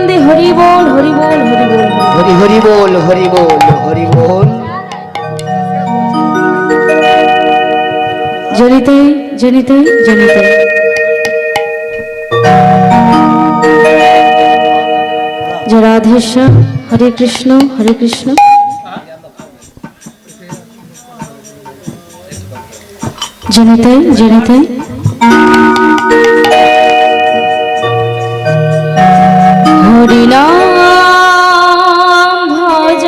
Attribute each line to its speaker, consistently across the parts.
Speaker 1: প্রেমানন্দে হরি বল হরি বল হরি বল
Speaker 2: হরি হরি বল হরি বল হরি বল।
Speaker 1: জনিতে জনিতে জনিতে জয় রাধেশ্যাম। হরে কৃষ্ণ হরে কৃষ্ণ। জনিতে জনিতে হরি নাম ভজ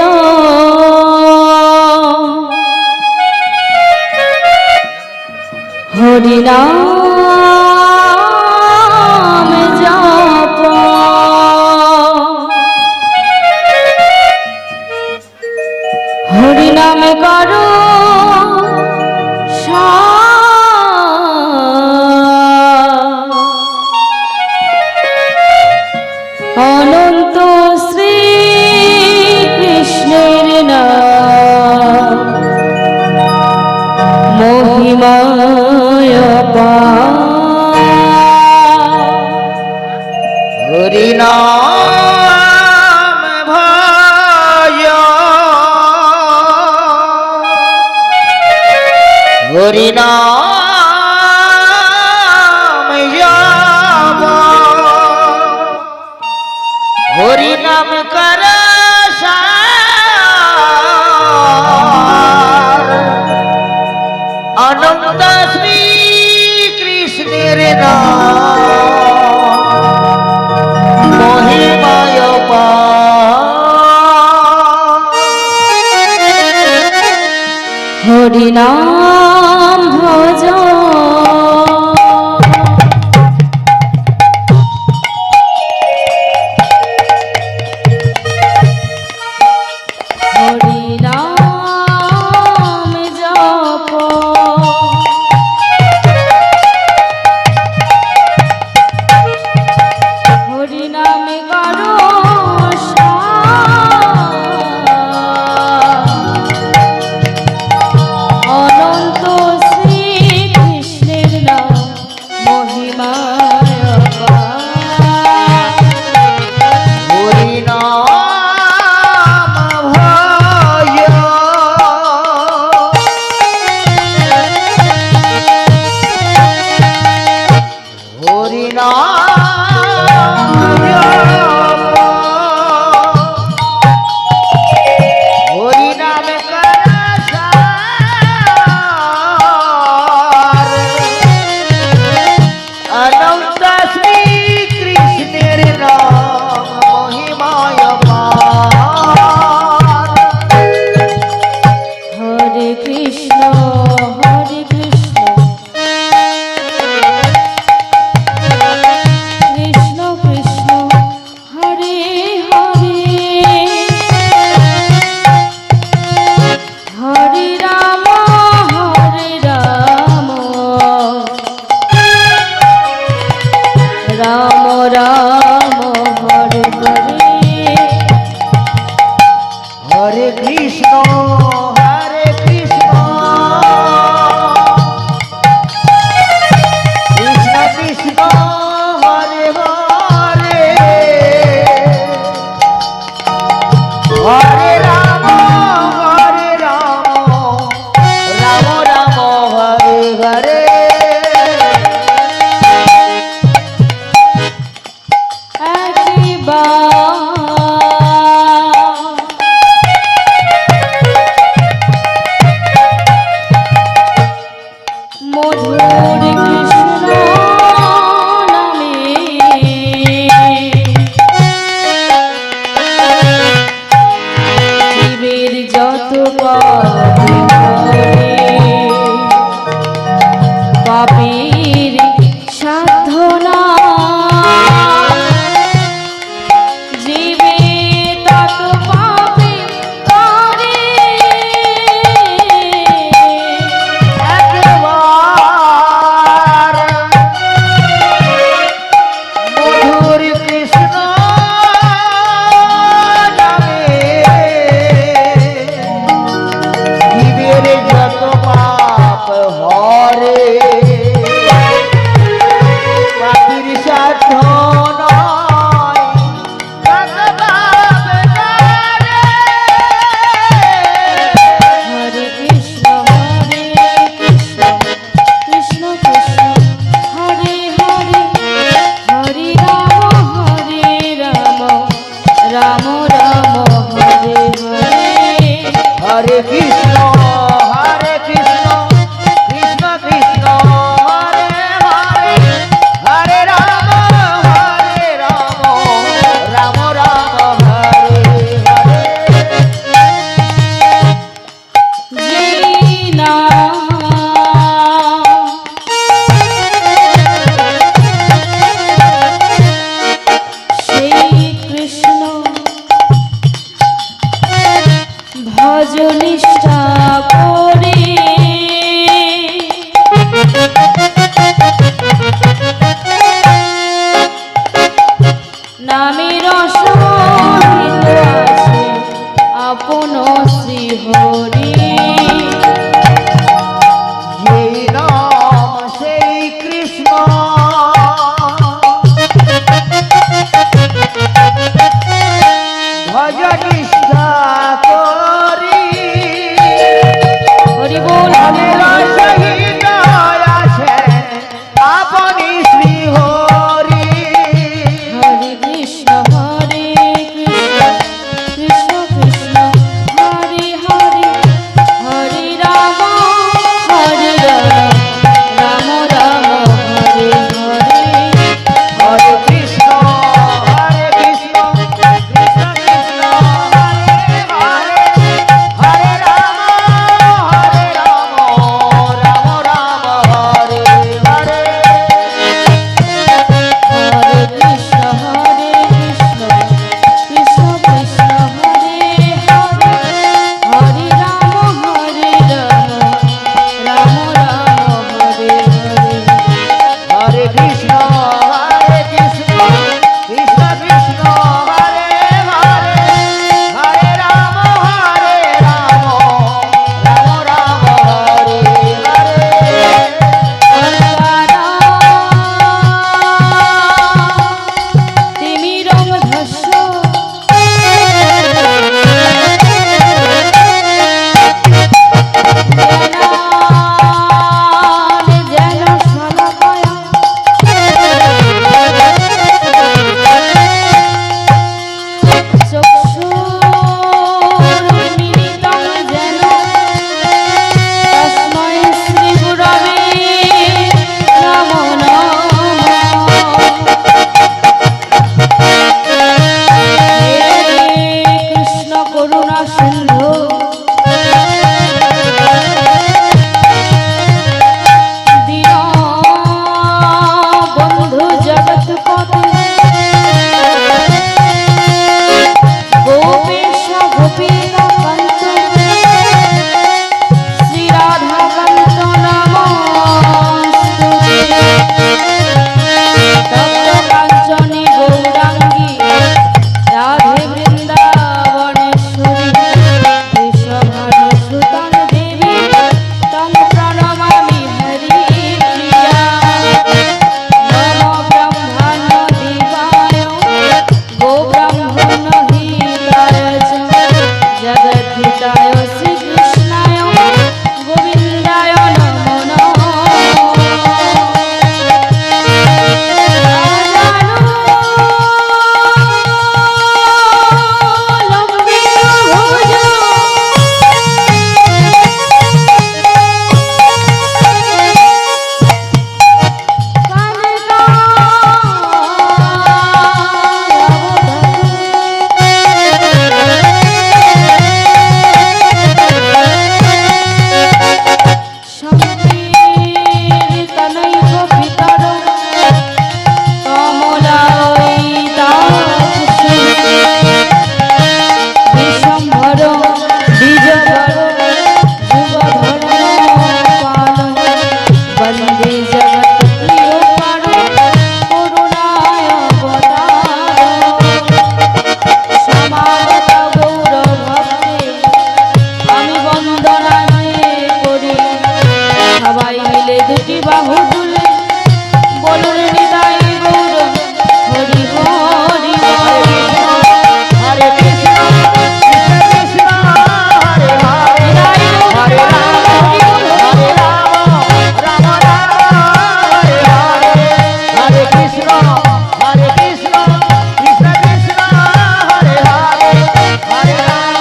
Speaker 1: হরি নাম জপ হরি নাম করো অনন্ত শ্রী কৃষ্ণের নাম মহিমায়
Speaker 2: হরি নাম ভজ হরি নাম জপ হরি নাম কর অনন্ত শ্রী কৃষ্ণের নাম মহিমায়
Speaker 1: হরি নাম ভজ হরি নাম জপ হরি নামে করো অনন্ত শ্রী কৃষ্ণের নাম মহিমায়
Speaker 2: হরি নাম ভজ হরি নাম জপ হরি নাম কর অনন্ত শ্রী কৃষ্ণের নাম মহিমায়
Speaker 1: হরে কৃষ্ণ হরে কৃষ্ণ কৃষ্ণ কৃষ্ণ হরে হরে হরে রাম রাম রাম হরে হরে
Speaker 2: হরে কৃষ্ণ হরে কৃষ্ণ কৃষ্ণ কৃষ্ণ হরে হরে হরে রাম রাম রাম হরে হরে
Speaker 1: নামের সহিত আছে আপন শ্রী হরি।
Speaker 2: যেই নাম সেই কৃষ্ণ, ভজ নিষ্ঠা করি।
Speaker 1: হরি বল
Speaker 2: নামের সহিত আছে আপনি শ্রী হরি।
Speaker 1: হরে কৃষ্ণ হরে কৃষ্ণ কৃষ্ণ কৃষ্ণ হরে হরে, হরে রাম হরে রাম রাম রাম হরে হরে।
Speaker 2: হরে কৃষ্ণ কৃষ্ণ কৃষ্ণ হরে হরে, হরে রাম রাম রাম হরে হরে।
Speaker 1: হরে কৃষ্ণ কৃষ্ণ কৃষ্ণ হরে হরে, হরে রাম রাম রাম হরে হরে।
Speaker 2: হরে কৃষ্ণ কৃষ্ণ কৃষ্ণ কৃষ্ণ হরে হরে, হরে রাম রাম রাম হরে হরে।
Speaker 1: তিমিরং ধস্য যেন শলভয়, চক্ষুর্মিলিতং যেন তস্मै শ্রী গুরবে নমো নমঃ। হে কৃষ্ণ করুণা সিন্ধু দীনবন্ধু জগৎপতে, গোপেশ গোপিকাকান্ত শ্রীরাধাকান্ত নমস্তুতে। তপ্ত কাঞ্চনী গৌরাঙ্গী রাধে বৃন্দাবনেশ্বরী, বৃষভানুসুতাং দেবী তং প্রণমামি হরিপ্রিয়া। নমো ব্রহ্মণ্য দেবায় গোব্রাহ্মণ হিতায় চ জগদ্ধিতায় শ্রীকৃষ্ণায় গোবিন্দায় নমো নমঃ। সংকীর্তনৈক পিতর কমলায়িতাকুসুম, বিশ্বম্ভর দ্বিজধর যুগধর্মপাল, বন্দে জগৎপ্রিয়কর করুণায় অবতার। সমাগত গৌরভক্তে আমি বন্দনা করি, সবাই মিলে দুটি বাহু তুলে বলুন হৃদয় গৌর হরি হরি হরি।
Speaker 2: হরে কৃষ্ণ কৃষ্ণ কৃষ্ণ হরে হরে, হরে রাম রাম হরে হরে, হরে কৃষ্ণ কৃষ্ণ কৃষ্ণ হরে হরে, হরে রাম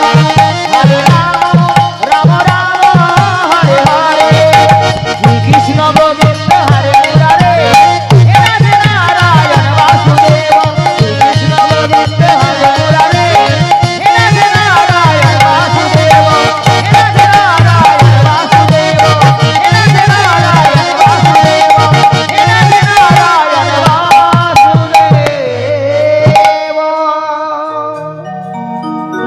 Speaker 2: হরে হরে। শ্রীকৃষ্ণ গোবিন্দ হরে মুরারে, হে রাধে নারায়ণ বাসুদেব। শ্রীকৃষ্ণ গোবিন্দ হরে মুরারে, হে রাধে নারায়ণ বাসুদেব। হে রাধে নারায়ণ বাসুদেব, হে রাধে নারায়ণ বাসুদেব, হে রাধে নারায়ণ বাসুদেব।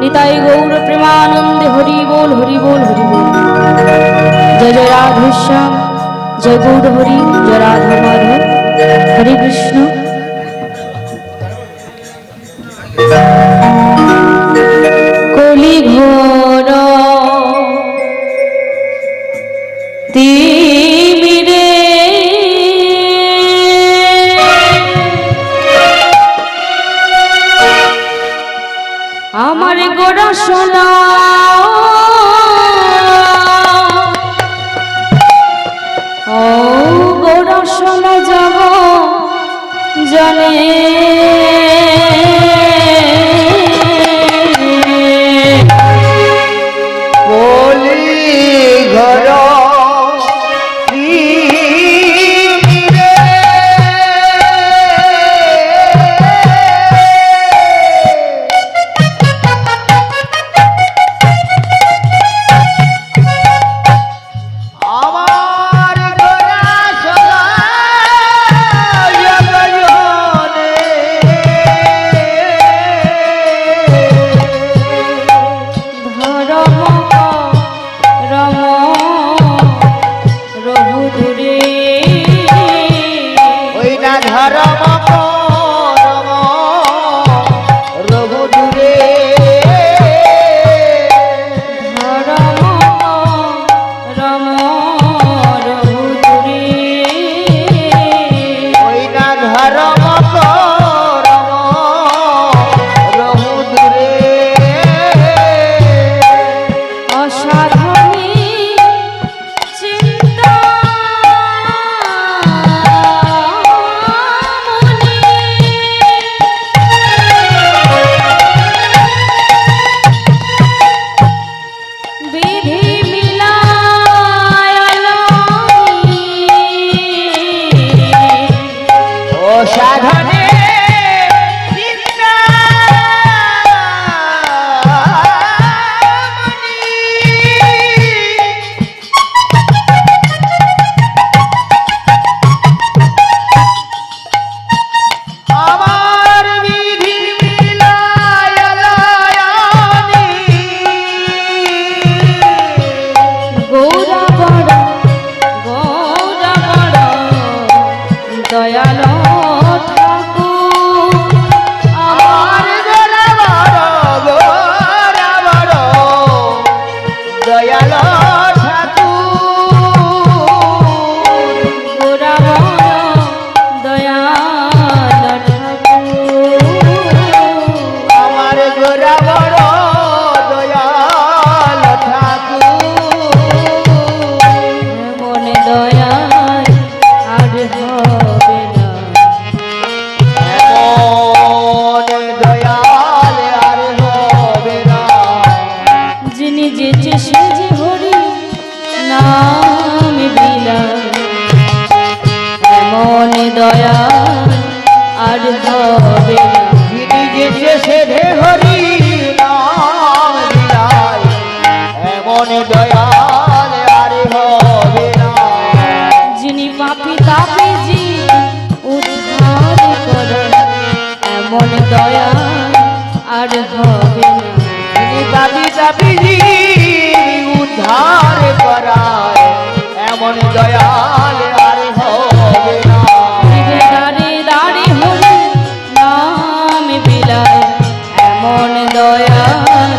Speaker 1: নিতাই গৌর প্রেমানন্দে হরি বল হরি বল হরি বল। জয় জয় রাধেশ্যাম, জয় গৌর হরি, জয় রাধা মাধব। হরে কৃষ্ণ। গোরসনা ও গোরসনা যাব জানে
Speaker 2: বলি ঘর উদ্ধার করায় এমন দয়াল আর হবে না।
Speaker 1: দাঁড়ে দাঁড়ে হরি নাম বিলায় এমন দয়াল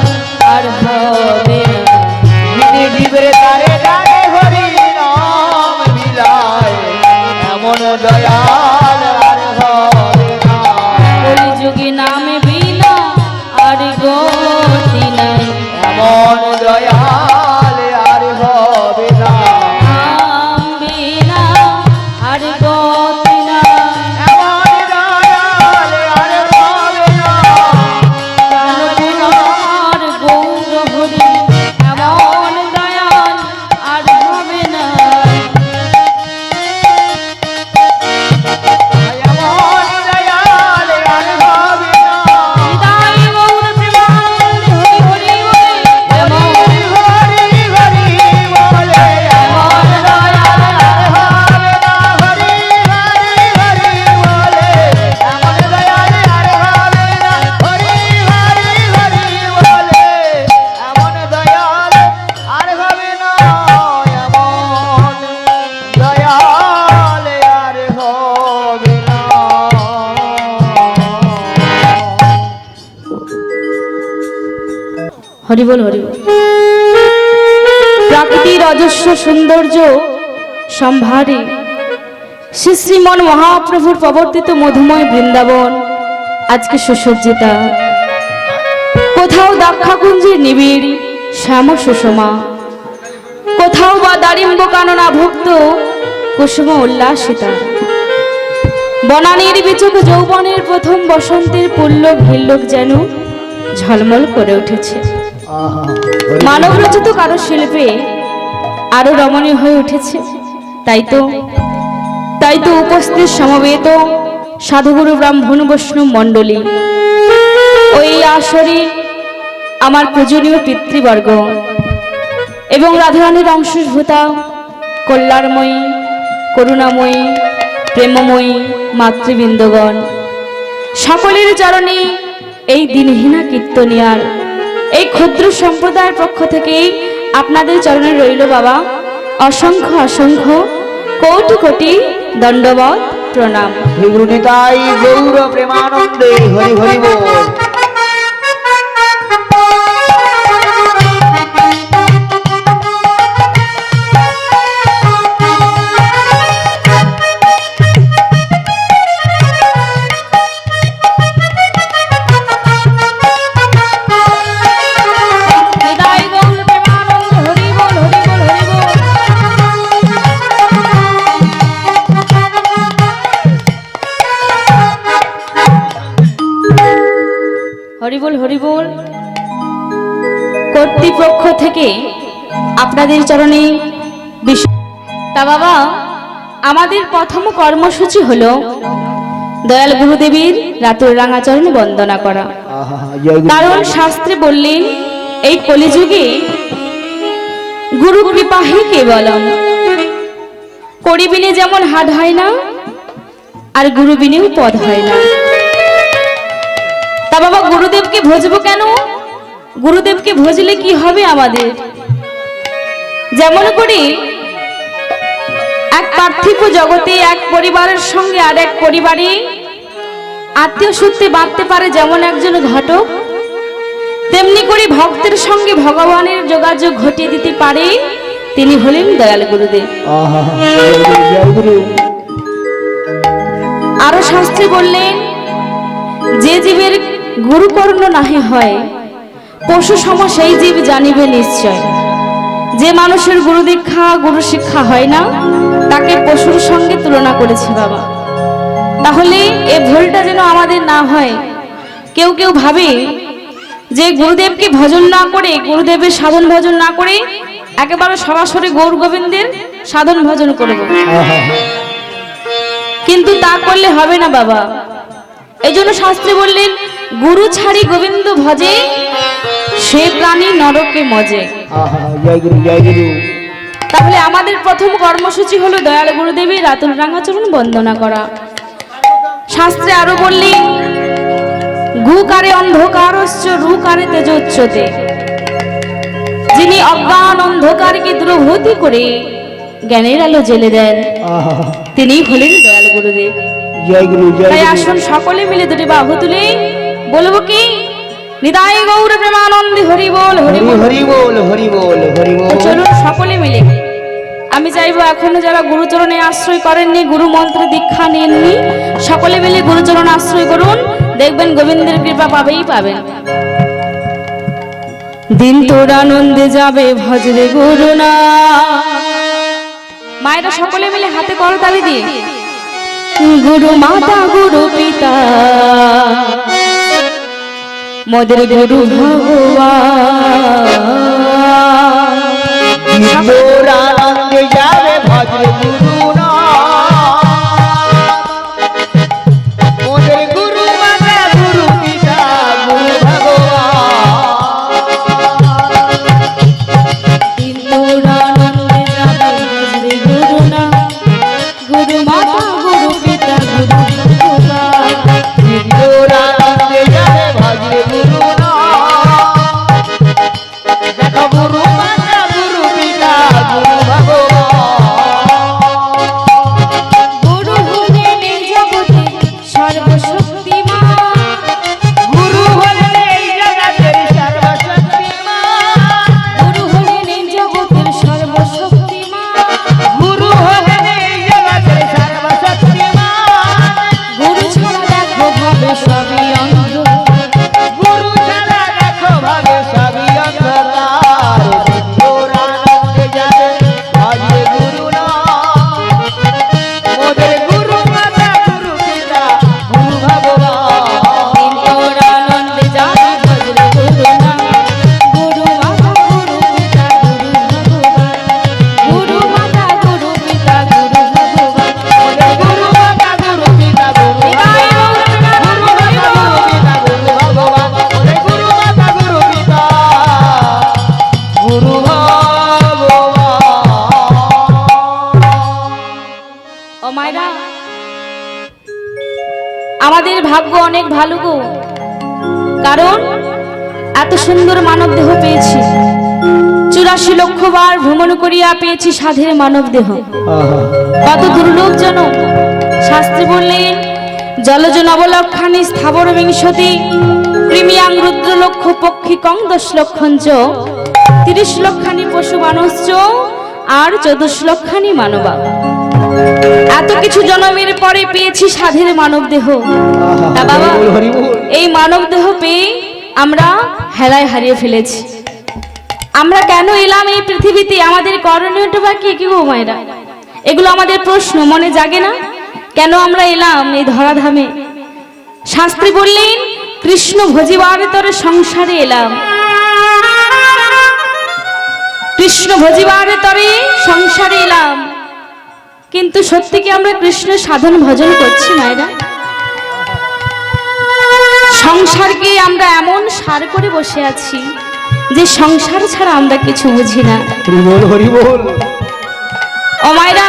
Speaker 1: আর হবে না।
Speaker 2: জীবরে তারে দাঁড়ে হরি নাম বিলায় এমন দয়াল আর হবে না।
Speaker 1: কলিযুগে নাম বিনা আর গতি নাই
Speaker 2: এমন দয়াল আর হবে না।
Speaker 1: নাম বিনা আর গতি নাই
Speaker 2: এমন দয়াল আর হবে না।
Speaker 1: আর গৌর হরি এমন দয়াল আর হবে না।
Speaker 2: এমন দয়াল আর হবে না।
Speaker 1: হৃদয় গৌর প্রেমানন্দে হরি হরি বলে এমন
Speaker 2: হরি হরি বলে এমন দয়াল আর হবে না। হরি হরি হরি বলে এমন দয়াল আর হবে না। হরি হরি হরি বলে এমন দয়াল আর হবে না। এমন দয়াল আর হবে না।
Speaker 1: হরি বল হরি বল। প্রাকৃতির অজস্র সৌন্দর্য সম্ভারে শ্রী শ্রীমন মহাপ্রভুর প্রবর্তিত মধুময় বৃন্দাবন আজকে সুসজ্জিতা। কোথাও দাক্ষাকুঞ্জের নিবিড় শ্যাম সুষমা, কোথাও বা দারিম্ব কাননা ভুক্ত কুসুম উল্লাসিতা, বনানীর বিচক যৌবনের প্রথম বসন্তের পুল্লক হিল্লোক যেন ঝলমল করে উঠেছে।
Speaker 2: আহা
Speaker 1: মানব রচিত কারো শিল্পে আরো রমণীয় হয়ে উঠেছে। তাই তো উপস্থিত সমবেত সাধুগুরু ব্রাহ্মণ বৈষ্ণব মণ্ডলী, ওই আসরে আমার পূজনীয় পিতৃবর্গ এবং রাধারানীর অংশভূতা কল্যাণময়ী, করুণাময়ী, প্রেমময়ী মাতৃবৃন্দগণ, সকলের চরণে এই দিনহীনা কীর্তনিয়ার এই ক্ষুদ্র সম্প্রদায়ের পক্ষ থেকেই আপনাদের চরণে রইল বাবা অসংখ্য অসংখ্য কোটি কোটি দণ্ডবত প্রণাম।
Speaker 2: শ্রী গুরু নিতাই গৌর প্রেমানন্দে হরি হরি বল।
Speaker 1: নিতাই গৌর প্রেমানন্দ হরি বল হরি বল হরি বল। হরিবোল হরিবোল। কর্তৃপক্ষ থেকে আপনাদের চরণে তা বাবা, আমাদের প্রথম কর্মসূচি হলো দয়াল গুরুদেবীর রাতুর রাঙা চরণে বন্দনা করা।
Speaker 2: আহা জয় গুরু।
Speaker 1: কারণ শাস্ত্রে বললেন এই কলিযুগে গুরু কৃপাহি কেবলম, করিবিনে যেমন হাত হয় না আর গুরু বিনেও পদ হয় না। তা বাবা, গুরুদেবকে ভজবো কেন? গুরুদেবকে ভজলে কি হবে আমাদের? যেমন করে এক পার্থিব জগতে এক পরিবারের সঙ্গে আর এক পরিবারে আত্মীয় সূত্রে বাঁধতে পারে যেমন একজন ঘটক, তেমনি করে ভক্তের সঙ্গে ভগবানের যোগাযোগ ঘটিয়ে দিতে পারে তিনি হলেন দয়াল গুরুদেব।
Speaker 2: আহা জয় গুরু জয় গুরু।
Speaker 1: আরো শাস্ত্রে বললেন যে জীবের গুরুকর্ণ নাহি হয় পশু সম সেই জীব জানিবে নিশ্চয়। যে মানুষের গুরু দীক্ষা গুরু শিক্ষা হয় না তাকে পশুর সঙ্গে তুলনা করেছে বাবা। তাহলে এ ভুলটা যেন আমাদের না হয়। কেউ কেউ ভাবে যে গুরুদেবকে ভজন না করে, গুরুদেবের সাধন ভজন না করে একেবারে সরাসরি গৌর গোবিন্দের সাধন ভজন করব,
Speaker 2: আহা
Speaker 1: কিন্তু তা করলে হবে না বাবা। এই জন্য শাস্ত্রে বললেন গুরু ছাড়ি গোবিন্দ ভজে সে প্রাণী নরকে মজে।
Speaker 2: আহা জয় গুরু জয় গুরু।
Speaker 1: তাহলে আমাদের প্রথম কর্মসূচি হলো দয়াল গুরুদেবের রাতুল রাঙাচরণ বন্দনা করা। শাস্ত্রে আরো বললেন গুকারে অন্ধকারশ্চ রুকারে তেজোচ্যতে, যিনি অজ্ঞান অন্ধকারকে দূরভূতি করে জ্ঞানের আলো জ্বেলে দেন
Speaker 2: আহা
Speaker 1: তিনি হলেন দয়াল গুরুদেব।
Speaker 2: জয় গুরু জয়
Speaker 1: তাই
Speaker 2: গুরু।
Speaker 1: আসুন সকলে মিলে দুটি বাহু তুলে বলবো কি নিতাই গৌর প্রেমানন্দে হরি বল হরি
Speaker 2: হরি
Speaker 1: বল।
Speaker 2: হরি বল হরি বল হরি
Speaker 1: তো
Speaker 2: বল।
Speaker 1: চলুন সকলে মিলে, আমি চাইবো এখনো যারা গুরুচরণে আশ্রয় করেননি, গুরু মন্ত্রে দীক্ষা নেননি, সকলে মিলে গুরুচরণ আশ্রয় করুন, দেখবেন গোবিন্দের কৃপা পাবেই পাবেন। দিন তোর আনন্দে যাবে ভজরে গুরু না। মায়েরা সকলে মিলে হাতে করতালি দিয়ে গুরু মাতা গুরু পিতা মোদের গুরু ভগবান।
Speaker 2: তোর আনন্দে যাবে ভদ্র গুরু না। ওদের গুরু মাতা গুরু পিতা গুরু ভগবান।
Speaker 1: দিন তোর আনন্দে যাবে ভজরে গুরু না, গুরু মাতা গুরু পিতা গুরু ভগবান।
Speaker 2: তোর আনন্দে যাবে ভদ্র গুরু না। দেখো গুরু মাতা গুরু পিতা
Speaker 1: ভালো গো, কারণ এত সুন্দর মানব দেহ পেয়েছি। 84 লক্ষ বার ভ্রমণ করিয়া পেয়েছি সাধের মানব দেহ। কত দুর্লভ জন। শাস্ত্রে বললেন জলজ নবলক্ষানি স্থাবর বিংশতি প্রিমিয়াং রুদ্র লক্ষ পক্ষী কং 10 লক্ষঞ্চ 30 লক্ষানি পশু মানুষ আর 14 লক্ষানি মানবা। এত কিছু জন্মের পরে পেয়েছি সাধের মানব দেহ। তা বাবা, এই মানব দেহ পেয়ে আমরা হেলায় হারিয়ে ফেলেছি। আমরা কেন এলাম এই পৃথিবীতে? আমাদের করণীয়টা বা কি কি গো মায়েরা? এগুলো আমাদের প্রশ্ন মনে জাগে না? কেন আমরা এলাম এই ধরাধামে? শাস্ত্রী বললেন কৃষ্ণ ভজিবার তরে সংসারে এলাম। কৃষ্ণ ভজিবার তরে সংসারে এলাম, কিন্তু সত্যি কি আমরা কৃষ্ণের সাধন ভজন করছি মায়েরা? সংসারকে আমরা এমন সার করে বসে আছি যে সংসার ছাড়া আমরা কিছু বুঝি না। ও মায়েরা,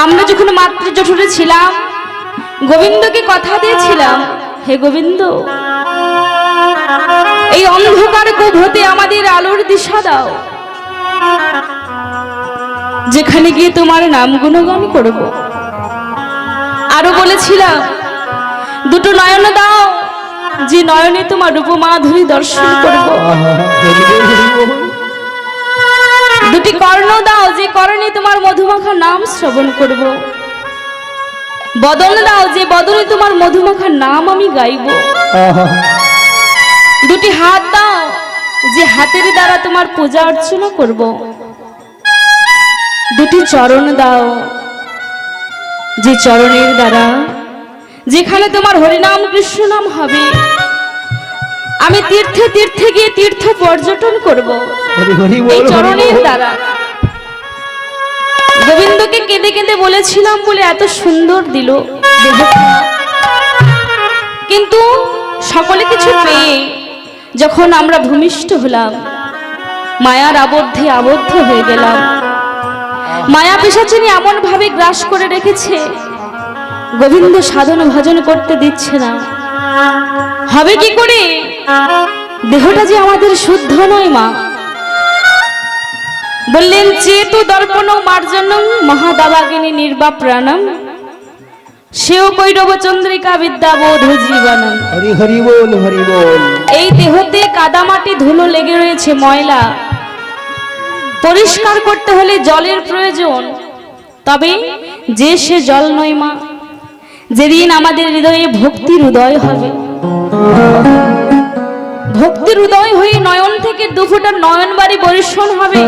Speaker 1: আমরা যখন মাতৃ জঠরে ছিলাম গোবিন্দকে কথা দিয়েছিলাম, হে গোবিন্দ এই অন্ধকার কূপ হতে আমাদের আলোর দিশা দাও, যেখানে গিয়ে তোমার নাম গুণগান করব। আরো বলেছিলাম দুটো নয়ন দাও, যে নয়নে তোমার রূপমাধুরী দর্শন করব। দুটি কর্ণ দাও, যে কর্ণে তোমার মধুমাখা নাম শ্রবণ করব। বদন দাও, যে বদনে তোমার মধুমাখা নাম আমি গাইব। দুটি হাত দাও, যে হাতের দ্বারা তোমার পূজা অর্চনা করব। দুটি চরণ দাও, যে চরণের দ্বারা যেখানে তোমার হরিনাম কৃষ্ণ নাম হবে। আমি তীর্থে তীর্থে গিয়ে তীর্থ পর্যটন করব এই চরণের দ্বারা। গোবিন্দকে কেঁদে কেঁদে বলেছিলাম বলে এত সুন্দর দিল দেহ, কিন্তু সকলে কিছু পেয়ে যখন আমরা ভূমিষ্ঠ হলাম মায়ার আবদ্ধে আবদ্ধ হয়ে গেলাম। মায়া পিশাচিনী এমন ভাবে গ্রাস করে রেখেছে, গোবিন্দ সাধন ভজন করতে দিচ্ছে না। হবে কি করে? দেহটা যে আমাদের শুদ্ধ নয় মা। বললেন চেতু দর্পণ মার্জনং মহাদাবাগিনী নির্বা প্রাণম সেও কৈরব চন্দ্রিকা বিদ্যাবোধ জীবনম।
Speaker 2: হরি হরি বল, হরি বল।
Speaker 1: এই দেহতে কাদামাটি ধুলো লেগে রয়েছে, ময়লা পরিষ্কার করতে হলে জলের প্রয়োজন। তবে যে সে জল নয় মা। যেদিন আমাদের হৃদয়ে ভক্তির উদয় হবে, ভক্তির উদয় হয়ে নয়ন থেকে দুফোঁটা নয়নবাড়ি বর্ষণ হবে,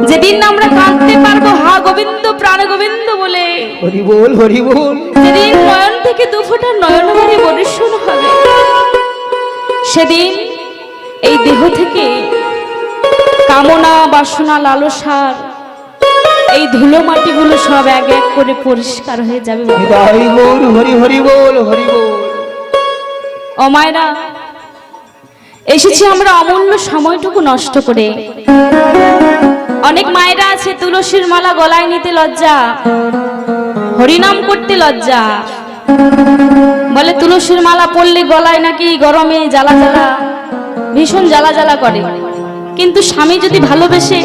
Speaker 1: যেদিন আমরা কাঁদতে পারবো হা গোবিন্দ প্রাণ গোবিন্দ বলে,
Speaker 2: হরি বল, হরি বল।
Speaker 1: যেদিন নয়ন থেকে দুফোঁটা নয়নবাড়ি বর্ষণ হবে, সেদিন এই দেহ থেকে কামনা বাসনা লালসার এই ধুলো মাটিগুলো সব এক এক করে পরিষ্কার হয়ে যাবে।
Speaker 2: হরি বল, হরি হরি বল, হরি বল।
Speaker 1: ও মায়েরা, এসেছি আমরা অমূল্য সময়টুকু নষ্ট করে। অনেক মায়েরা আছে তুলসীর মালা গলায় নিতে লজ্জা, হরিনাম করতে লজ্জা। বলে তুলসীর মালা পরলে গলায় নাকি গরমে জ্বালা জ্বালা, ভীষণ জ্বালা জ্বালা করে। কিন্তু স্বামী যদি ভালোবেসে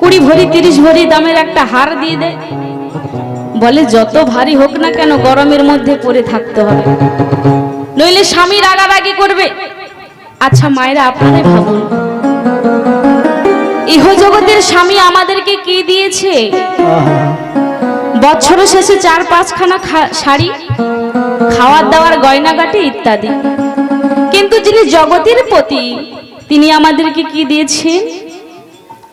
Speaker 1: 20 ভরি 30 ভরি দামের একটা হার দিয়ে দেয়, বলে যত ভারী হোক না কেন গরমের মধ্যে পরে থাকতে হবে, নইলে স্বামী রাগারাগি করবে। আচ্ছা মায়েরা, আপনারাই ভাবুন, ইহজগতের স্বামী আমাদেরকে কি দিয়েছে? বছর শেষে 4-5 খানা শাড়ি, খাওয়ার দাওয়ার গয়নাগাটি ইত্যাদি। কিন্তু যিনি জগতের পতি, তিনি আমাদেরকে কি দিয়েছেন?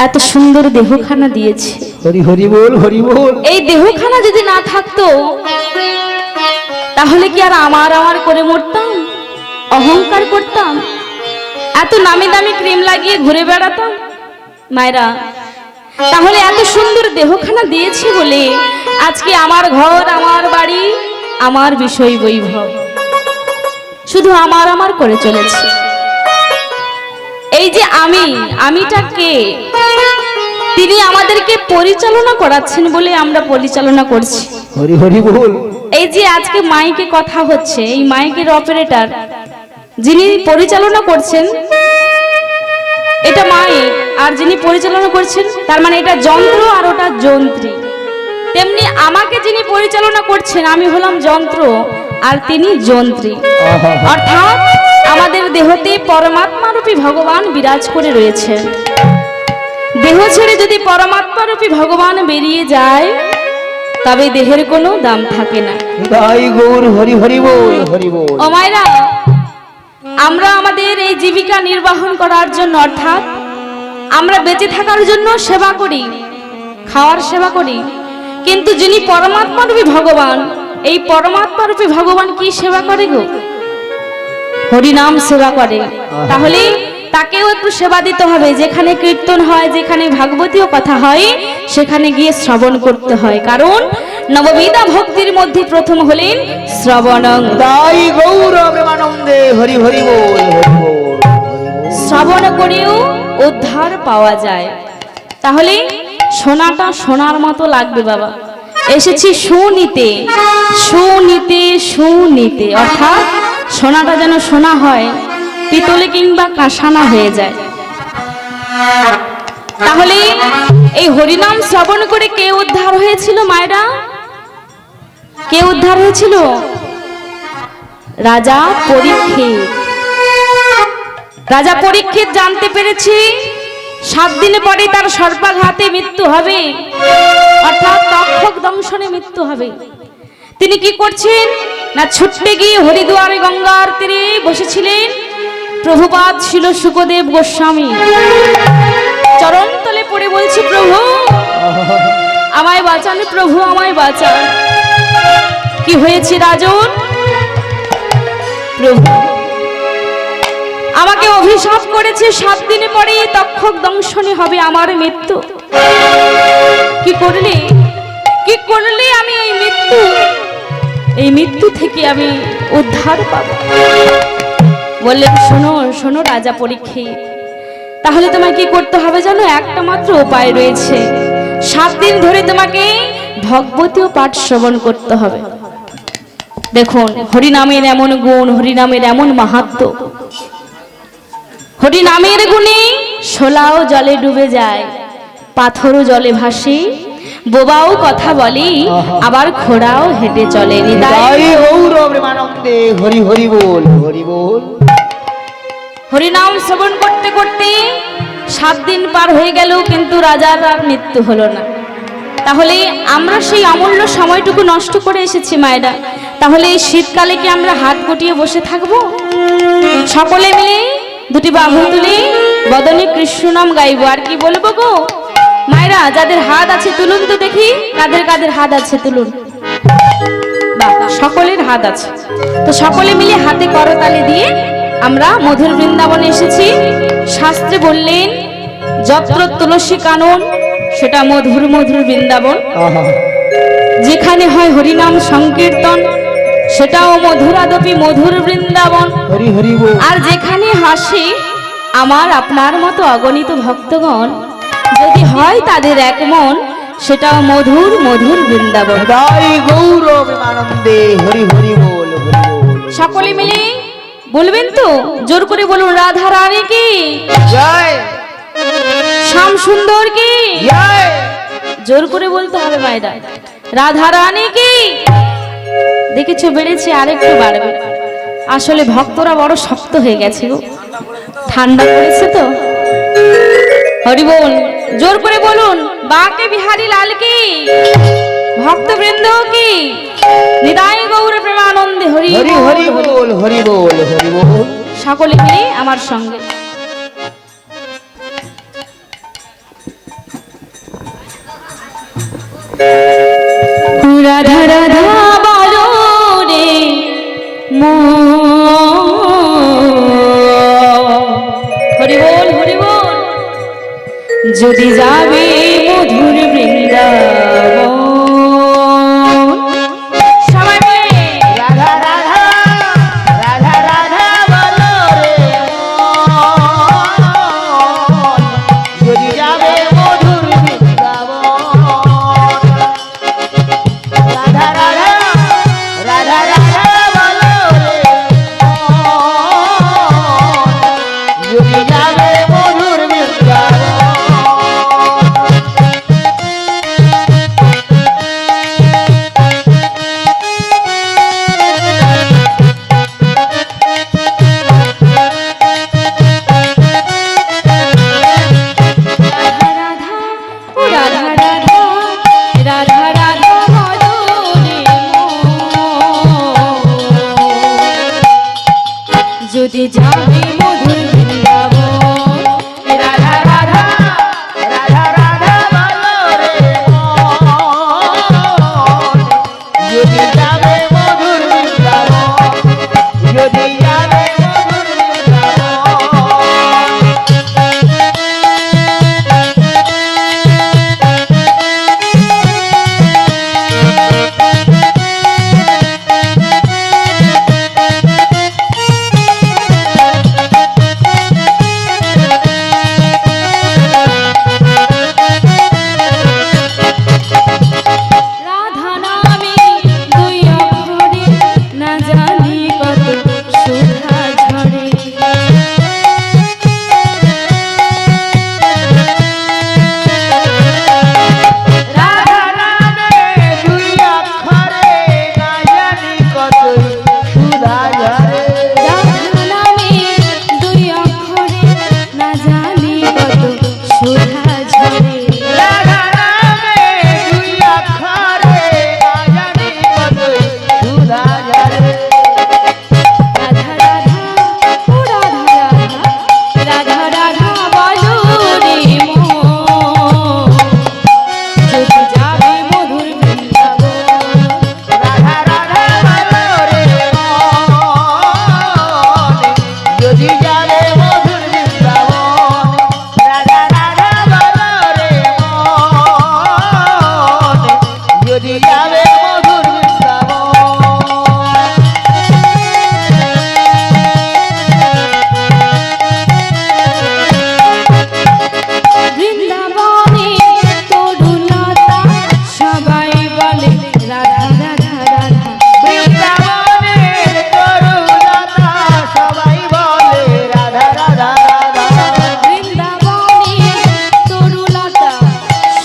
Speaker 1: এত সুন্দর দেহখানা দিয়েছে।
Speaker 2: হরি হরি বল, হরি বল।
Speaker 1: এই দেহখানা যদি না থাকতো তাহলে কি আর আমার আমার করে মরতাম, অহংকার করতাম, এত নামি দামি ক্রিম লাগিয়ে ঘুরে বেড়াতাম? মায়েরা, তাহলে এত সুন্দর দেহখানা দিয়েছি বলে আজকে আমার ঘর, আমার বাড়ি, আমার বিষয় বৈভব শুধু আমার আমার করে চলেছে। এই যে আমিটা কে? তিনি আমাদেরকে পরিচালনা করাচ্ছেন বলে আমরা পরিচালনা করছি।
Speaker 2: হরি হরি বল।
Speaker 1: এই যে আজকে মাইকে কথা হচ্ছে, এই মাইকের অপারেটর যিনি পরিচালনা করছেন, এটা মাইক, আর যিনি পরিচালনা করছেন তার মানে এটা যন্ত্র আর ওটা যন্ত্রী। তেমনি আমাকে যিনি পরিচালনা করছেন আমি হলাম যন্ত্র আর তিনি যন্ত্রী। অর্থাৎ আমাদের দেহতে পরমাত্মা রূপী ভগবান বিরাজ করে রয়েছে। দেহ ছেড়ে যদি পরমাত্মা রূপী ভগবান বেরিয়ে যায় তবে দেহের কোনো দাম থাকে না।
Speaker 2: তাই গৌর হরি হরি বল, হরি বল।
Speaker 1: ও মায়েরা, আমরা আমাদের এই জীবিকা নির্বাহন করার জন্য, অর্থাৎ আমরা বেঁচে থাকার জন্য সেবা করি, খাওয়ার সেবা করি, কিন্তু যিনি পরমাত্মা রূপী ভগবান, এই পরমাত্মা রূপী ভগবান কি সেবা করে গো? হরিনাম সেবা করে। তাহলে তাকেও একটু সেবা দিতে হবে। যেখানে কীর্তন হয়, যেখানে ভাগবতীয় কথা হয়, সেখানে গিয়ে শ্রবণ করতে হয়, কারণ নববিধা ভক্তির মধ্যে প্রথম হলেন শ্রবণং।
Speaker 2: তাই গৌর প্রেমানন্দে হরি হরি বল, হরি বল।
Speaker 1: শ্রবণ করেও উদ্ধার পাওয়া যায়। তাহলে সোনাটা সোনার মতো লাগবে বাবা। এসেছি সুনিতে, সুনিতে, সুনিতে, অর্থাৎ সোনাটা যেন সোনা হয়, পিতলে কিংবা কাঁসা না হয়ে যায়। তাহলে এই হরিনাম শ্রবণ করে কে উদ্ধার হয়েছিল মায়েরা? কে উদ্ধার হয়েছিল? রাজা পরীক্ষিত। রাজা পরীক্ষিত জানতে পেরেছি 7 দিন পরে তার সর্পাঘাতে মৃত্যু হবে, অর্থাৎ তক্ষক দংশনে মৃত্যু হবে। তিনি কি করছেন না, ছুটতে গিয়ে হরিদ্বারে গঙ্গার তীরে বসেছিলেন। প্রভুপাদ ছিল সুখদেব গোস্বামী চরণ তলে পড়ে বলছি, প্রভু আমায় বাঁচান, প্রভু আমায় বাঁচান। কি হয়েছে রাজন? প্রভু আমাকে অভিশাপ করেছে 7 দিন পরে তক্ষক দংশনে হবে আমার মৃত্যু। কি করলে, কি করলে আমি এই মৃত্যু থেকে আমি উদ্ধার পাবো? বললেন, শোনো শোনো রাজা পরীক্ষিত, তাহলে তোমায় কি করতে হবে জানো? একটা মাত্র উপায় রয়েছে। 7 দিন ধরে তোমাকে ভগবতীয় পাঠ শ্রবণ করতে হবে। দেখুন হরিনামের এমন গুণ, হরিনামের এমন মাহাত্ম্য। হরিনামের গুণে শোলাও জলে ডুবে যায়, পাথরও জলে ভাসে, বোবাও কথা বলে, আবার ঘোড়াও হেঁটে চলে।
Speaker 2: তাই গৌর প্রেমানন্দে হরি হরি বল, হরি বল।
Speaker 1: হরিনাম শ্রবণ করতে করতে 7 দিন পার হয়ে গেল, কিন্তু রাজার আর মৃত্যু হলো না। তাহলে আমরা সেই অমূল্য সময়টুকু নষ্ট করে এসেছি মায়েরা। তাহলে এই শীতকালে কি আমরা হাত গুটিয়ে বসে থাকবো? সকলে মিলে দুটি বাহু তুলে বদনে কৃষ্ণ নাম গাইবো। আর কি বলবো গো মায়েরা? যাদের হাত আছে তুলুন তো দেখি, কাদের কাদের হাত আছে তুলুন। বাহ, সকলের হাত আছে। তো সকলে মিলে হাতে করতালি দিয়ে আমরা মধুর বৃন্দাবনে এসেছি। শাস্ত্রে বললেন যত্র তুলসী কানন, সেটা মধুর মধুর বৃন্দাবন। যেখানে হয় হরিনাম সংকীর্তন, সেটাও মধুরাদপি মধুর বৃন্দাবন।
Speaker 2: হরি হরি বল।
Speaker 1: আর যেখানে হাসি আমার আপনার মতো অগণিত ভক্তগণ, যদি হয় তাদের এক মন, সেটাও মধুর মধুর বৃন্দাবন।
Speaker 2: তাই গৌর প্রেমানন্দে হরি হরি বল, হরি বল।
Speaker 1: সকলে মিলে বলবেন তো? জোর করে বলুন, রাধা রানী কি
Speaker 2: জয়,
Speaker 1: শ্যাম সুন্দর কি
Speaker 2: জয়।
Speaker 1: জোর করে বলতে হবে মায়েরা, রাধা রানী কি। দেখেছো বেড়েছে, আরেকটু বাড়বে। আসলে ভক্তরা বড় শক্ত হয়ে গেছে গো, ঠান্ডা পড়েছে তো। হরি বল, জোর করে বলুন, বাঁকে বিহারী লাল কি, ভক্তবৃন্দ কি, নিতাই গৌর প্রেমানন্দে হরি
Speaker 2: হরি হরি বল, হরি বল, হরি বল।
Speaker 1: সকলে মিলে আমার সঙ্গে রাধা রাধা বলো রে হরি বল, হরি বল। যদি যাবে মধুর বৃন্দাবন, সবাই মিলে
Speaker 2: রাধা রাধা, রাধা রাধা বলো রে মন, যদি যাবে মধুর বৃন্দাবন। রাধা রাধা,
Speaker 1: যদি যাবে মধুর বৃন্দাবন।
Speaker 2: রাধা রাধা রাধা রাধা বলো রে মন। যদি যাবে মধুর বৃন্দাবন, যদি যাবে মধুর বৃন্দাবন।
Speaker 1: রাধা নামে দুই অক্ষরে না জানি কত সুধা ঝরে।
Speaker 2: রাধা নামে দুই অক্ষরে না জানি কত সুধা ঝরে।
Speaker 1: রাধা নামে দুই অক্ষরে না জানি কত সুধা ঝরে।
Speaker 2: রাধা নামে দুই অক্ষরে না জানি কত সুধা ঝরে।
Speaker 1: রাধা রাধা ও রাধা রাধা রাধা রাধা বলো রে মন। যদি যাবে মধুর বৃন্দাবন।
Speaker 2: রাধা রাধা বলো রে মন। যদি যাবে মধুর বৃন্দাবন। রাধা রাধা বলো রে মন। যদি যাবে মধুর
Speaker 1: বৃন্দাবনে তরুলতা সবাই বলে রাধা রাধা রাধা।
Speaker 2: বৃন্দাবনের তরুলতা সবাই বলে রাধা রাধা রাধা।
Speaker 1: বৃন্দাবনে তরুলতা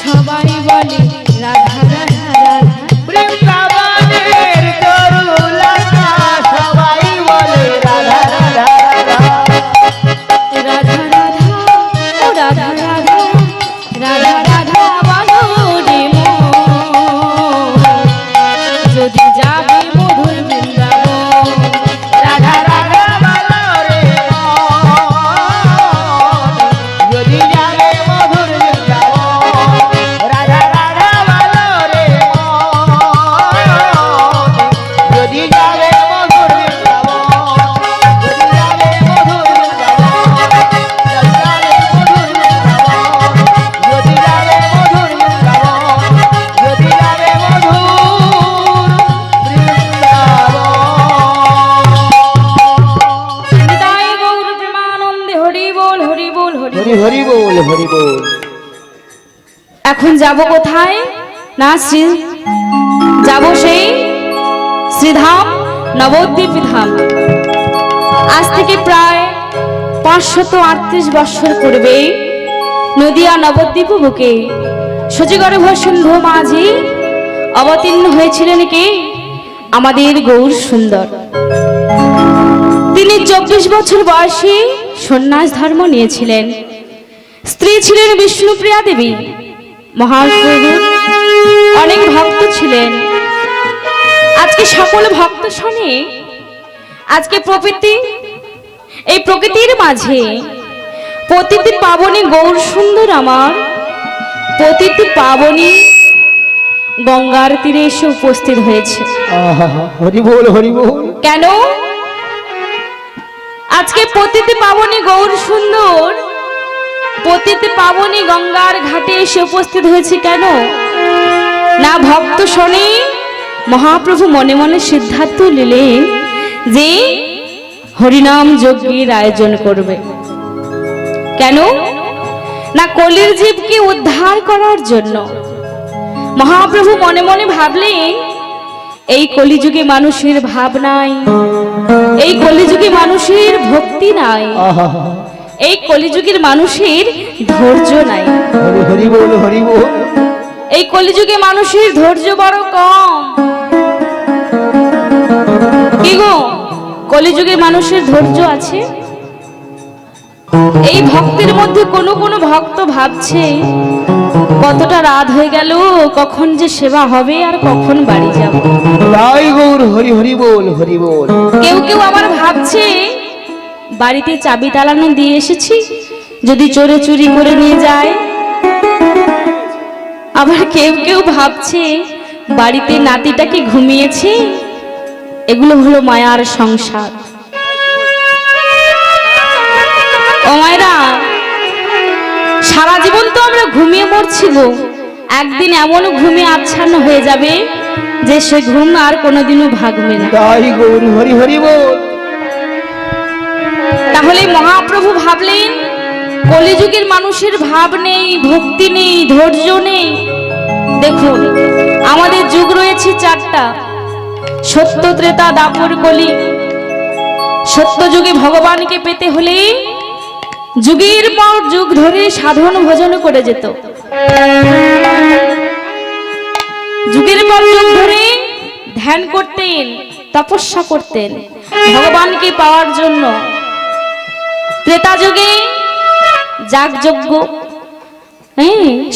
Speaker 1: সবাই বলে রাধা রাধা রাধা।
Speaker 2: বৃন্দাবনের তরুলতা সবাই বলে রাধা রাধা রাধা।
Speaker 1: রাধা রাধা ও রাধা রাধা রাধা রাধা বলো রে মন। যদি যাবে মধুর বৃন্দাবন।
Speaker 2: রাধা রাধা বলো রে মন। যদি যাবে মধুর বৃন্দাবন। রাধা রাধা বলো রে মন। যদি যাবে মধুর বৃন্দাবন। যদি যাবে মধুর বৃন্দাবন। যদি যাবে মধুর বৃন্দাবন। যদি যাবে মধুর বৃন্দাবন।
Speaker 1: নিতাই গৌর প্রেমানন্দে হরি বল হরি বল হরি বল।
Speaker 2: হরি বল হরি বল।
Speaker 1: এখন যাব কোথায়? না যাব সেই শ্রীধাম নবদ্বীপ ধাম। আজ থেকে প্রায় 538 বছর পূর্বে নদিয়া নবদ্বীপ বুকে সচিগর্ভ সিন্ধু মাঝি অবতীর্ণ হয়েছিলেন কে? আমাদের গৌর সুন্দর। তিনি 24 বছর বয়সে সন্ন্যাস ধর্ম নিয়েছিলেন। স্ত্রী ছিলেন বিষ্ণুপ্রিয়া দেবী। মহাপ্রভুর অনেক ভক্ত ছিলেন। আজকে সকল ভক্ত শোনে আজকে এই প্রকৃতির মাঝে পতিত পাবনী গৌর সুন্দর আমার পতিত পাবনী গঙ্গার তীরে এসে উপস্থিত হয়েছে।
Speaker 2: হরি বল হরি বল।
Speaker 1: কেন আজকে পতিত পাবনী গৌর সুন্দর পতিত পাবনী গঙ্গার ঘাটে এসে উপস্থিত হয়েছে? কেন না ভক্ত শোনে মহাপ্রভু মনে মনে সিদ্ধান্ত নিলেন যে হরিনাম যজ্ঞের আয়োজন করবে। কেন না কলির জীবকে উদ্ধার করার জন্য। মহাপ্রভু মনে মনে ভাবলেন এই কলিযুগে মানুষের ভাব নাই, এই কলিযুগে মানুষের ভক্তি নাই, এই কলিযুগের মানুষের ধৈর্য নাই।
Speaker 2: হরি বল হরি বল।
Speaker 1: এই কলিযুগে মানুষের ধৈর্য বড় কম। কি গো কলিযুগে মানুষের ধৈর্য আছে? এই ভক্তের মধ্যে কোন ভক্ত ভাবছে কতটা রাত হয়ে গেল, কখন যে সেবা হবে আর কখন বাড়ি যাব।
Speaker 2: জয় গৌর হরি হরি বল হরি বল।
Speaker 1: কেউ কেউ আবার ভাবছে বাড়িতে চাবি তালানো দিয়ে এসেছি, যদি চোরে চুরি করে নিয়ে যায়। আবার কেউ কেউ ভাবছে বাড়িতে নাতিটাকে ঘুমিয়েছে। এগুলো হলো মায়ার সংসার। ও মায়েরা, সারা জীবন তো আমরা ঘুমিয়ে মরছি গো, একদিন এমন ঘুমে আচ্ছন্ন হয়ে যাবে যে সে ঘুম আর কোনোদিনও ভাগবে না।
Speaker 2: তাই গৌর হরি হরি বল।
Speaker 1: তাহলে মহাপ্রভু ভাবলেন কলিযুগের মানুষের ভাব নেই, ভক্তি নেই, ধৈর্য নেই। দেখুন, আমাদের যুগ রয়েছে চারটা: সত্য, ত্রেতা, দাপর, কলি। সত্য যুগে ভগবানকে পেতে হলে যুগের পর যুগ ধরে সাধন ভজন করে যেত, যুগের পর যুগ ধরে ধ্যান করতেন, তপস্যা করতেন ভগবানকে পাওয়ার জন্য। ত্রেতা যুগে যাগযজ্ঞ,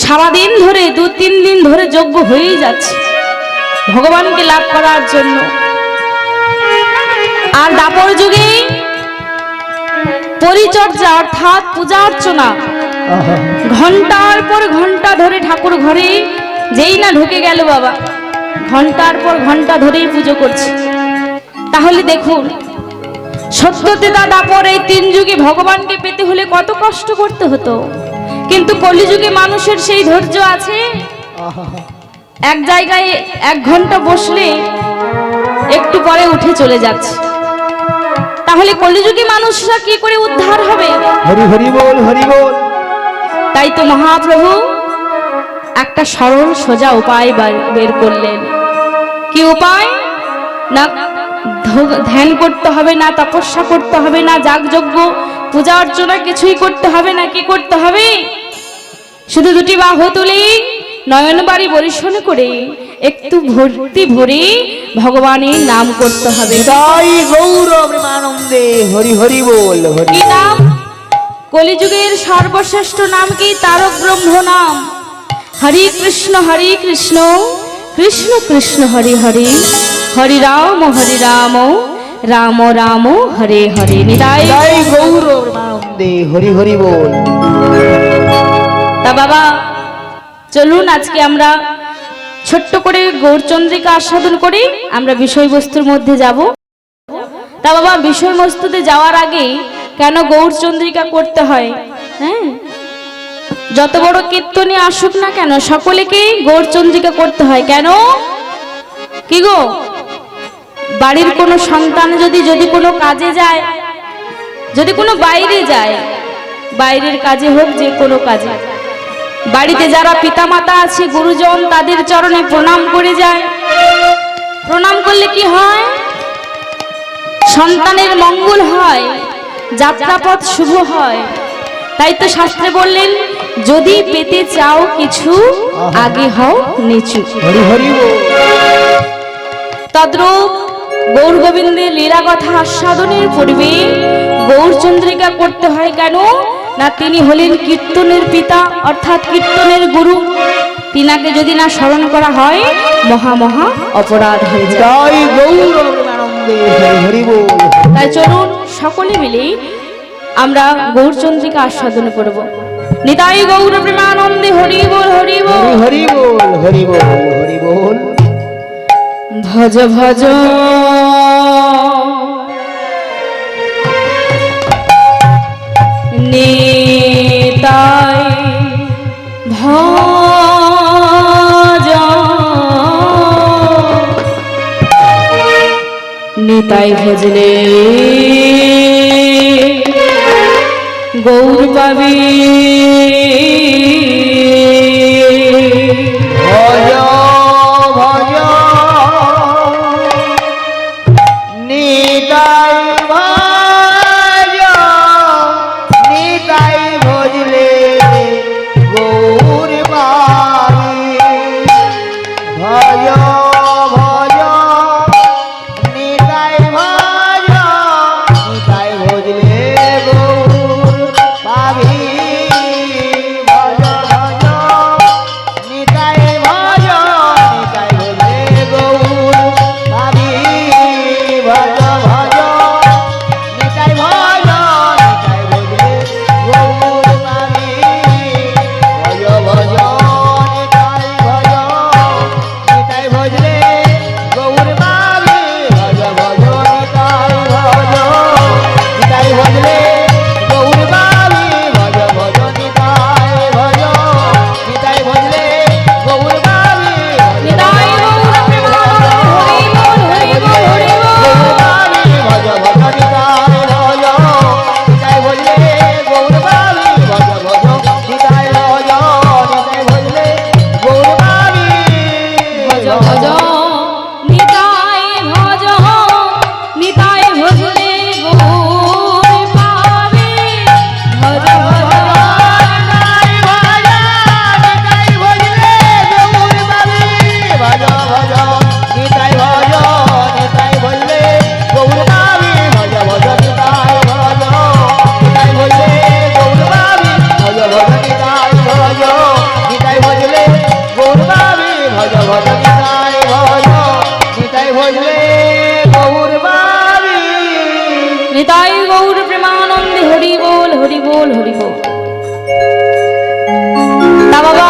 Speaker 1: সারাদিন ধরে 2-3 দিন ধরে যজ্ঞ হয়েই যাচ্ছে ভগবানকে লাভ করার জন্য। আর দাপর যুগে পরিচর্যা অর্থাৎ পূজা অর্চনা, ঘন্টার পর ঘন্টা ধরে ঠাকুর ঘরে যেই না ঢুকে গেল বাবা, ঘন্টার পর ঘন্টা ধরেই পুজো করছে। তাহলে দেখুন, সত্যতেতা দাপর এই 3 যুগে ভগবানকে পেতে হলে কত কষ্ট করতে হতো। কিন্তু কলিযুগে মানুষের সেই ধৈর্য আছে, এক জায়গায় 1 ঘন্টা বসলে একটু পরে উঠে চলে যাচ্ছে। তাহলে কলিযুগে মানুষরা কি করে উদ্ধার হবে?
Speaker 2: হরি হরি বল, হরি বল।
Speaker 1: তাই তো মহাপ্রভু একটা সরল সোজা উপায় বের করলেন। কি উপায়? না ধ্যান করতে হবে, না তপস্যা করতে হবে, না যাগযজ্ঞ পূজা অর্চনা কিছুই করতে হবে না। কি করতে হবে? শুধু 2টি বাহু তুলে নয়ন বাড়ি বরিশন করে একটু ভক্তি ভরে ভগবানের নাম করতে হবে।
Speaker 2: তাই গৌর প্রেমানন্দে হরি হরি বল।
Speaker 1: কি নাম? কলিযুগের সর্বশ্রেষ্ঠ নাম কি? তারক ব্রহ্ম নাম। হরে কৃষ্ণ কৃষ্ণ কৃষ্ণ হরে হরে, হরে রাম রাম রাম হরে হরে। নিতাই
Speaker 2: গৌর প্রেমানন্দে হরি হরি বল।
Speaker 1: তা বাবা, চলুন আজকে আমরা ছোট্ট করে গৌরচন্দ্রিকা আস্বাদন করি, আমরা বিষয়বস্তুর মধ্যে যাব। তা বাবা, বিষয়বস্তুতে যাওয়ার আগে কেন গৌরচন্দ্রিকা করতে হয়? যত বড় কীর্তনী আসুক না কেন, সকলেকেই গৌরচন্দ্রিকা করতে হয়। কেন? কি গো, বাড়ির কোনো সন্তান যদি কোনো কাজে যায়, যদি কোনো বাইরে যায়, বাইরের কাজে হোক যে কোনো কাজে, বাড়িতে যারা পিতামাতা আছে, গুরুজন, তাদের চরণে প্রণাম করে যায়। প্রণাম করলে কি হয়? সন্তানের মঙ্গল হয়, যাত্রাপথ শুভ হয়। তাই তো শাস্ত্রে বললেন, যদি পেতে চাও কিছু আগে হও নিচু।
Speaker 2: হরি হরি বল।
Speaker 1: তদ্রূপ গৌর গোবিন্দের লীলা কথা আস্বাদনের পূর্বে গৌরচন্দ্রিকা করতে হয়। কেন না, তিনি হলেন কীর্তনের পিতা অর্থাৎ কীর্তনের গুরু। তিনাকে যদি না স্মরণ করা হয়, মহা মহা অপরাধ হয়ে যায়।
Speaker 2: তাই গৌর প্রেমানন্দে হরি হরি বল।
Speaker 1: তাই চলুন সকলে মিলে আমরা গৌরচন্দ্রিকা আস্বাদন করব। নিতাই গৌর প্রেমানন্দে হরি বল, হরি বল,
Speaker 2: হরি বল, হরি বল, হরি বল।
Speaker 1: ভজ ভজ নিতাই ভজ, নিতাই ভজলে গৌর পাবি।
Speaker 2: ভজ ভজ নিতাই ভজ, নিতাই ভজলে গৌর পাবি। ভজ ভজ নিতাই ভজ, নিতাই ভজলে গৌর পাবি। ভজ ভজ
Speaker 1: নিতাই গৌর প্রেমানন্দে হরি বল হরি বল হরি বল। তা বাবা,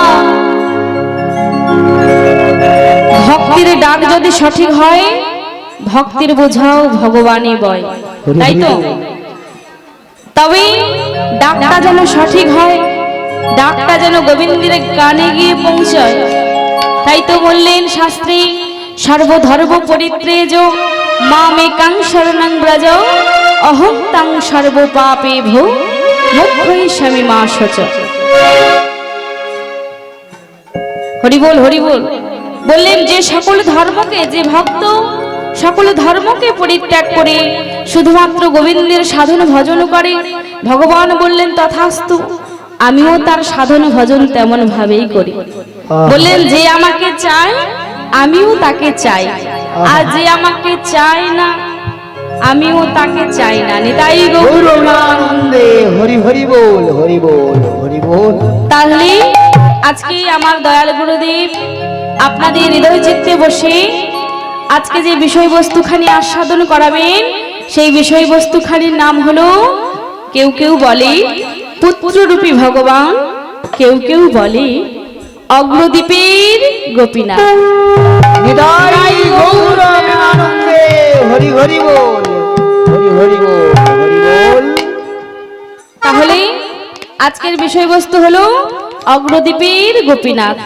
Speaker 1: ভক্তির ডাক যদি সঠিক হয়, ভক্তির বোঝাও ভগবানই বয়, তাই তো? তবে ডাকটা যেন সঠিক হয়, ডাকটা যেন গোবিন্দের কানে গিয়ে পৌঁছায়। তাই তো বললেন শাস্ত্রী, সর্বধর্ম পরিত্যাজ মামেকাং শরণং ব্রজ অহং তাং সর্ব পাপেভ্যো মোক্ষয়িষ্যামি মা শচ। হরি বল হরি বল। বললেন যে সকল ধর্মকে, যে ভক্ত সকল ধর্মকে পরিত্যাগ করে শুধুমাত্র গোবিন্দের সাধন ভজন করে, ভগবান বললেন তথাস্তু, আমিও তার সাধন ভজন তেমন ভাবেই করি। বললেন যে আমাকে চায় আমিও তাকে চাই, আর যে আমাকে চায় না আমিও তাকে চাই না। নিতাই গৌর
Speaker 2: গৌরানন্দে হরি হরি বল হরি বল হরি বল।
Speaker 1: তাহলে আজকে আমার দয়াল গুরুদেব আপনাদের হৃদয় চিত্তে বসে আজকে যে বিষয়বস্তুখানি আস্বাদন করাবেন, সেই বিষয়বস্তুখানির নাম হলো, কেউ কেউ বলে পুত্ররূপী ভগবান, কেউ কেউ বলে অগ্রদ্বীপের গোপীনাথ।
Speaker 2: নিতাই গৌরানন্দে হরি হরি বল হরি হরি বল হরি বল।
Speaker 1: তাহলে আজকের বিষয়বস্তু হলো অগ্রদ্বীপের গোপীনাথ।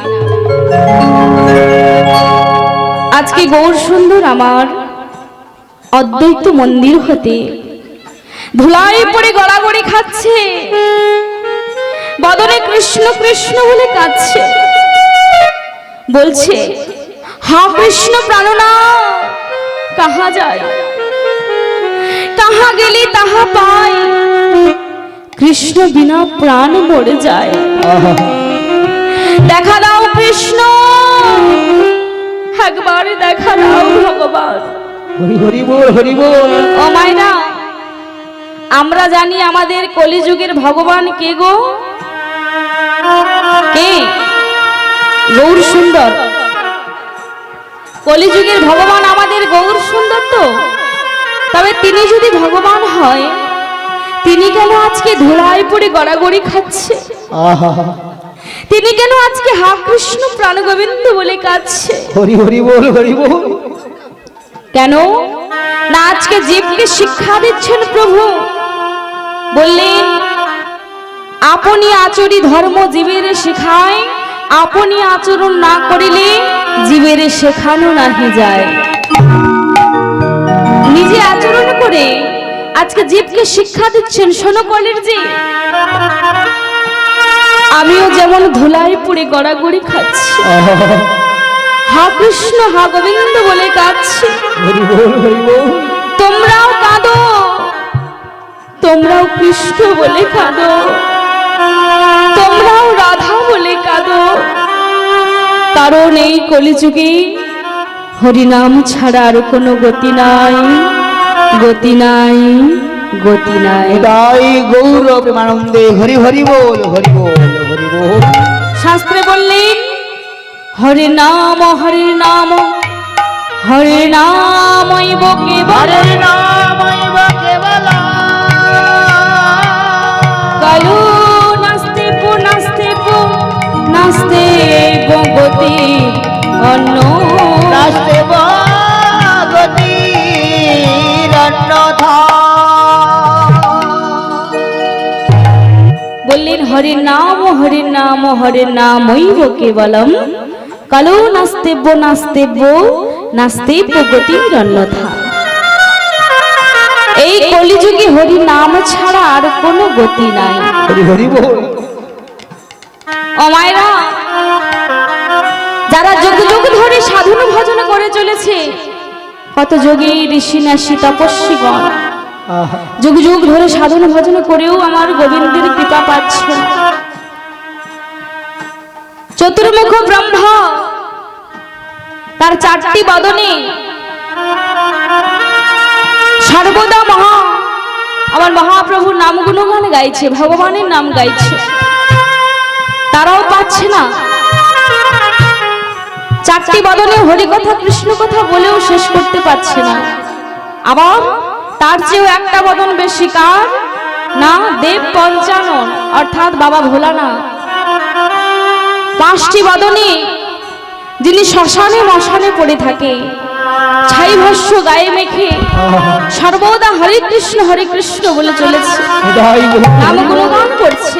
Speaker 1: আজকে গৌর সুন্দর আমার অদ্বৈত মন্দির হতে ধুলাই পড়ে গড়াগড়ি খাচ্ছে, বদনে কৃষ্ণ কৃষ্ণ বলে কাঁদছে, বলছে হা কৃষ্ণ প্রাণনা কাহা যায়, কাহা গেলি তাহা পাই, কৃষ্ণ বিনা প্রাণ মরে যায়। দেখা দাও কৃষ্ণ, একবার দেখা দাও ভগবান।
Speaker 2: হরি হরি বল হরি বল।
Speaker 1: ও মায়েরা, আমরা জানি আমাদের কলিযুগের ভগবান কে গো? কে? গৌর সুন্দর। কলিযুগের ভগবান আমাদের গৌর সুন্দর তো? তবে তিনি যদি ভগবান হয়, তিনি কেন আজকে ধুলায় পড়ে গড়াগড়ি খাচ্ছে? তিনি কেন আজকে হা কৃষ্ণ প্রাণ গোবিন্দ বলে কাঁদছে?
Speaker 2: হরি হরি বল হরি বল।
Speaker 1: কেন না আজকে জীবকে শিক্ষা দিচ্ছেন প্রভু। বললেন আপনি আচরি ধর্ম জীবের শেখায়, আপনি আচরণ না করিলে জীবের শেখানো নাহি যায়। নিজে আচরণ করে আজকে জীবকে শিক্ষা দিচ্ছেন। শোনো কলের জি, আমিও যেমন ধুলায় পুড়ে গড়াগড়ি খাচ্ছি, হা কৃষ্ণ হা গোবিন্দ বলে কাঁদছি,
Speaker 2: হরি বল হরি বল।
Speaker 1: তোমরাও কাঁদো, তোমরাও কৃষ্ণ বলে কাঁদো, তোমরাও রাধা বলে কাঁদো। কারণ এই কলিযুগে হরিনাম ছাড়া আর কোনো গতি নাই, গতি নাই, গতি নাই।
Speaker 2: নিতাই গৌর প্রেমানন্দে হরি হরি বল হরি বল হরি বল।
Speaker 1: শাস্ত্রে বললেন হরে নাম হরে নাম হরে নামৈব কেবল,
Speaker 2: হরে নামৈব কেবলা।
Speaker 1: কালু নাস্তে পো নাস্তে পো নাস্তে গতি অন্য
Speaker 2: রাস্তে গতি অন্যথা।
Speaker 1: বললেন হরে নাম হরে নাম হরে নামৈব কেবলম কালো নাস্তেব্য নাস্তেব্য নাস্তেব্য গতির অন্যথা। এই কলিযুগে হরি নাম ছাড়া আর কোনো গতি নাই।
Speaker 2: হরি হরি বল।
Speaker 1: ও মায়েরা, যারা যুগ যুগ ধরে সাধন ভজন করে চলেছে, কত যোগী ঋষি নাসি তপস্বীগণ যুগ যুগ ধরে সাধন ভজন করেও আমার গোবিন্দের কৃপা পাচ্ছে না। চতুর্মুখ ব্রহ্মা তার চারটি বদনে সর্বদা আমার মহাপ্রভুর নাম গুণগান গাইছে, ভগবানের নাম গাইছে, তারাও পাচ্ছে না। চারটি বদনে হরি কথা কৃষ্ণ কথা বলেও শেষ করতে পারছে না। আবার তার চেয়েও একটা বদন বেশি কার না দেব পঞ্চানন অর্থাৎ বাবা ভোলানাথ। 5টি বদনে যিনি শ্মশানে মশানে পড়ে থাকে, ছাই ভস্য গায়ে মেখে সর্বদা হরে কৃষ্ণ বলে চলেছে, নাম গুণগান করছে।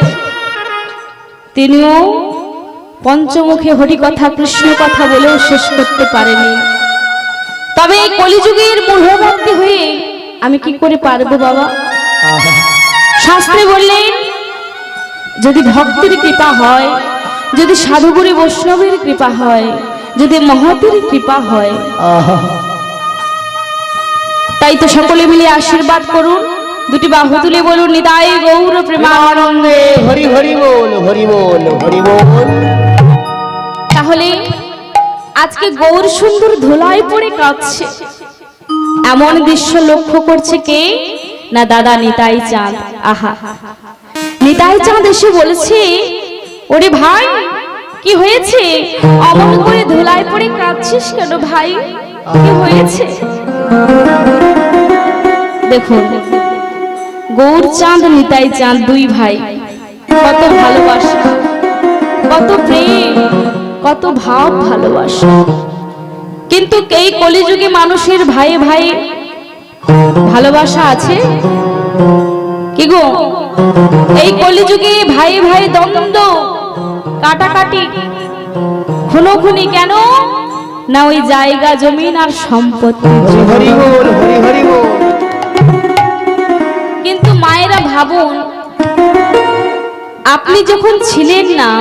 Speaker 1: তিনিও পঞ্চমুখে হরি কথা কৃষ্ণ কথা বলেও শেষ করতে পারেনি। তবে এই কলিযুগের মূঢ়ভক্তি হয়ে আমি কি করে পারবো বাবা? শাস্ত্রে বললেন যদি ভক্তের কৃপা হয়, যদি সাধুগুরু বৈষ্ণবের কৃপা হয়, যদি মহতের কৃপা হয়, তাই তো সকলে মিলে আশীর্বাদ করুন, দুটি বাহু তুলে বলুন নিতাই গৌর প্রেমানন্দে
Speaker 2: হরি হরি বল হরি বল হরি বল।
Speaker 1: তাহলে আজকে গৌর সুন্দর ধুলায় পড়ে কাঁদছে, এমন দৃশ্য লক্ষ্য করছে কে না দাদা নিতাই চাঁদ। আহা, নিতাই চাঁদ এসে বলেছে ওরে ভাই কি হয়েছে, অমন করে ধুলায় পড়ে কাঁদছিস কেন ভাই, কি হয়েছে? দেখুন গৌর চাঁদ নিতাই চাঁদ দুই ভাই, কত ভালোবাসা, কত প্রেম, কত ভাব ভালোবাসা। কিন্তু এই কলিযুগে মানুষের ভাই ভাই ভালোবাসা আছে কি গো? এই কলিযুগে ভাই ভাই দ্বন্দ্ব, কাটাকাটি, খুনোখুনি কেন না ওই জায়গা জমিন আর সম্পত্তি।
Speaker 2: হরি বল হরি হরি বল।
Speaker 1: কিন্তু মায়েরা ভাবুন, আপনি যখন ছিলেন না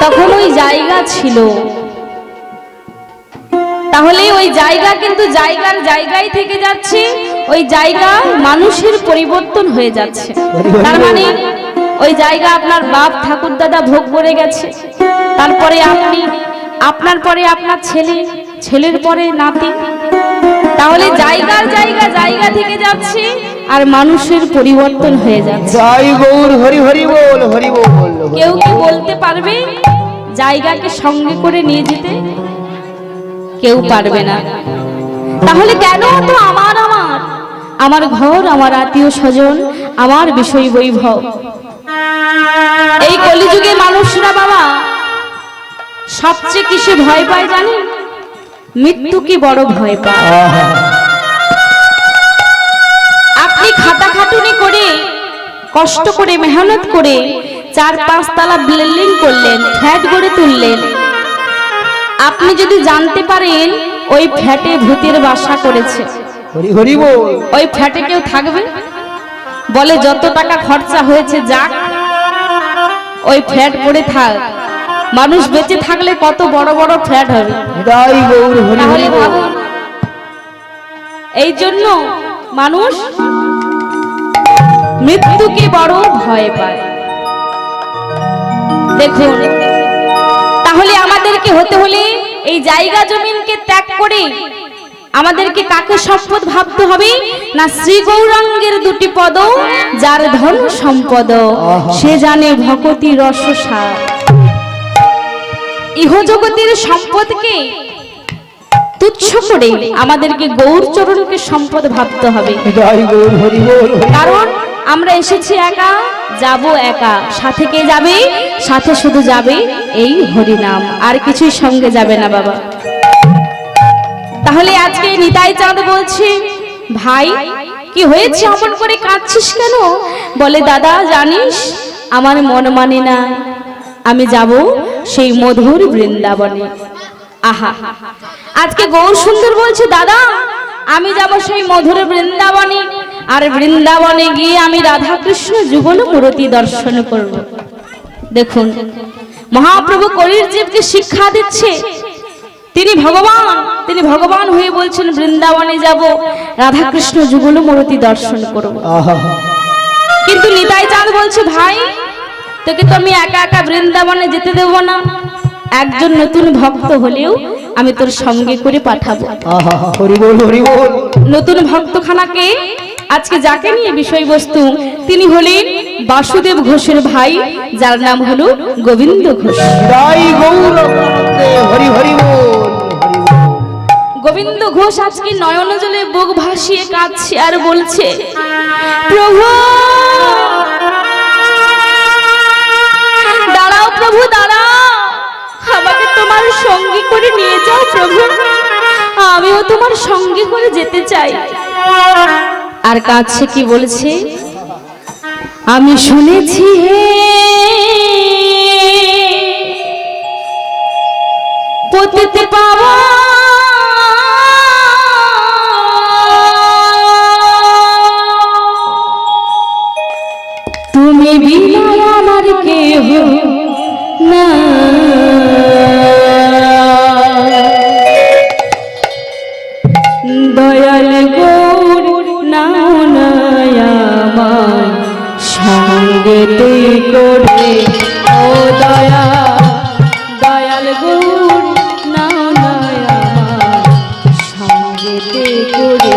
Speaker 1: তখন ওই জায়গা ছিল, তাহলে ওই জায়গা কিন্তু জায়গায় থেকে যাচ্ছে, ওই জায়গা মানুষের পরিবর্তন হয়ে যাচ্ছে। তার মানে ওই জায়গা আপনার বাপ ঠাকুর দাদা ভোগ করে গেছে, তারপরে আপনি, আপনার পরে আপনার ছেলে, ছেলের পরে নাতি, তাহলে জায়গা থেকে যাচ্ছে আর মানুষের পরিবর্তন হয়ে যাচ্ছে।
Speaker 2: জয় গৌর হরি হরি বল হরি বল।
Speaker 1: কেউ কি বলতে পারবে জায়গাকে সঙ্গে করে নিয়ে যেতে? কেউ পারবে না। তাহলে কেন তো আমার ঘর, আমার আত্মীয় স্বজন, আমার বিষয় বৈভব? এই কলিযুগে মানুষরা বাবা সবচেয়ে কিসে ভয় পায় জানেন? মৃত্যুকে বড় ভয় পায়। আপনি খাটাখাটুনি করে, কষ্ট করে, মেহনত করে 4-5 তলা বিল্ডিং করলেন, ফ্ল্যাট গড়ে তুললেন, আপনি যদি জানতে পারেন ওই ফ্ল্যাটে ভূতের বাসা করেছে,
Speaker 2: হরি হরি বল,
Speaker 1: ওই ফ্ল্যাটে কেউ থাকবে? বলে যত টাকা খরচা হয়েছে যাক, ওই ফ্ল্যাট পড়ে থাক, মানুষ বেঁচে থাকলে কত বড় বড় ফ্ল্যাট হবে।
Speaker 2: জয় গৌর হরি
Speaker 1: তাহলে
Speaker 2: হরি বল।
Speaker 1: ভাবুন, এই জন্য মানুষ মৃত্যুকে বড় ভয় পায়। দেখুন, তাহলে আমাদেরকে হতে হলে এই জায়গা জমিনকে ত্যাগ করে আমাদেরকে কাকে সম্পদ ভাবতে হবে না শ্রী গৌরাঙ্গের দুটি পদ, যার ধন সম্পদ সে জানে ভকতি রসসার। ইহজগতের সম্পদকে তুচ্ছ করে আমাদেরকে গৌর চরণকে সম্পদ ভাবতে হবে।
Speaker 2: জয় গৌর হরি বল।
Speaker 1: কারণ আমরা এসেছি একা, যাব একা, সাথে কে যাবে? সাথে শুধু যাবে এই হরিনাম, আর কিছুই সঙ্গে যাবে না বাবা। তাহলে আজকে নিতাই চাঁদ বলছে ভাই কি হয়েছে, অমন করে কাঁদছিস কেন? বলে দাদা জানিস আমার মন মানে না, আমি যাব সেই মধুর বৃন্দাবনে। আহা, আজকে গৌর সুন্দর বলছে দাদা আমি যাব সেই মধুর বৃন্দাবনে, আর বৃন্দাবনে গিয়ে আমি রাধা কৃষ্ণ যুগল মূর্তি দর্শন করব। দেখুন মহাপ্রভু কলির জীবকে শিক্ষা দিচ্ছে, তিনি ভগবান হয়ে বলছেন বৃন্দাবনে যাব, রাধা কৃষ্ণ যুগল মূর্তি দর্শন করব। কিন্তু নিতাই চাঁদ বলছে ভাই তোকে তো আমি একা একা বৃন্দাবনে যেতে দেব না, একজন নতুন ভক্ত হলেও আমি তোর সঙ্গে করে পাঠাবো।
Speaker 2: হরি বল হরি বল।
Speaker 1: নতুন ভক্তখানাকে আজকে যাকে নিয়ে বিষয়বস্তু, তিনি হলেন বাসুদেব ঘোষের ভাই, যার নাম হলো গোবিন্দ ঘোষ।
Speaker 2: জয় গৌর হরি হরি বল।
Speaker 1: গোবিন্দ ঘোষ আজকে নয়ন জলে বুক ভাসিয়ে কাঁদছে আর বলছে, প্রভু দাঁড়াও, প্রভু দাঁড়াও, আমাকে তোমার সঙ্গী করে নিয়ে যাও প্রভু, আমিও তোমার সঙ্গে করে যেতে চাই। আর কাছে কি বলছে, আমি শুনেছি হে পতিতে পাওয়া তুমি বিনা আমার কেহ না, দয়াল গৌর নাও না আমায় সঙ্গেতে করে, ও দয়া দয়াল গৌর নাও না আমায় সঙ্গেতে করে।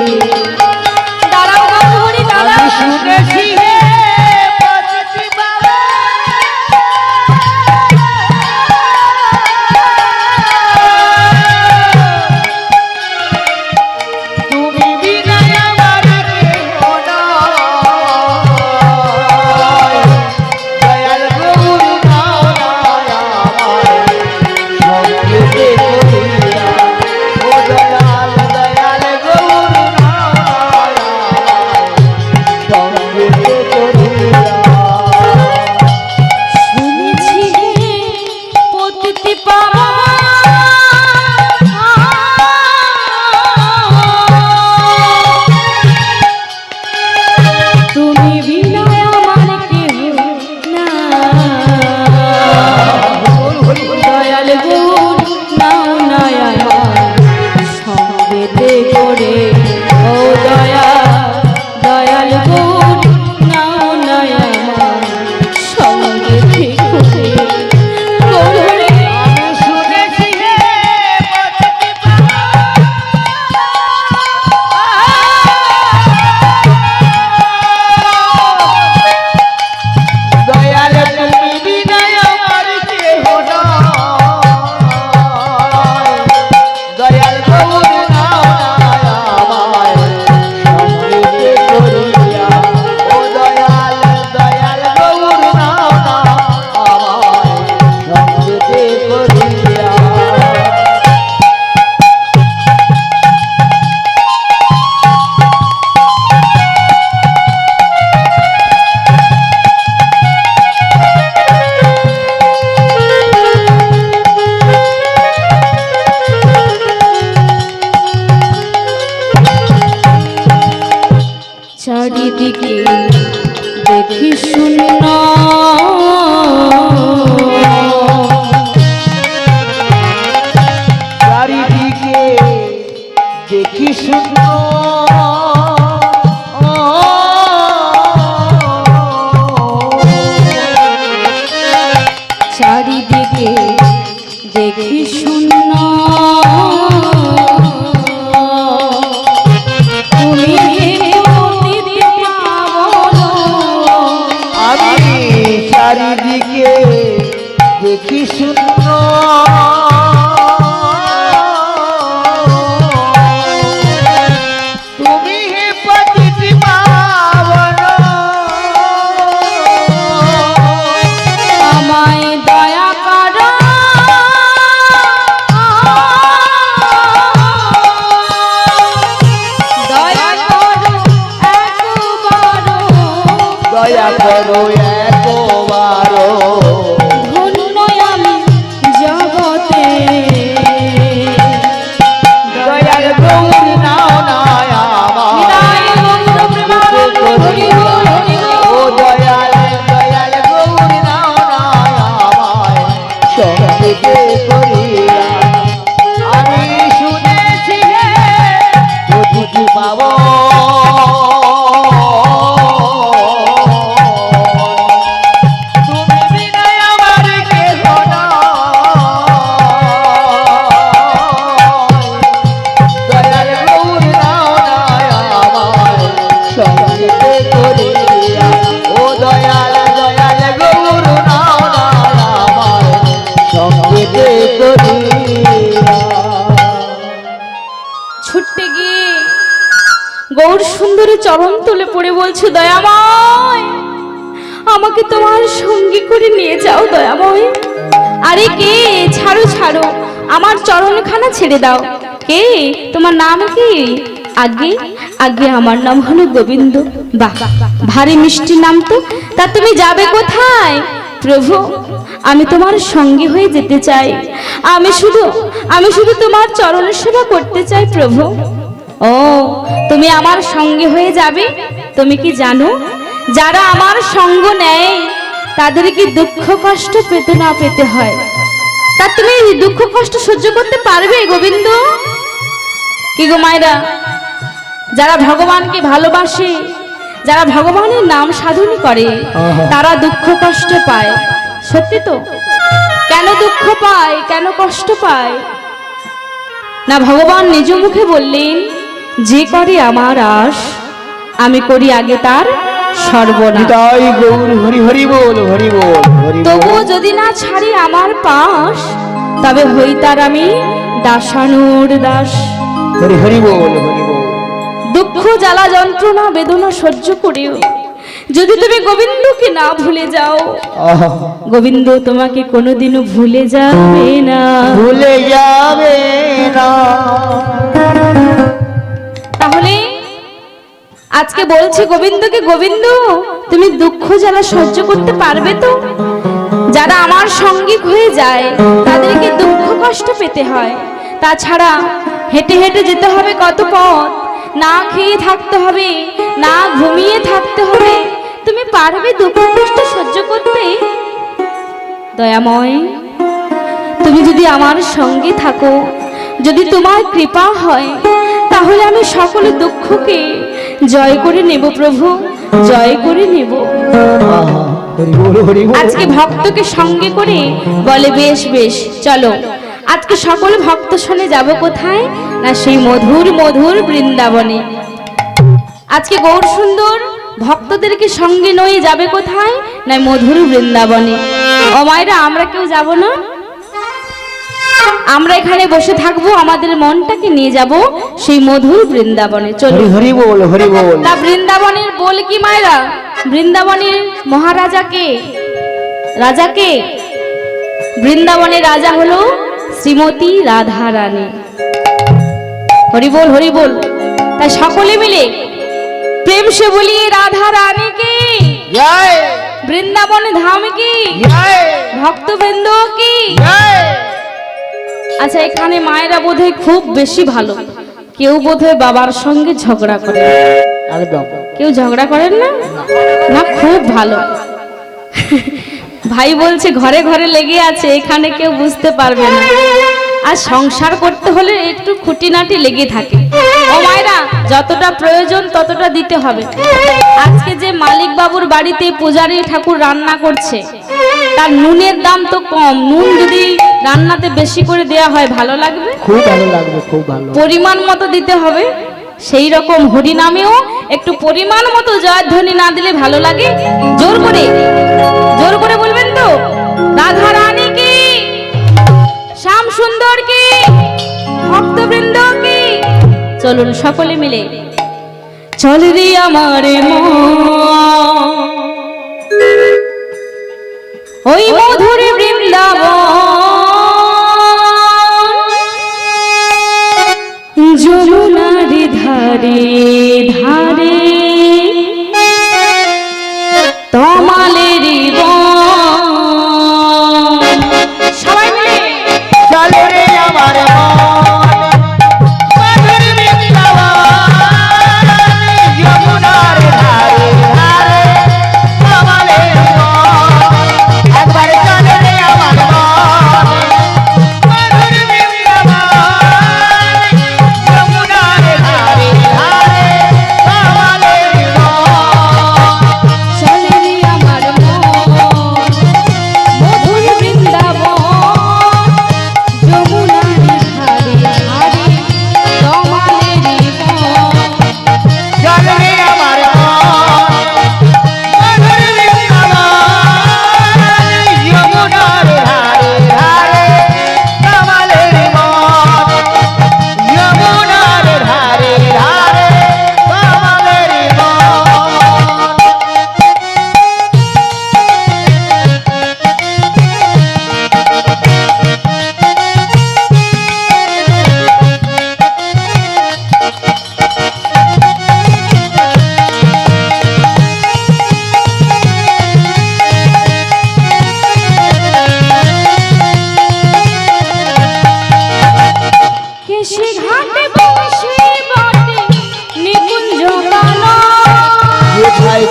Speaker 1: দাঁড়াও গৌরী দাঁড়াও,
Speaker 2: শুনেছি
Speaker 1: চারিদিকে দেখি শূন্য,
Speaker 2: চারিদিকে দেখি শূন্য,
Speaker 1: চারিদিকে দেখি শূন্য, তুমি
Speaker 2: চারিদিকে দেখি শূন্য, তুমি পতিতি পাবন,
Speaker 1: আমায় দয়া করো, দয়া করো একবার,
Speaker 2: দয়া করো একবার,
Speaker 1: ধন্য আমি জগতে,
Speaker 2: দয়াল গৌর নাও না আমায়, ও দয়াল দয়াল গৌর নাও না আমায় সঙ্গীতে করিয়া। আমি শুনেছি পতিতি পাবন,
Speaker 1: চরণ তুলে পড়ে বলছো দয়াময়, আমাকে তোমার সঙ্গী করে নিয়ে যাও দয়াময়। আরে কে? ছাড়ো ছাড়ো, আমার চরণখানা ছেড়ে দাও। কে? তোমার নাম কি? আগে আগে আমার নাম হলো গোবিন্দ। বাহ, ভারী মিষ্টি নাম তো। তা তুমি যাবে কোথায়? প্রভু, আমি তোমার সঙ্গী হয়ে যেতে চাই। আমি শুধু তোমার চরণ সেবা করতে চাই প্রভু। ও, তুমি আমার সঙ্গী হয়ে যাবে? তুমি কি জানো, যারা আমার সঙ্গ নেয় তাদের কি দুঃখ কষ্ট পেতে না পেতে হয়। তা তুমি দুঃখ কষ্ট সহ্য করতে পারবে গোবিন্দ? কি গো মায়েরা, যারা ভগবানকে ভালোবাসে, যারা ভগবানের নাম সাধনা করে, তারা দুঃখ কষ্ট পায়। সত্যি তো? কেন দুঃখ পায়, কেন কষ্ট পায়? না ভগবান নিজ মুখে বললেন, যে করে আমার আশ, আমি করি আগে তার সর্বনাশ।
Speaker 2: তাই গৌর হরি হরি বল, হরি বল, হরি বল।
Speaker 1: তবুও যদি না ছাড়ি আমার পাশ, তবে হই তার আমি দাসানুর দাস।
Speaker 2: হরি হরি বল, হরি বল।
Speaker 1: দুঃখ জ্বালা যন্ত্রণা বেদনা সহ্য করেও যদি তুমি গোবিন্দকে না ভুলে যাও,
Speaker 2: আহা,
Speaker 1: গোবিন্দ তোমাকে কোনোদিনও ভুলে যাবে না।
Speaker 2: ভুলে যাবে না।
Speaker 1: তাহলে আজকে বলছে গোবিন্দকে, গোবিন্দ তুমি দুঃখ জ্বালা সহ্য করতে পারবে তো? যারা আমার সঙ্গী হয়ে যায় তাদেরকে দুঃখ কষ্ট পেতে হয়। তাছাড়া হেঁটে হেঁটে যেতে হবে কত পথ, না খেয়ে থাকতে হবে, না ঘুমিয়ে থাকতে হবে। তুমি পারবে দুঃখ কষ্ট সহ্য করতে? দয়াময়, তুমি যদি আমার সঙ্গে থাকো, যদি তোমার কৃপা হয়, তাহলে আমি সকল দুঃখকে জয় করে নেব প্রভু, জয় করে নেব।
Speaker 2: আহা, হরি বল, হরি বল।
Speaker 1: আজকে ভক্তকে সঙ্গে করে বলে, বেশ বেশ চলো, আজকে সকল ভক্ত শুনে যাব কোথায়? না সেই মধুর মধুর বৃন্দাবনে। আজকে গৌর সুন্দর ভক্তদেরকে সঙ্গে নিয়ে যাবে কোথায়? না মধুর বৃন্দাবনে। ও মায়েরা, আমরা কেউ যাব না? আমরা এখানে বসে থাকবো, আমাদের মনটাকে নিয়ে যাব সেই মধুর বৃন্দাবনে। চলো।
Speaker 2: হরি হরি বল, হরি বল।
Speaker 1: তা বৃন্দাবনের বল কি মায়েরা? বৃন্দাবনের মহারাজাকে, রাজাকে? বৃন্দাবনের রাজা হলো শ্রীমতী রাধা রানী। হরি বল, হরি বল। তাই সকলে মিলে প্রেম সে বলি রাধা রানী কি
Speaker 2: জয়,
Speaker 1: বৃন্দাবন ধাম কি
Speaker 2: জয়,
Speaker 1: ভক্তবৃন্দ কি।
Speaker 2: জয়।
Speaker 1: আচ্ছা, এখানে মায়েরা বোধহয় খুব বেশি ভালো, কেউ বোধহয় বাবার সঙ্গে ঝগড়া করে।
Speaker 2: একদম।
Speaker 1: কেউ ঝগড়া করেন না? না, খুব ভালো। ভাই বলছে ঘরে ঘরে লেগে আছে, এখানে কেউ বুঝতে পারবে না। আর সংসার করতে হলে একটু খুঁটিনাটি লেগে থাকে। ও মায়েরা, যতটা প্রয়োজন ততটা দিতে হবে। আজকে যে মালিক বাবুর বাড়িতে পূজারী ঠাকুর রান্না করছে, তার নুনের দাম তো কম। নুন যদি রান্নাতে বেশি করে দেয়া হয় ভালো লাগবে?
Speaker 2: খুব ভালো লাগবে, খুব ভালো।
Speaker 1: পরিমাণ মতো দিতে হবে। সেই রকম হরি নামেও একটু পরিমাণ মতো জয়ধ্বনি না দিলে ভালো লাগে? জোর করে বলবেন তো, রাধা রানী কি, শ্যাম সুন্দর কি, ভক্তবৃন্দ কি। চলুন সকলে মিলে, চল রে আমারে মন ওই মধুর বৃন্দাবন, যমুনার ধারে ধারে তমালের বন। সবাই মিলে
Speaker 2: চলো রে আমার মন, মধুর বৃন্দাবন, যমুনার ধারে ধারে তমালের বন। একবার চলো রে আমার মন, মধুর বৃন্দাবন, যমুনার ধারে ধারে তমালের বন।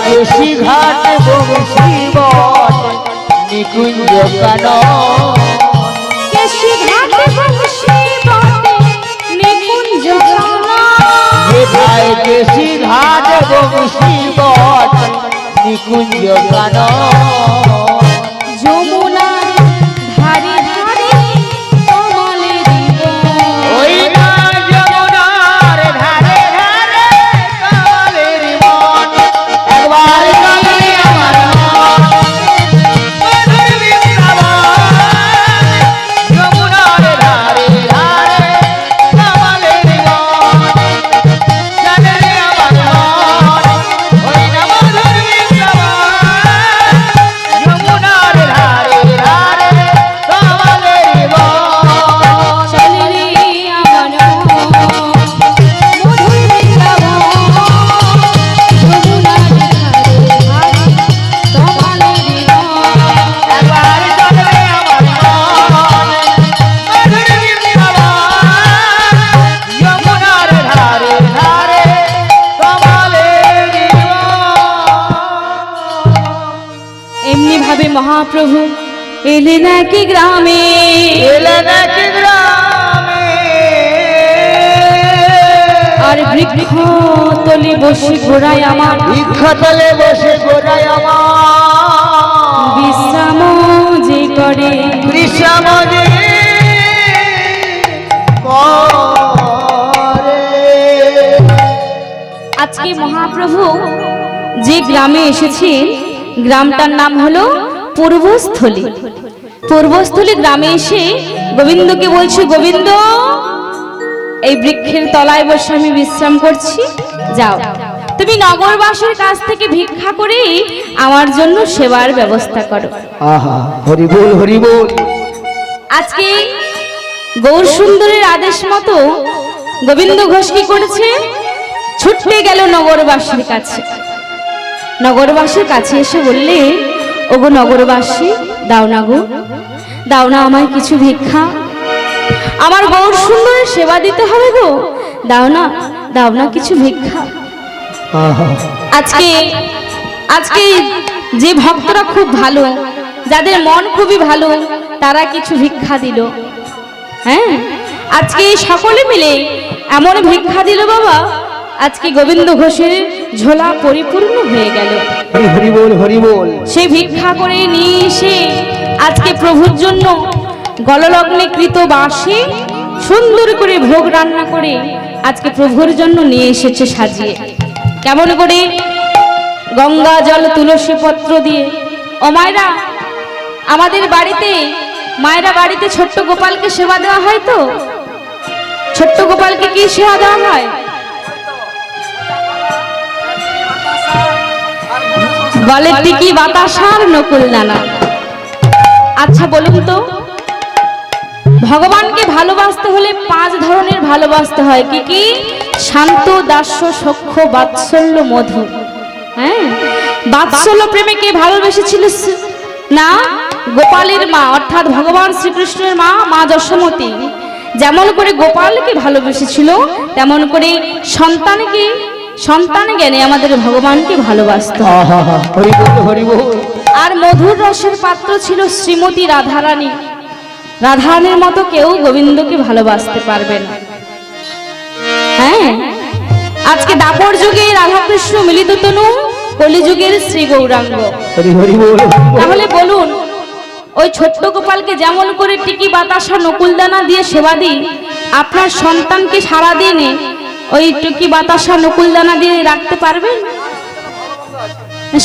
Speaker 2: কেশি ঘাট বংশী বট নিকুঞ্জ কানন
Speaker 1: কেশি ঘাট বংশী বটে নিকুঞ্জ কানন
Speaker 2: যেথায় কেশি ঘাট বংশী বট নিকুঞ্জ কানন
Speaker 1: যমুনার ধারে ধারে কমলের বন।
Speaker 2: ওই না যমুনার ধারে ধারে কমলের বন একবার গেলে আমার মন মধুর বৃন্দাবন যমুনার ধারে ধারে কমলের বন জানে আমার মন ওই না মধুর বৃন্দাবন যমুনার ধারে ধারে কমলের বন
Speaker 1: চলে রে আমার মন, মধুর বৃন্দাবন, যমুনার ধারে ধারে কমলের বন।
Speaker 2: একবার চলবে আমার মন মধুর বৃন্দাবন যমুনার ধারে ধারে কমলের বন
Speaker 1: এমনি ভাবে মহাপ্রভু এলেন একই গ্রামে,
Speaker 2: এলেন এক গ্রামে
Speaker 1: আর বৃক্ষ তলে বসে ঘোড়ায় আমার
Speaker 2: বৃক্ষতলে বসে গোড়ায় আমার
Speaker 1: বিশ্রাম যে করে।
Speaker 2: কৃষ্ণমণি করে
Speaker 1: আজকে মহাপ্রভু যে গ্রামে এসেছে গ্রামটার নাম হলো পূর্বস্থলী। পূর্বস্থলী গ্রামে এসে গোবিন্দকে বলছে, গোবিন্দ এই বৃক্ষের তলায় বসে আমি বিশ্রাম করছি, যাও তুমি নগরবাসীর কাছ থেকে ভিক্ষা করে আমার জন্য সেবার ব্যবস্থা করো।
Speaker 2: আহা হরি বল হরি বল
Speaker 1: আজকে গৌর সুন্দরের আদেশ মতো গোবিন্দ ঘোষ কি করেছে, ছুটতে গেল নগরবাসীর কাছে। নগরবাসীর কাছে এসে বললে, ওগো নগরবাসী, দাও না গো, দাও না আমায় কিছু ভিক্ষা, আমার গৌর সুন্দরের সেবা দিতে হবে গো, দাও না, দাও না কিছু ভিক্ষা।
Speaker 2: আহা
Speaker 1: আজকে আজকে যে ভক্তরা খুব ভালো, যাদের মন খুবই ভালো, তারা কিছু ভিক্ষা দিল। হ্যাঁ, আজকে সকলে মিলে এমন ভিক্ষা দিল বাবা, আজকে গোবিন্দ ঘোষের ঝোলা পরিপূর্ণ হয়ে গেল।
Speaker 2: হরি হরি বল হরি বল
Speaker 1: সে ভিক্ষা করে নিয়ে এসে আজকে প্রভুর জন্য গললগ্নে কৃত বাঁশে সুন্দর করে ভোগ রান্না করে আজকে প্রভুর জন্য নিয়ে এসেছে সাজিয়ে। কেমন করে, গঙ্গা জল তুলসী পত্র দিয়ে। ও মায়েরা, আমাদের বাড়িতে মায়েরা বাড়িতে ছোট্ট গোপালকে সেবা দেওয়া হয় তো? ছোট্ট গোপালকে কি সেবা দেওয়া হয়? বলে টিকি বাতাসার নকুল দানা। আচ্ছা বলুন তো, ভগবানকে ভালোবাসতে হলে 5 ধরনের ভালোবাসতে হয়। কি কি? শান্ত, দাস্য, সখ্য, বাৎসল্য, মধু। হ্যাঁ, বাৎসল্য প্রেমে কে ভালোবেসেছিল না? গোপালের মা অর্থাৎ ভগবান শ্রীকৃষ্ণের মা, মা যশোমতী যেমন করে গোপালকে ভালোবেসেছিল, তেমন করে সন্তান জ্ঞানে আমাদের ভগবানকে ভালোবাসত।
Speaker 2: আহা হরি বল হরি বল
Speaker 1: আর মধুর রসের পাত্র ছিল শ্রীমতী রাধারানী। রাধারানীর মতো কেউ গোবিন্দকে ভালোবাসতে পারবে না। হ্যাঁ, আজকে দাপর যুগে রাধাকৃষ্ণ মিলিত তনু, কলিযুগের শ্রী গৌরাঙ্গ।
Speaker 2: হরি হরি বল
Speaker 1: তাহলে বলুন, ওই ছোট্ট গোপালকে যেমন করে টিকি বাতাসা নকুলদানা দিয়ে সেবা দিই, আপনার সন্তানকে সারাদিনে ওই টিকি বাতাসা নকুলদানা দিয়ে রাখতে পারবেন?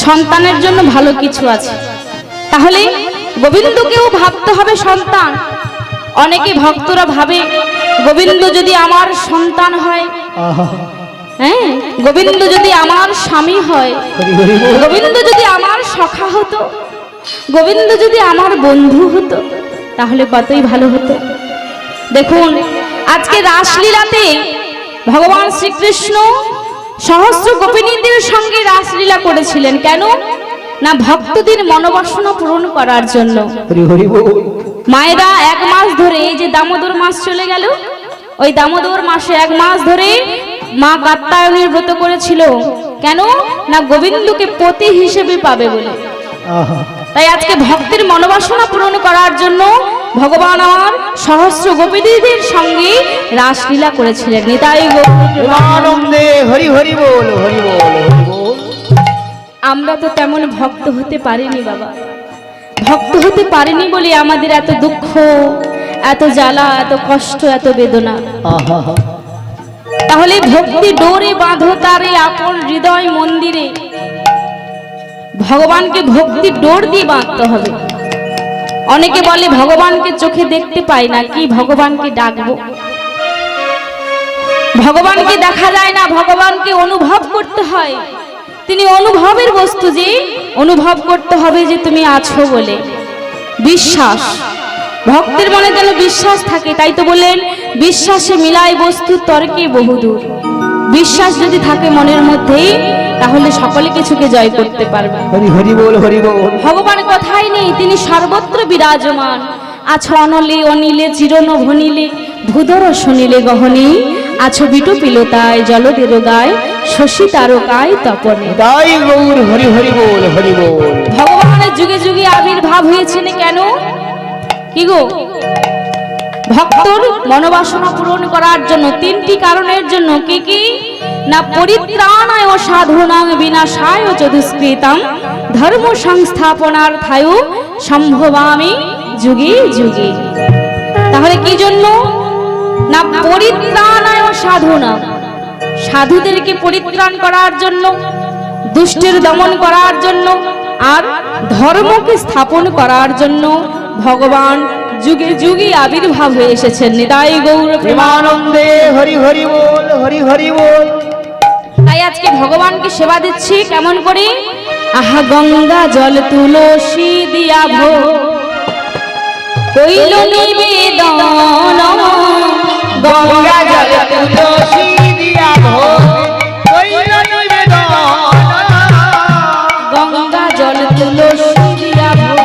Speaker 1: সন্তানের জন্য ভালো কিছু আছে। তাহলে গোবিন্দকেও ভাবতে হবে সন্তান। অনেকে ভক্তরা ভাবে, গোবিন্দ যদি আমার সন্তান হয়,
Speaker 2: আহা
Speaker 1: হ্যাঁ, গোবিন্দ যদি আমার স্বামী হয়,
Speaker 2: হরি হরি বল
Speaker 1: গোবিন্দ যদি আমার সখা হতো, গোবিন্দ যদি আমার বন্ধু হতো, তাহলে কতই ভালো হতো। দেখুন, আজকে রাসলীলাতে ভগবান শ্রীকৃষ্ণ সহস্র গোপিনীদের সঙ্গে রাসলীলা করেছিলেন। কেন না? ভক্তদের মনোবাসনা পূরণ করার জন্য।
Speaker 2: হরি হরি বল
Speaker 1: মায়েরা 1 মাস ধরে, এই যে দামোদর মাস চলে গেল, ওই দামোদর মাসে 1 মাস ধরে মা কাত্যায়নের ব্রত করেছিল। কেন না গোবিন্দকে পতি হিসেবে পাবে বলে।
Speaker 2: আহা
Speaker 1: তাই আজকে ভক্তের মনোবাসনা পূরণ করার জন্য ভগবান আমার সহস্র গোপীদের সঙ্গে রাসলীলা করেছিলেন। নিতাই গৌর
Speaker 2: প্রেমানন্দে হরি হরি বল হরি বল হরি বল।
Speaker 1: আমরা তো তেমন ভক্ত হতে পারিনি বাবা, ভক্ত হতে পারিনি বলে আমাদের এত দুঃখ, এত জ্বালা, এত কষ্ট, এত বেদনা।
Speaker 2: আহা
Speaker 1: তাহলে ভক্তি ডোরে বাঁধো তারে আপন হৃদয় মন্দিরে। ভগবানকে ভক্তি ডোর দিয়ে বাঁধতে হবে। অনেকে বলে ভগবানকে চোখে দেখতে পাই না, কি ভগবানকে ডাকবো? ভগবানকে দেখা যায় না, ভগবানকে অনুভব করতে হয়। তিনি অনুভবের বস্তু, যে অনুভব করতে হবে যে তুমি আছো বলে। বিশ্বাস, ভক্তের মনে যেন বিশ্বাস থাকে। তাই তো বললেন বিশ্বাসে মিলাই বস্তু তর্কে বহুদূর। বিশ্বাস যদি থাকে মনের মধ্যেই, তাহলে সকলে কিছুকে জয় করতে পারবে।
Speaker 2: হরি হরি বল হরি বল।
Speaker 1: ভগবান কথাই নেই, তিনি সর্বত্র বিরাজমান। আছো অনলে অনিলে চিরন ভনিলে ভূধর শুনিলে গহনে। আছো বিটু পিলতায় জলদের গায় শশী তারকায় তপনে।
Speaker 2: তাই গৌর হরি হরি বল হরি বল।
Speaker 1: ভগবানের যুগে যুগে আবির্ভাব হয়েছেন কেন? কি গো, ভক্তর মনোবাসনা পূরণ করার জন্য, তিনটি কারণের জন্য। কি কি না পরিত্রাণায় সাধনাং বিনাশায় চ দুষ্কৃতাং ধর্ম সংস্থাপনার্থায় সম্ভবামি যুগে যুগে। তাহলে কি জন্য না পরিত্রাণায় সাধনা, সাধুদেরকে পরিত্রাণ করার জন্য, দুষ্টের দমন করার জন্য, আর ধর্মকে স্থাপন করার জন্য ভগবান যুগে যুগে আবির্ভাব হয়ে এসেছেন। নিতাই গৌর
Speaker 2: প্রেমানন্দে হরি হরি বল হরি হরি বল।
Speaker 1: তাই আজকে ভগবানকে সেবা দিচ্ছি কেমন করে? আহা গঙ্গা জল তুলসী দিয়া ভো কইল নিবেদন।
Speaker 2: গঙ্গা জল তুলসী দিয়া ভোগ কইল নিবেদন।
Speaker 1: গঙ্গা জল তুলসী দিয়া ভো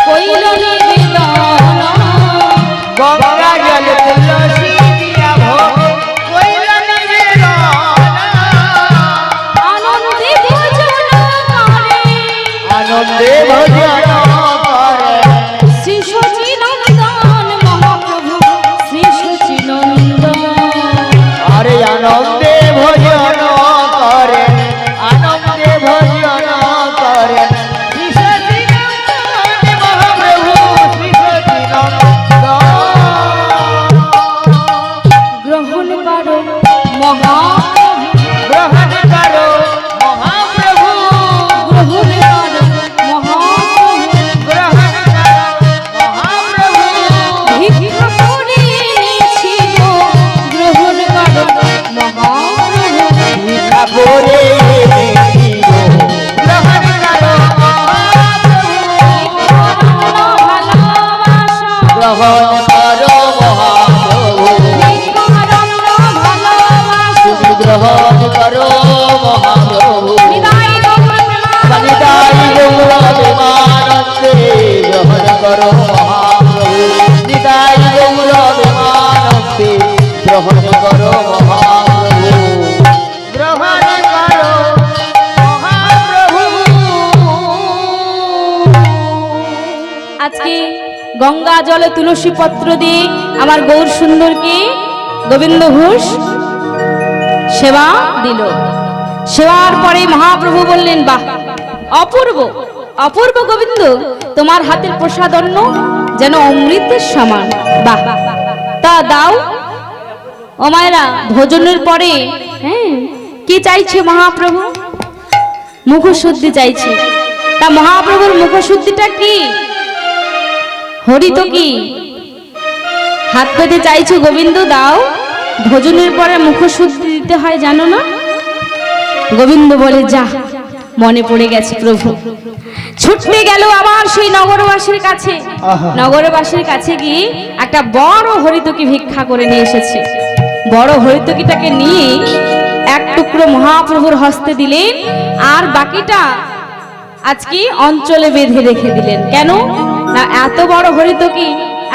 Speaker 1: কইল নিবেদন।
Speaker 2: গঙ্গা জল তুলসী দিয়া ভোগ কইল নিবেদন।
Speaker 1: আনন্দে ভজন করে
Speaker 2: আনন্দে ভজন করে
Speaker 1: শ্রী সচিনন্দন মহাপ্রভু, শ্রী সচিনন্দন।
Speaker 2: আরে আনন্দে ভজন করে আনন্দে ভজন করে শ্রী সচিদানন্দ মহাপ্রভু শ্রী সচিদানন্দ।
Speaker 1: গ্রহণ করো মহাপ্রভু,
Speaker 2: গ্রহণ করো মহাপ্রভু
Speaker 1: গ্রহণ করো মহাপ্রভু।
Speaker 2: গ্রহণ করো মহাপ্রভু।
Speaker 1: ভিক্ষা করে নিয়েছি গো, গ্রহণ করো মহাপ্রভু।
Speaker 2: ভিক্ষা করে এনেছি গো, গ্রহণ করো মহাপ্রভু।
Speaker 1: ভালোবাসা
Speaker 2: গ্রহণ করো মহাপ্রভু। তুমি গ্রহণ করো মহাপ্রভু।
Speaker 1: নিতাই গৌর
Speaker 2: নিতাই গৌর প্রেমানন্দে গ্রহণ করো মহাপ্রভু। নিতাই গৌর প্রেমানন্দে গ্রহণ করো মহাপ্রভু। গ্রহণ করো মহাপ্রভু।
Speaker 1: আজকে গঙ্গা জলে তুলসী পত্র দিয়ে আমার গৌর সুন্দরকে গোবিন্দ ঘোষ সেবা দিল। সেবার পরে মহাপ্রভু বললেন, বাহ, অপূর্ব অপূর্ব গোবিন্দ, তোমার হাতের প্রসাদ অন্ন যেন অমৃতের সমান। বাহ, তা দাও। ও মায়েরা, ভোজনের পরে কি চাইছে মহাপ্রভু? মুখশুদ্ধি চাইছে। তা মহাপ্রভুর মুখশুদ্ধিটা কি? হরি তো কি হাত পেতে চাইছো গোবিন্দ দাও। ভোজনের পরে মুখশুদ্ধি দিতে হয় জানো না? গোবিন্দ বলে, যা, মনে পড়ে গেছে প্রভু। ছুটতে গেল আবার সেই নগরবাসীর কাছে। নগরবাসীর কাছে গিয়ে একটা বড় হরিতকি ভিক্ষা করে নিয়ে এসেছে। বড় হরিতকিটাকে নিয়ে এক টুকরো মহাপ্রভুর হস্তে দিলেন, আর বাকিটা আজকে অঞ্চলে বেঁধে রেখে দিলেন। কেন না এত বড় হরিতকি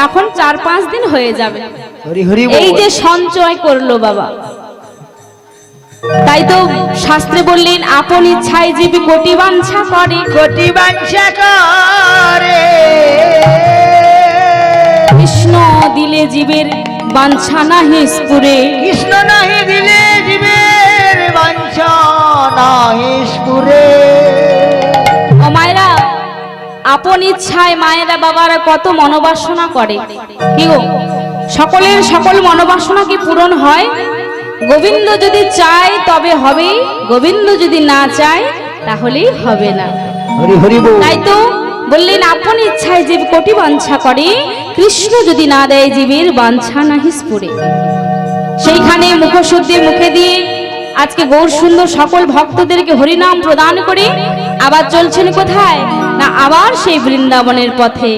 Speaker 1: এখন 4-5 দিন হয়ে যাবে।
Speaker 2: হরি হরি
Speaker 1: এই
Speaker 2: বল।
Speaker 1: যে সঞ্চয় করলো বাবা, তাই তো শাস্ত্রে বললেন আপন ইচ্ছায় জীব কোটি বাঞ্ছা করে,
Speaker 2: কোটি বাঞ্ছা করে,
Speaker 1: কৃষ্ণ দিলে জীবের বাঞ্ছা নাহি স্ফুরে।
Speaker 2: কৃষ্ণ নাহি দিলে জীবের বাঞ্ছা নাহি স্ফুরে।
Speaker 1: ও মায়েরা, আপন ইচ্ছায় মায়েরা বাবারা কত মনোবাসনা করে, কি গো সকলের সকল মনোবাসনা কি পূরণ হয়? গোবিন্দ যদি চায় তবে হবে, গোবিন্দ যদি না চায় তাহলেই হবে না।
Speaker 2: হরি হরি বল।
Speaker 1: তাই তো বললেন আপন ইচ্ছায় জীব কোটি বাঞ্ছা করে, কৃষ্ণ যদি না দেয় জীবের বাঞ্ছা নাহি স্ফুরে। সেইখানে মুখশুদ্ধি মুখে দিয়ে আজকে গৌর সুন্দর সকল ভক্তদেরকে হরিনাম প্রদান করে আবার চলছেন কোথায় না, আবার সেই বৃন্দাবনের পথে।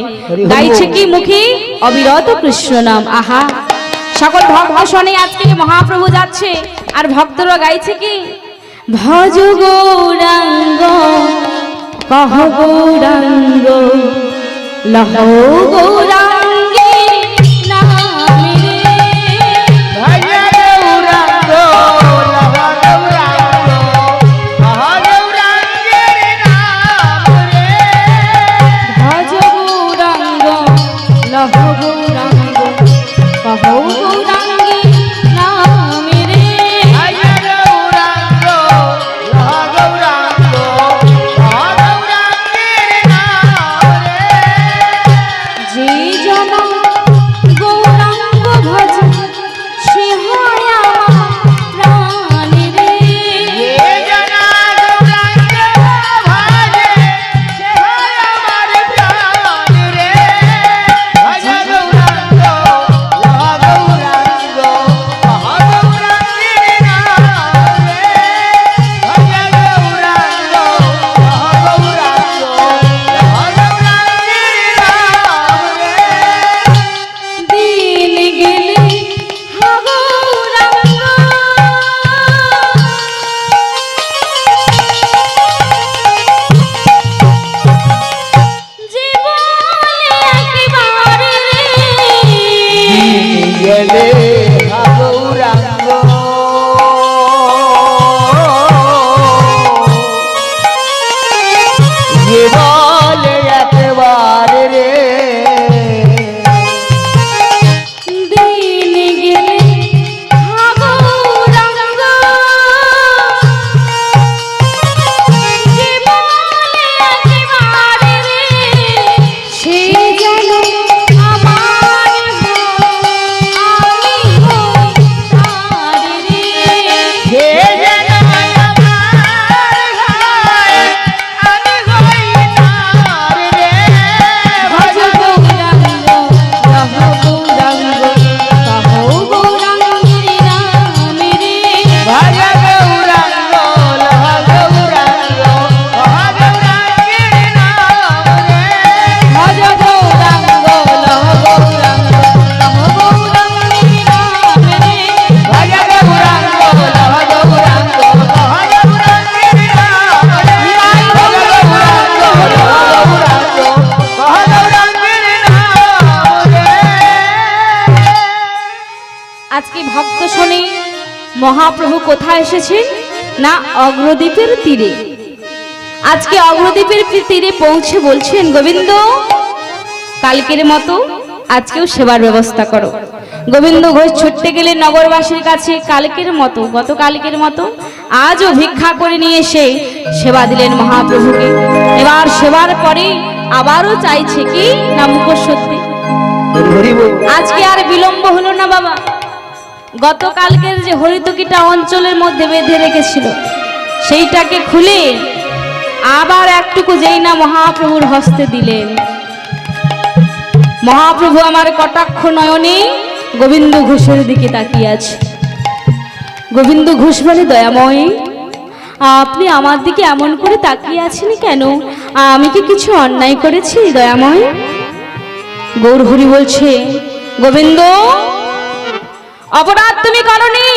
Speaker 1: গাইছে কি মুখে অবিরত কৃষ্ণ নাম। আহা, সকল ভক্ত শোনে আজকে মহাপ্রভু যাচ্ছে, আর ভক্তরা গাইছে কি ভজ গৌরাঙ্গ কহ গৌরাঙ্গ লহ গৌরাঙ্গে নামে রে।
Speaker 2: ভজ গৌরাঙ্গ লহ গৌরাঙ্গ কহ গৌরাঙ্গের নাম রে।
Speaker 1: ভজ গৌরাঙ্গ লহ গৌরাঙ্গ কহ গৌরাঙ্গে নামে রে।
Speaker 2: ভজ গৌরাঙ্গ লহ গৌরাঙ্গ কহ গৌরাঙ্গের নাম রে।
Speaker 1: যে জন গৌরাঙ্গ ভজ সে হয় আমার প্রাণ রে।
Speaker 2: যে জনা গৌরাঙ্গ ভজে সে হয় আমার প্রাণ রে। ভজ গৌরাঙ্গ লহ গৌরাঙ্গ কহ গৌরাঙ্গের নাম রে। ভজ গৌরাঙ্গ লহ গৌরাঙ্গ কহ গৌরাঙ্গের নাম রে।
Speaker 1: দিন গেলে হা গৌরাঙ্গ জীবনে একেবারে রে।
Speaker 2: গেলে হা গৌরাঙ্গ যে বলে একেবারে রে।
Speaker 1: দিন গেলে হা গৌরাঙ্গ জীবনে একেবারে রে। সে যেন আমার আমি হই তার রে।
Speaker 2: সে যেন আমার হয়, আমি হই তার রে।
Speaker 1: ভজ গৌরাঙ্গ লহ গৌরাঙ্গ কহ গৌরাঙ্গের নাম রে।
Speaker 2: ভজ গৌরাঙ্গ লহ গৌরাঙ্গ কহ গৌরাঙ্গের নাম রে।
Speaker 1: ভজ গৌরাঙ্গ লহ গৌরাঙ্গ কহ গৌরাঙ্গের নাম রে।
Speaker 2: ভজ গৌরাঙ্গ লহ গৌরাঙ্গ কহ গৌরাঙ্গের নাম রে। ভজ গৌরাঙ্গ লহ গৌরাঙ্গ কহ গৌরাঙ্গের নাম রে।
Speaker 1: আজকে ভক্ত শোনে মহাপ্রভু কোথায় এসেছেন না অগ্রদ্বীপের তীরে। আজকে অগ্রদ্বীপের তীরে পৌঁছে বলছেন গোবিন্দ কালকের মতো আজকেও সেবার ব্যবস্থা করো। গোবিন্দ ঘোষ ছুটতে গেলে নগরবাসীর কাছে কালকের মতো গতকালকের মতো আজও ভিক্ষা করে নিয়ে এসে সেবা দিলেন মহাপ্রভুকে। এবার সেবার পরে আবারও চাইছে কি না মুখশুদ্ধি।
Speaker 2: হরি হরি বল।
Speaker 1: আজকে আর বিলম্ব হলো না বাবা, গতকালকের যে হরিতকিটা অঞ্চলের মধ্যে বেঁধে রেখেছিল সেইটাকে খুলে আবার একটুকু যেই না মহাপ্রভুর হস্তে দিলেন। মহাপ্রভু আমার কটাক্ষ নয়নে গোবিন্দ ঘোষের দিকে তাকিয়ে আছে। গোবিন্দ ঘোষ বলে দয়াময়, আপনি আমার দিকে এমন করে তাকিয়ে আছেন কেন? আমি কি কিছু অন্যায় করেছি দয়াময়? গৌর হরি বলছে গোবিন্দ অপরাধ তুমি করনি,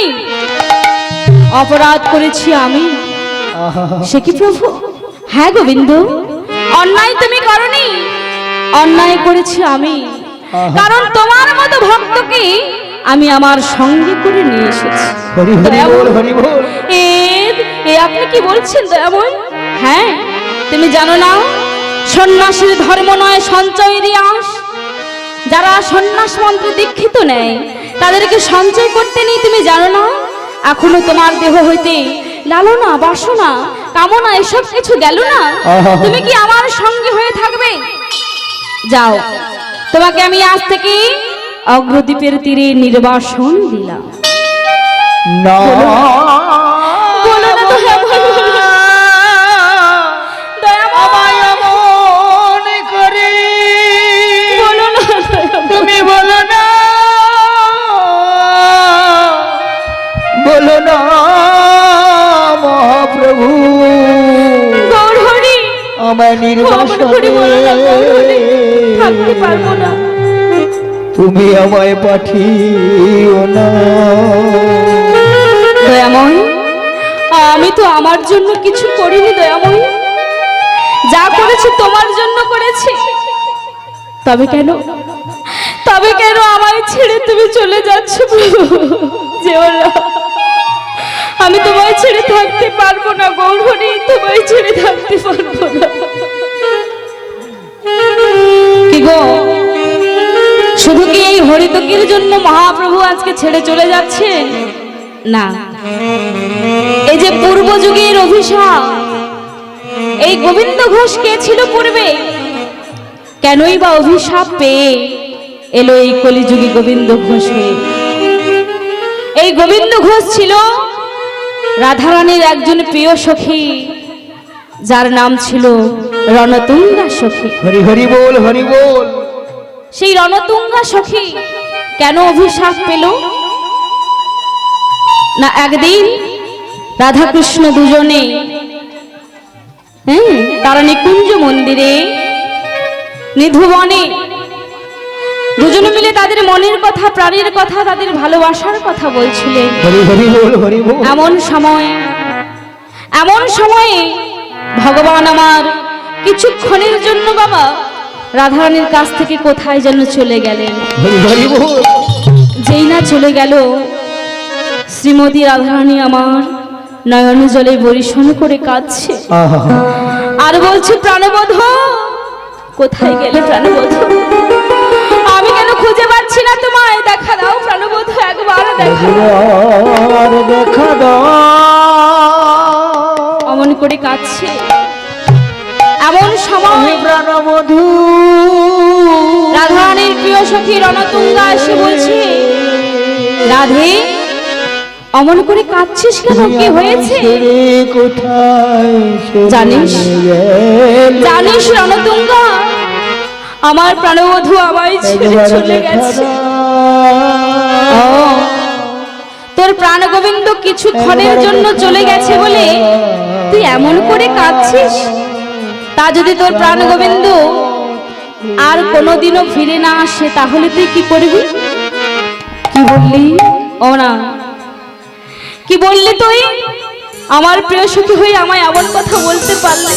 Speaker 1: অপরাধ করেছি আমি। সে কি প্রভু? হ্যাঁ গোবিন্দ, অন্যায় তুমি করনি, অন্যায় করেছি আমি। কারণ তোমার মতো ভক্তকে আমি আমার সঙ্গে করে নিয়ে এসেছি।
Speaker 2: হরি হরি
Speaker 1: দয়াময়,
Speaker 2: বল, হরি বল।
Speaker 1: এ আপনি কি বলছেন দয়াময়? হ্যাঁ, তুমি জানো না সন্ন্যাসীর ধর্ম নয় সঞ্চয়েরই আস। যারা সন্ন্যাস মন্ত্রে দীক্ষিত নেয় তাদেরকে সঞ্চয় করতে নেই, তুমি জানো না? এখনো তোমার দেহ হইতে লালনা বাসনা কামনা এসব কিছু গেল না, তুমি কি আমার সঙ্গে হয়ে থাকবে? যাও, তোমাকে আমি আজ থেকে অগ্রদ্বীপের তীরে নির্বাসন দিলাম।
Speaker 2: না
Speaker 1: বলো না দয়াময়, দয়াময়,
Speaker 2: আমায় এমন করে
Speaker 1: বলো না দয়াময়।
Speaker 2: তুমি বলো না, বলো না মহাপ্রভু,
Speaker 1: গৌরহরি,
Speaker 2: আমায়
Speaker 1: গৌরহরি বলো না, গৌরহরি, থাকতে পারবো না।
Speaker 2: তুমি আমায় পাঠিও না।
Speaker 1: দয়াময়, আমি তো আমার জন্য কিছু করিনি দয়াময়, যা করেছি তোমার জন্য করেছি। তবে কেন, তবে কেন আমায় ছেড়ে তুমি চলে যাচ্ছ? যেও না, আমি তোমায় ছেড়ে থাকতে পারবো না গৌরহরি, তোমায় ছেড়ে থাকতে পারবো না। কি গো, শুধু কি এই হরিতকির জন্য মহাপ্রভু আজকে ছেড়ে চলে যাচ্ছে? না, এই যে পূর্ব যুগের অভিশাপ, এই গোবিন্দ ঘোষ কে ছিল পূর্বে? কেনই বা অভিশাপ পেয়ে এলো এই কলিযুগী গোবিন্দ ঘোষ হয়ে? এই গোবিন্দ ঘোষ ছিল রাধারানীর একজন প্রিয় সখী, যার নাম ছিল রণতুঙ্গা সখী।
Speaker 2: হরি হরি বল, হরি বল।
Speaker 1: সেই রণতুঙ্গা সখী কেন অভিশাপ পেল? না একদিন রাধাকৃষ্ণ দুজনে তারা নিকুঞ্জ মন্দিরে নিধুবনে দুজনে মিলে তাদের মনের কথা, প্রাণের কথা, তাদের ভালোবাসার কথা বলছিলেন।
Speaker 2: হরি হরি বল, হরি বল।
Speaker 1: এমন সময়ে ভগবান আমার কিছুক্ষণের জন্য বাবা রাধারানীর কাছ থেকে কোথায় যেন চলে গেলেন।
Speaker 2: হরি হরি বল।
Speaker 1: যেই না চলে গেল, শ্রীমতী রাধারানী আমার নয়ন জলে বরিশন করে কাঁদছে আর বলছে, প্রাণবধ কোথায় গেলে প্রাণবধ? আমি কেন খুঁজে পাচ্ছি না তোমায়, দেখা দাও প্রাণবধ, একবার দেখা দাও। অমন করে কাঁদছে। এমন সময়
Speaker 2: প্রাণবধূ
Speaker 1: রাধারানীর প্রিয় সখী রণতুঙ্গা এসে বলছে, রাধে অমন করে কাঁদছিস কেন, কি হয়েছে? জানিস জানিস রণতুঙ্গা, আমার প্রাণবধূ আমায় ছেড়ে চলে গেছে। তোর প্রাণ গোবিন্দ কিছুক্ষণের জন্য চলে গেছে বলে তুই এমন করে কাঁদছিস? তা যদি তোর প্রাণ গোবিন্দ আর কোনোদিনও ফিরে না আসে তাহলে তুই কি করবি? কি বললি? ও না, কি বললি তুই? আমার প্রিয় সখী হয়ে আমায় এমন কথা বলতে পারলে?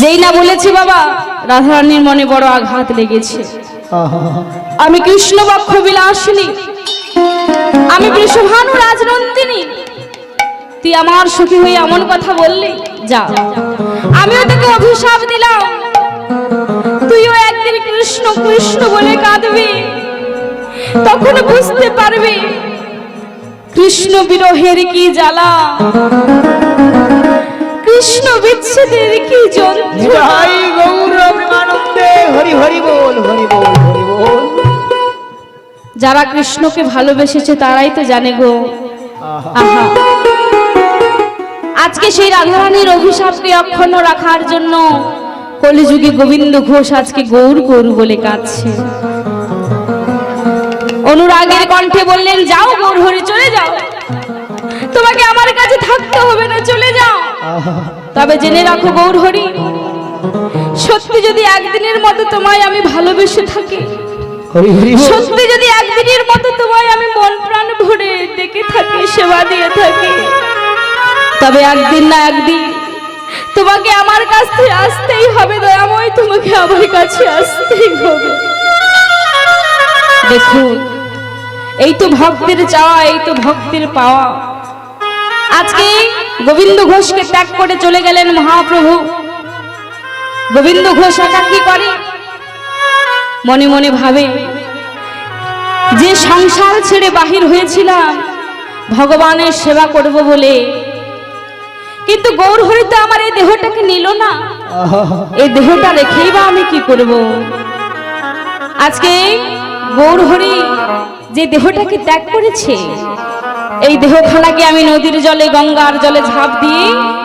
Speaker 1: যেই না বলেছি বাবা, রাধারানীর মনে বড় আঘাত লেগেছে। আমি কৃষ্ণ বক্ষ বিলাসিনী, আমি বৃষভানু রাজনন্দিনী, তুই আমার সখী হয়ে এমন কথা বললি? যা, আমিও তোকে অভিশাপ দিলাম, তুইও একদিন কৃষ্ণ কৃষ্ণ বলে কাঁদবি, তখন বুঝতে পারবি কৃষ্ণ বিরহের কি জ্বালা, কৃষ্ণ বিচ্ছেদের কি যন্ত্রণা।
Speaker 2: হরি হরি বল, হরি বল, হরি বল।
Speaker 1: যারা কৃষ্ণকে ভালোবেসেছে তারাই তো জানে গো। আহা, আজকে সেই রাধারানীর অভিশাপকে অক্ষুণ্ণ রাখার জন্য কলিযুগে গোবিন্দ ঘোষ আজকে গৌর গৌর বলে কাঁদছে। অনুরাগের কণ্ঠে বললেন, যাও গৌরহরি, চলে যাও, তোমাকে আমার কাছে থাকতে হবে না, চলে যাও। তবে জেনে রাখো গৌরহরি, সত্যি যদি একদিনের মতো তোমায় আমি ভালোবেসে থাকি, সত্যি যদি একদিনের মতো তোমায় আমি মন প্রাণ ভরে ডেকে থাকি, সেবা দিয়ে থাকি, তবে একদিন না একদিন তোমাকে আমার কাছ থেকে আসতেই হবে দয়াময়, তোমাকে আমার কাছে আসতেই হবে। দেখুন, এই তো ভক্তের চাওয়া, এই তো ভক্তের পাওয়া। আজকে গোবিন্দ ঘোষকে ত্যাগ করে চলে গেলেন মহাপ্রভু। গোবিন্দ ঘোষ একা কি করে? মনে মনে ভাবে, যে সংসার ছেড়ে বাহির হয়েছিলাম ভগবানের সেবা করব বলে, কিন্তু গৌর হরি তো আমার এই দেহটাকে নিল না। এই দেহটা রেখেই বা আমি কি করব? আজকে গৌর হরি যে দেহটাকে ত্যাগ করেছে, এই দেহখানাকে আমি নদীর জলে, গঙ্গার জলে ঝাঁপ দিয়ে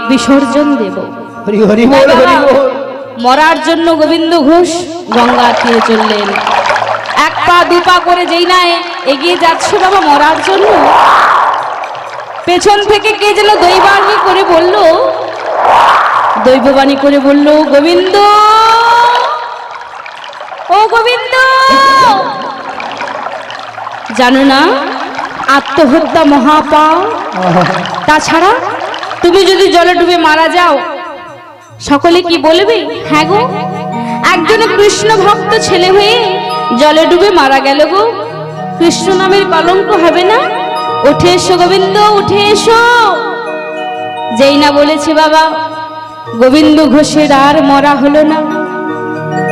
Speaker 1: বিসর্জন দেব।
Speaker 2: হরি হরি বল, হরি বল।
Speaker 1: মরার জন্য গোবিন্দ ঘোষ গঙ্গা তীরে চললেন। এক পা দু পা করে যেই না এগিয়ে যাচ্ছে বাবা মরার জন্য, পেছন থেকে কে যেন দৈবাণী করে বলল, দৈববাণী করে বলল, গোবিন্দ, ও গোবিন্দ, জানো না আত্মহত্যা মহাপাপ? তাছাড়া তুমি যদি জলে ডুবে মারা যাও সকলে কি বলবে? হ্যাঁ গো, একজন কৃষ্ণ ভক্ত ছেলে হয়ে জলে ডুবে মারা গেল গো, কৃষ্ণ নামের কলঙ্ক হবে না? উঠে এসো গোবিন্দ, উঠে এসো। যেই না বলেছে বাবা, গোবিন্দ ঘোষের আর মরা হলো না।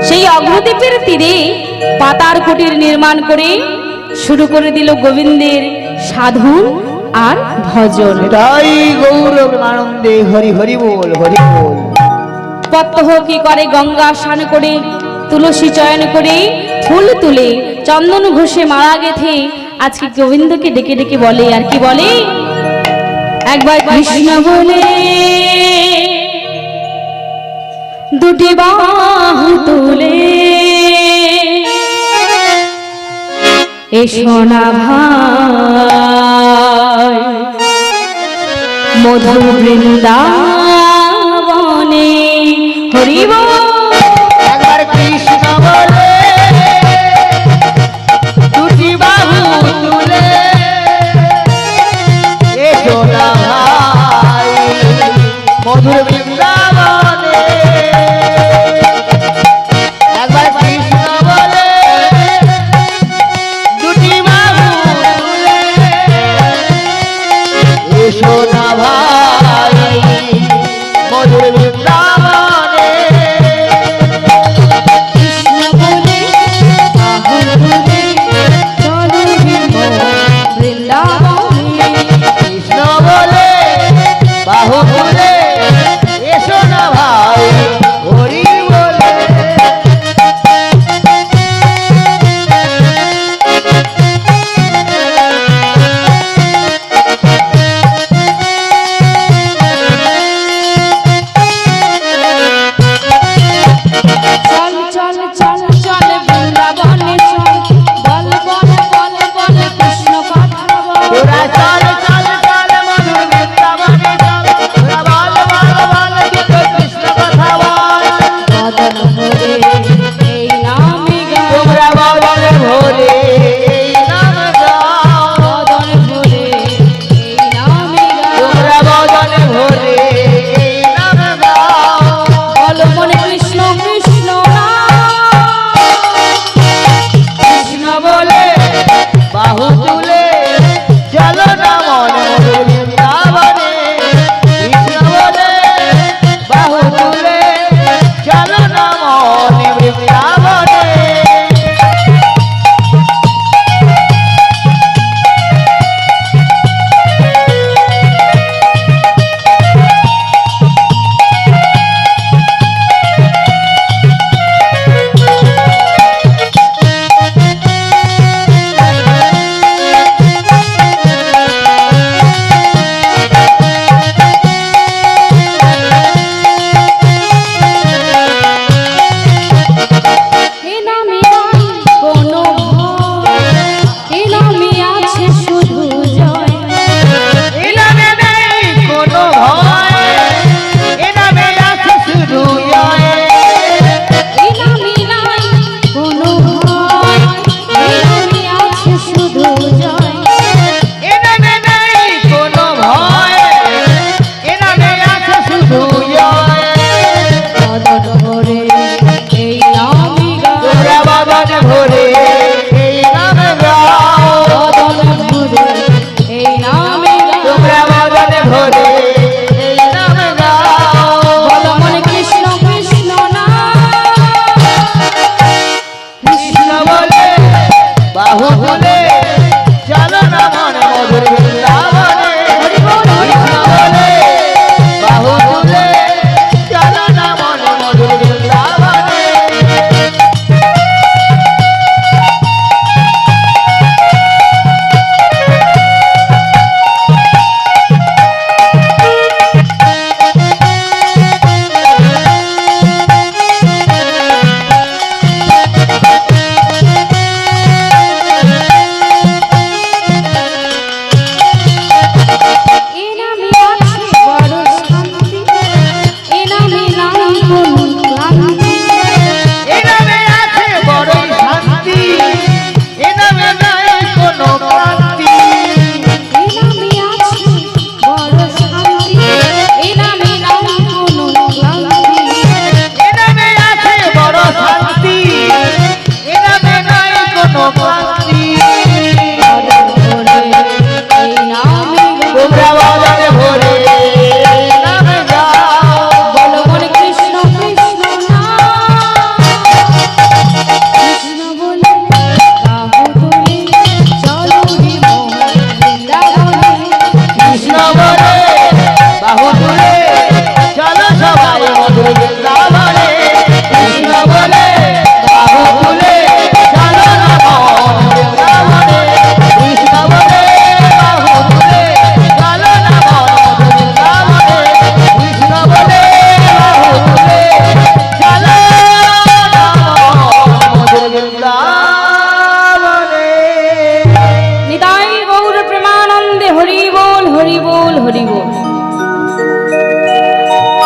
Speaker 1: সেই অগ্রদ্বীপের তীরে পাতার কুটির নির্মাণ করে শুরু করে দিল গোবিন্দের সাধন আর ভজন।
Speaker 2: এটাই গৌর প্রেমানন্দে হরি হরি বল, হরি বল।
Speaker 1: প্রত্যহ কি করে? গঙ্গা স্নান করে, তুলসী চয়ন করে, ফুল তুলে, চন্দন ঘষে মালা গেথে আজকে গোবিন্দকে ডেকে ডেকে বলে। আর কি বলে? একবার কৃষ্ণ বলে, দুটি বাহু তুলে এসো না ভাই মধুর বৃন্দাবনে। হরি বল।
Speaker 2: একবার কৃষ্ণ বলে, দুটি বাহু তুলে এসো না ভাই মধুর বৃন্দাবনে। একবার কৃষ্ণ বলে, দুটি বাহু তুলে এসো না ভাই মধুর বৃন্দাবনে।
Speaker 1: কৃষ্ণ বলে বাহু তুলে চলো বৃন্দাবনে।
Speaker 2: কৃষ্ণ বলে বাহু তুলে এসো না ভাই হরি বলে।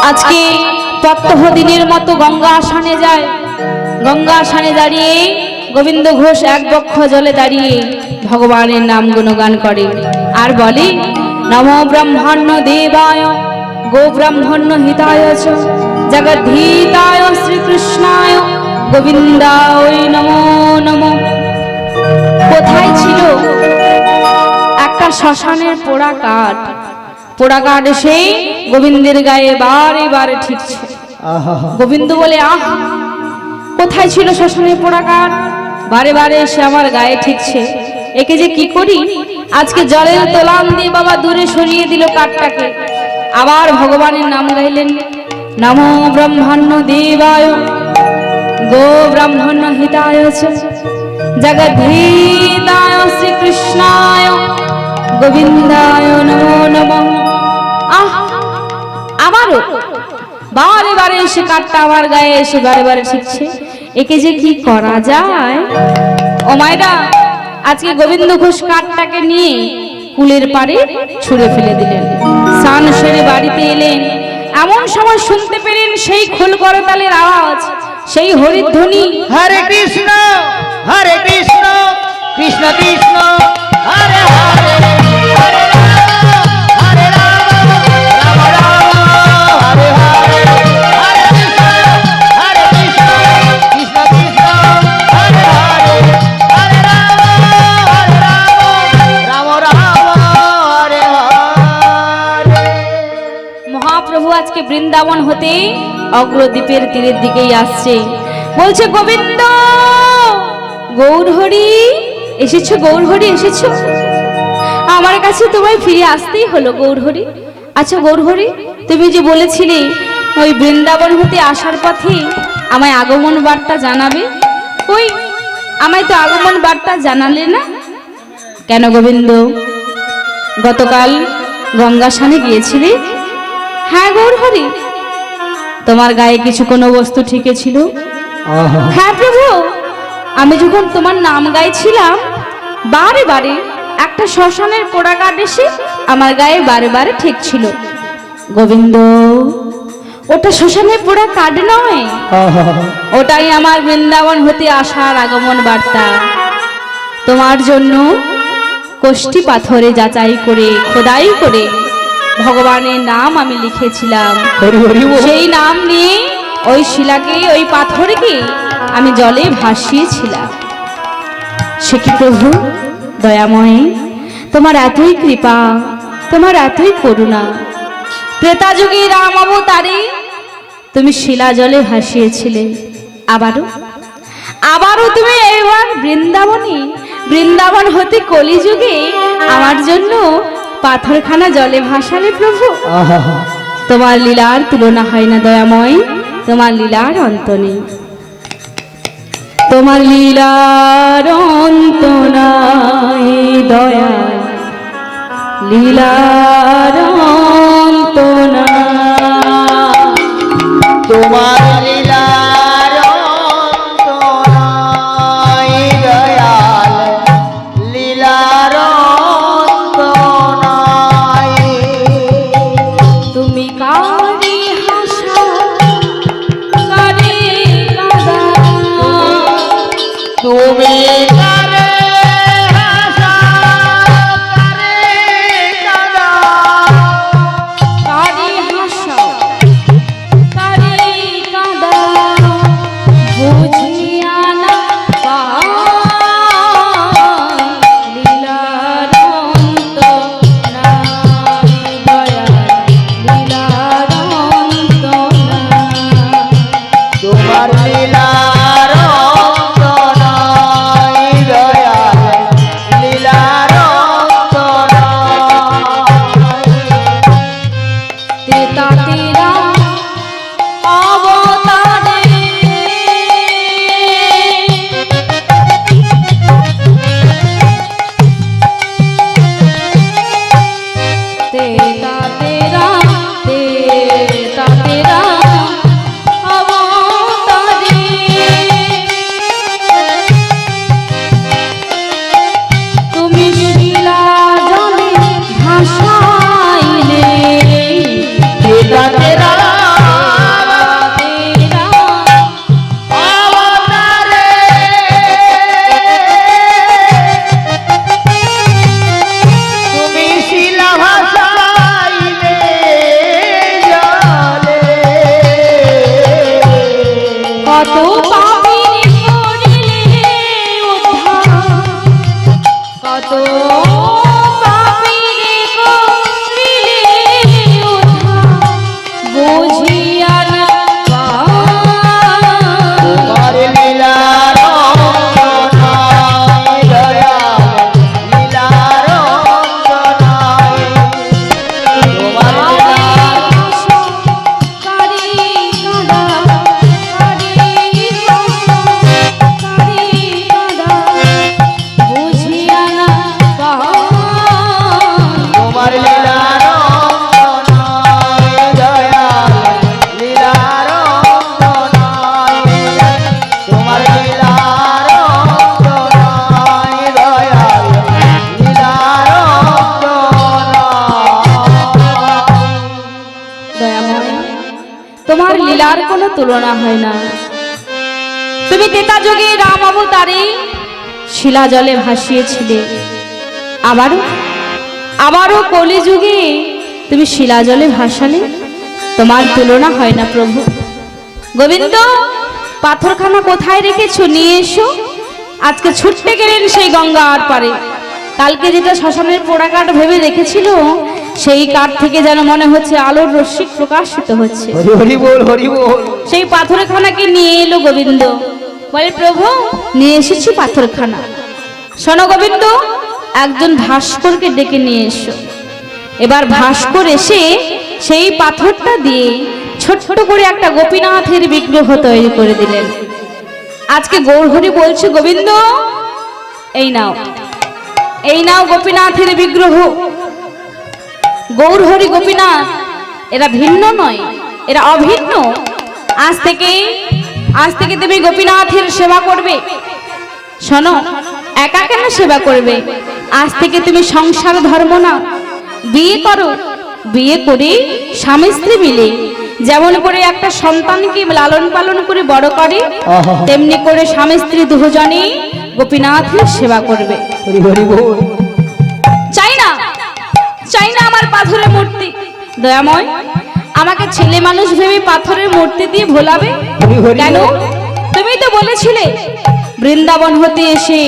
Speaker 1: আজকে প্রত্যহ দিনের মতো গঙ্গা আসানে যায়। গঙ্গা আসানে দাঁড়িয়ে গোবিন্দ ঘোষ এক বক্ষ জলে দাঁড়িয়ে ভগবানের নাম গুণগান করে আর বলে, নমো ব্রহ্মণ্য দেবায় গো ব্রাহ্মণ্য হিতায় চ জগদ্ধিতায় শ্রীকৃষ্ণায় গোবিন্দায় নমো নমঃ। কোথায় ছিল একটা শ্মশানের পোড়া কাঠ, পোড়া কাঠ এসে গোবিন্দের গায়ে বারে বারে ঠিকছে।
Speaker 2: আহা
Speaker 1: গোবিন্দ বলে, আহ, কোথায় ছিল শ্মশানের পোড়া কাঠ, বারে বারে এসে আমার গায়ে ঠিকছে, একে যে কি করি। আজকে জলের তোলান দিয়ে বাবা দূরে সরিয়ে দিল কাঠটাকে। আবার ভগবানের নাম গাইলেন, নমো ব্রহ্মণ্য দেবায় গো ব্রাহ্মণ্য হিতায় চ জগদ্ধিতায় শ্রীকৃষ্ণায় গোবিন্দায় নমো নমঃ। আহ, আবারও বারে বারে এসে কাঠটা আমার গায়ে এসে বারে বারে ঠিকছে, একে যে কি করা যায়। ও মায়েরা, আজকে গোবিন্দ ঘোষ কাঠটাকে নিয়ে কুলের পাড়ে ছুঁড়ে ফেলে দিলেন। স্নান সেরে বাড়িতে এলেন, এমন সময় শুনতে পেলেন সেই খোল করতালের আওয়াজ, সেই হরিধ্বনি।
Speaker 2: হরে কৃষ্ণ কৃষ্ণ কৃষ্ণ হরে হরে, হরে রাম হরে রাম, রাম রাম হরে হরে, হরে কৃষ্ণ কৃষ্ণ কৃষ্ণ হরে হরে, হরে রাম রাম রাম হরে হরে।
Speaker 1: মহাপ্রভু আজকে বৃন্দাবন হতে অগ্রদ্বীপের তীরের দিকেই আসছে। বলছে, গোবিন্দ গৌরহরি এসেছো, গৌরহরি এসেছো, আমার কাছে তোমায় ফিরে আসতেই হলো গৌরহরি। আচ্ছা গৌরহরি, তুমি যে বলেছিলে ওই বৃন্দাবন হতে আসার পথে আমায় আগমন বার্তা জানাবে, ওই আমায় তো আগমন বার্তা জানালে না কেন গোবিন্দ? গতকাল গঙ্গা স্নানে গিয়েছিলে? হ্যাঁ গৌরহরি। তোমার গায়ে কিছু কোনো বস্তু ঠিকে ছিল?
Speaker 2: আহা
Speaker 1: হ্যাঁ প্রভু, আমি যখন তোমার নাম গাইছিলাম বারে বারে একটা শ্মশানের পোড়া কাঠ এসে আমার গায়ে বারে বারে ঠিক ছিল। গোবিন্দ, ওটা শ্মশানের পোড়া কাঠ নয়,
Speaker 2: আহা
Speaker 1: ওটাই আমার বৃন্দাবন হতে আসার আগমন বার্তা। তোমার জন্য কোষ্ঠী পাথরে যাচাই করে খোদাই করে ভগবানের নাম আমি লিখেছিলাম।
Speaker 2: হরি হরি বল।
Speaker 1: সেই নাম নিয়ে ওই শিলাকে, ওই পাথরকে আমি জলে ভাসিয়েছিলাম। সে কি প্রভু দয়াময়, তোমার এতই কৃপা, তোমার এতই করুণা। ত্রেতা যুগে রাম অবতারে তুমি শিলা জলে ভাসিয়েছিলে, আবারও তুমি এবার বৃন্দাবন হতে কলিযুগে আমার জন্য পাথরখানা জলে ভাসালে প্রভু।
Speaker 2: আহা
Speaker 1: তোমার লীলার তুলনা হয় না দয়াময়, তোমার লীলার অন্ত নেই, তোমার লীলার অন্ত নাই দয়াল, লীলার অন্ত নাই।
Speaker 2: তোমার লীলার অন্ত নাই দয়াল, লীলার অন্ত নাই।
Speaker 1: তুমি কারে হাসা কারে কাঁদা,
Speaker 2: তুমি কারে হাসা কারে কাঁদা,
Speaker 1: কত পাপিনী করিলে উদ্ধার, কত পাপিনী করিলে উদ্ধার, বুঝিয়া না পায়।
Speaker 2: তোমার লীলার অঙ্গনায় দয়াল, লীলার অঙ্গনায়। তোমার লীলার তোমার লীলার অঙ্গনায় দয়াল, লীলার অঙ্গনায়। তোমার লীলার অঙ্গনায় দয়াল, লীলার অঙ্গনায়।
Speaker 1: তোমার লীলার কোনো তুলনা হয় না। তুমি তেতা যুগে রাম অবতারে শিলা জলে ভাসিয়েছিলে, আবারও কলিযুগে তুমি শিলা জলে ভাসালে। তোমার তুলনা হয় না প্রভু। গোবিন্দ, পাথরখানা কোথায় রেখেছো? নিয়ে এসো। আজকে ছুটতে গেলেন সেই গঙ্গার পারে। কালকে যেটা শ্মশানের পোড়া কাঠ ভেবে রেখেছিল, সেই কাঠ থেকে যেন মনে হচ্ছে আলোর রশ্মি প্রকাশিত হচ্ছে।
Speaker 2: হরি হরি বল, হরি বল।
Speaker 1: সেই পাথরখানাকে নিয়ে এলো গোবিন্দ। বলে, প্রভু নিয়ে এসেছি পাথরখানা। শোনো গোবিন্দ, একজন ভাস্করকে ডেকে নিয়ে এসো। এবার ভাস্কর এসে সেই পাথরটা দিয়ে ছোট্ট করে একটা গোপীনাথের বিগ্রহ তৈরি করে দিলেন। আজকে গৌরহরি বলছে, গোবিন্দ এই নাও, এই নাও গোপীনাথের বিগ্রহ। গৌরহরি গোপীনাথ এরা ভিন্ন নয়, এরা অভিন্ন। আজ থেকে তুমি গোপীনাথের সেবা করবে। শোনো, একা কেন সেবা করবে? আজ থেকে তুমি সংসার ধর্ম না, বিয়ে করো। বিয়ে করে স্বামী স্ত্রী মিলে যেমন করে একটা সন্তানকে লালন পালন করে বড় করে, তেমনি করে স্বামী স্ত্রী দুজনেই গোপীনাথের সেবা করবে।
Speaker 2: হরি হরি বল।
Speaker 1: চাই না আমার পাথরের মূর্তি। দয়াময়, আমাকে ছেলে মানুষ ভেবে পাথরের মূর্তি দিয়ে ভোলাবে কেন? তুমি তো বলেছিলে বৃন্দাবন হতে এসে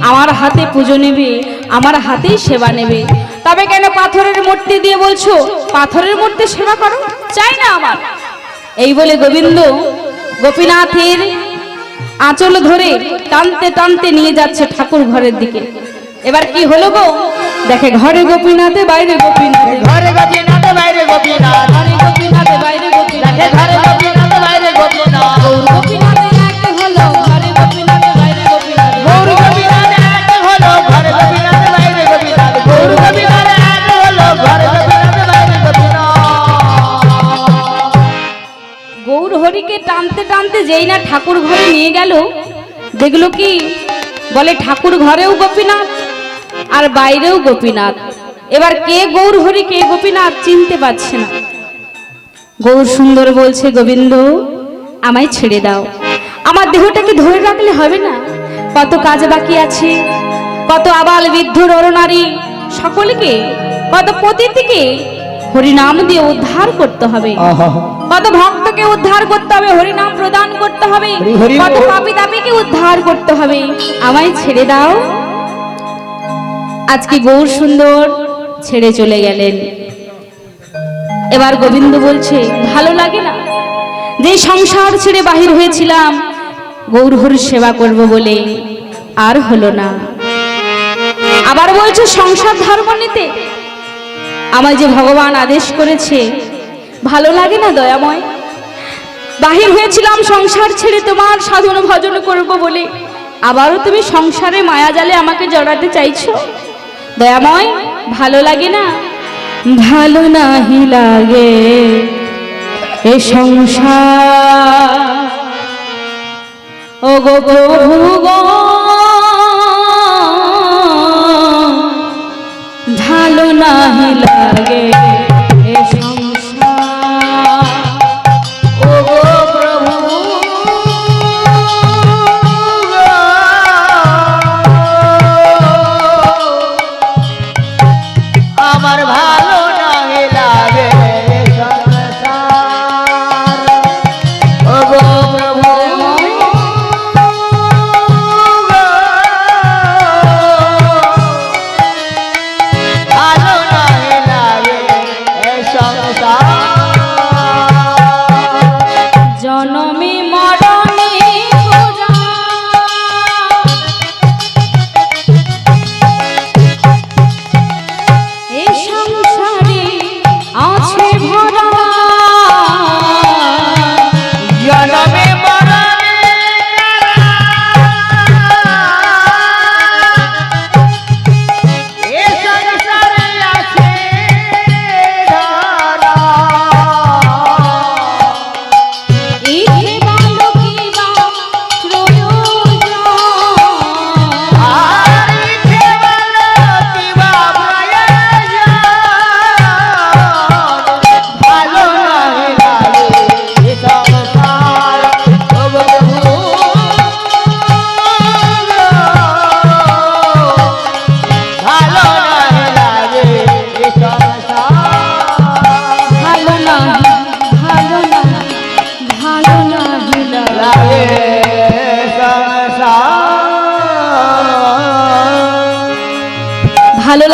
Speaker 1: আমার হাতে পুজো নেবে, আমার হাতেই সেবা নেবে। তবে কেন পাথরের মূর্তি দিয়ে বলছো পাথরের মূর্তি সেবা করো? চাই না আমার। এই বলে গোবিন্দ গোপীনাথের আঁচল ধরে টানতে টানতে নিয়ে যাচ্ছে ঠাকুর ঘরের দিকে। এবার কি হলো গো? দেখে ঘরে গোপীনাথে, বাইরে গোপীনাথে,
Speaker 2: ঘরে গোপীনাথ, বাইরে গোপীনাথ।
Speaker 1: ঘরে গোপীনাথে, বাইরে গোপীনাথ,
Speaker 2: দেখে ঘরে গোপীনাথ, বাইরে গোপীনাথ।
Speaker 1: গৌর গোপীনাথে এক হলো, ঘরে গোপীনাথে, বাইরে গোপীনাথ,
Speaker 2: গৌর গোপীনাথ এক হলো, ঘরে গোপীনাথ, বাইরে গোপীনাথ। গৌর গোপীনাথ এক হলো, ঘরে গোপীনাথ, বাইরে গোপীনাথ।
Speaker 1: গৌর হরিকে টানতে টানতে যেই না ঠাকুর ঘরে নিয়ে গেল, দেখলো কি বলে ঠাকুর ঘরেও গোপীনাথ আর বাইরেও গোপীনাথ। এবার কে গৌর হরি কে গোপীনাথ চিনতে পারছে না। গৌর সুন্দর বলছে, গোবিন্দ আমায় ছেড়ে দাও, আমার দেহটাকে ধরে রাখলে হবে না? কত কাজ বাকি আছে, কত আবাল বৃদ্ধ নরনারী সকলকে, কত পতিতকে হরিনাম দিয়ে উদ্ধার করতে হবে, কত ভক্তকে উদ্ধার করতে হবে, হরিনাম প্রদান করতে হবে, কত পাপী তাপীকে উদ্ধার করতে হবে। আমায় ছেড়ে দাও। আজকে গৌর সুন্দর ছেড়ে চলে গেলেন। এবার গোবিন্দ বলছে, ভালো লাগে না যে সংসার ছেড়ে বাহির হয়েছিলাম গৌরহরির সেবা করব বলে, আর হলো না। আবার বলছে সংসার ধর্ম নিতে আমায় যে ভগবান আদেশ করেছে, ভালো লাগে না দয়াময়? বাহির হয়েছিলাম সংসার ছেড়ে তোমার সাধন ভজন করব বলে, আবারও তুমি সংসারে মায়া জালে আমাকে জড়াতে চাইছো। দয়াময় ভালো লাগে না? ভালো নাহি লাগে এ সংসার, ও গো প্রভু গো, ভালো নাহি লাগে এ সংসার,
Speaker 2: ও গো প্রভু আমার ভালো নাহি লাগে সংসার। ও গো প্রভু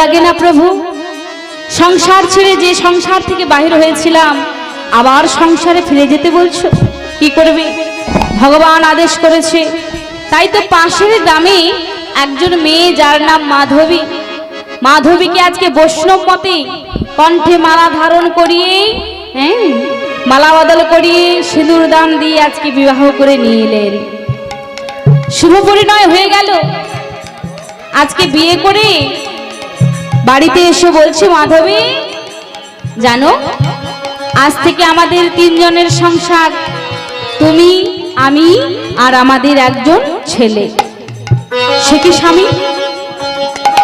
Speaker 1: লাগে না প্রভু? সংসার ছেড়ে যে সংসার থেকে বাহির হয়েছিলাম আবার সংসারে ফিরে যেতে বলছো? কি করবে? ভগবান আদেশ করেছে। তাই তো পাশের গ্রামে একজন মেয়ে যার নাম মাধবী, মাধবীকে আজকে বৈষ্ণব মতে কণ্ঠে মালা ধারণ করিয়ে, মালা বদল করিয়ে সিঁদুর দান দিয়ে আজকে বিবাহ করে নিয়ে এলেন। শুভ পরিণয় হয়ে গেল। আজকে বিয়ে করে বাড়িতে এসে বলছে, মাধবী জানো, আজ থেকে আমাদের তিনজনের সংসার, তুমি, আমি আর আমাদের একজন ছেলে। সে কি স্বামী?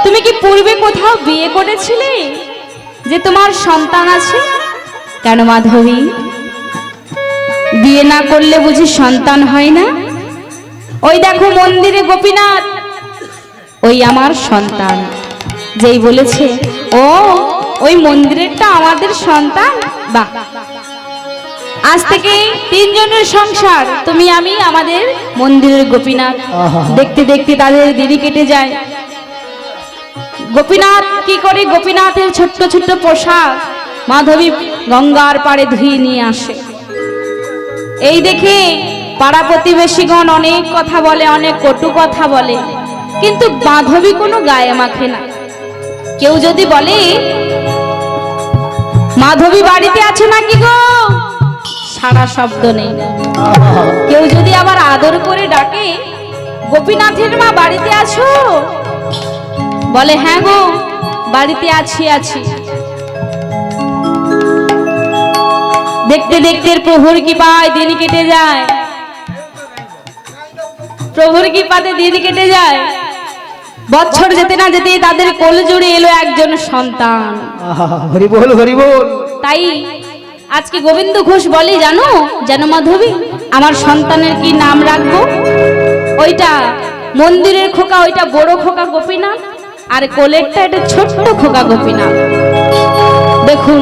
Speaker 1: তুমি কি পূর্বে কোথাও বিয়ে করেছিলে যে তোমার সন্তান আছে? কেন মাধবী, বিয়ে না করলে বুঝি সন্তান হয় না? ওই দেখো মন্দিরে গোপীনাথ, ওই আমার সন্তান। যেই বলেছে ও ওই মন্দিরেরটা আমাদের সন্তান, বাহ, আজ থেকে তিনজনের সংসার, তুমি, আমি, আমাদের মন্দিরের গোপীনাথ। দেখতে দেখতে তাদের দিনই কেটে যায়। গোপীনাথ কি করে? গোপীনাথের ছোট্ট ছোট্ট পোশাক মাধবী গঙ্গার পাড়ে ধুয়ে নিয়ে আসে। এই দেখে পাড়া প্রতিবেশীগণ অনেক কথা বলে, অনেক কটু কথা বলে, কিন্তু মাধবী কোনো গায়ে মাখে না। কেউ যদি বলে, মাধবী বাড়িতে আছে নাকি গো, সারা শব্দ নেই। কেউ যদি আবার আদর করে ডাকে, গোপীনাথের মা বাড়িতে আছো, বলে হ্যাঁ গো বাড়িতে আছি আছি। দেখতে দেখতে প্রভুর কৃপায় দিন কেটে যায়, প্রভুর কৃপাতে দিন কেটে যায়। বছর যেতে না যেতে তাদের কোল জুড়ে এলো একজন সন্তান।
Speaker 2: হরি বল, হরি বল।
Speaker 1: তাই আজকে গোবিন্দ ঘোষ বলে, জানো জানো মাধবী, আমার সন্তানের কি নাম রাখবো? ওইটা মন্দিরের খোকা, ওইটা বড় খোকা গোপীনাথ, আর কোলেরটা এটা ছোট্ট খোকা গোপীনাথ। দেখুন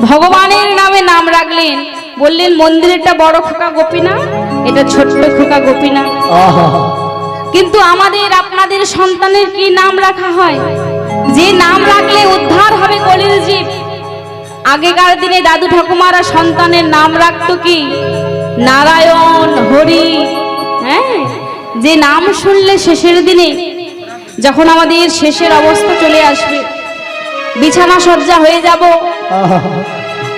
Speaker 1: ভগবানের নামে নাম রাখলেন, বললেন মন্দিরেরটা বড় খোকা গোপীনাথ, এটা ছোট্ট খোকা গোপীনাথ। কিন্তু আমাদের আপনাদের সন্তানের কি নাম রাখা হয়? যে নাম রাখলে উদ্ধার হবে কলির জীব। আগেকার দিনে দাদু ঠাকুমারা সন্তানের নাম রাখতো কি? নারায়ণ, হরি। যে নাম শুনলে শেষের দিনে, যখন আমাদের শেষের অবস্থা চলে আসবে, বিছানা সজ্জা হয়ে যাব,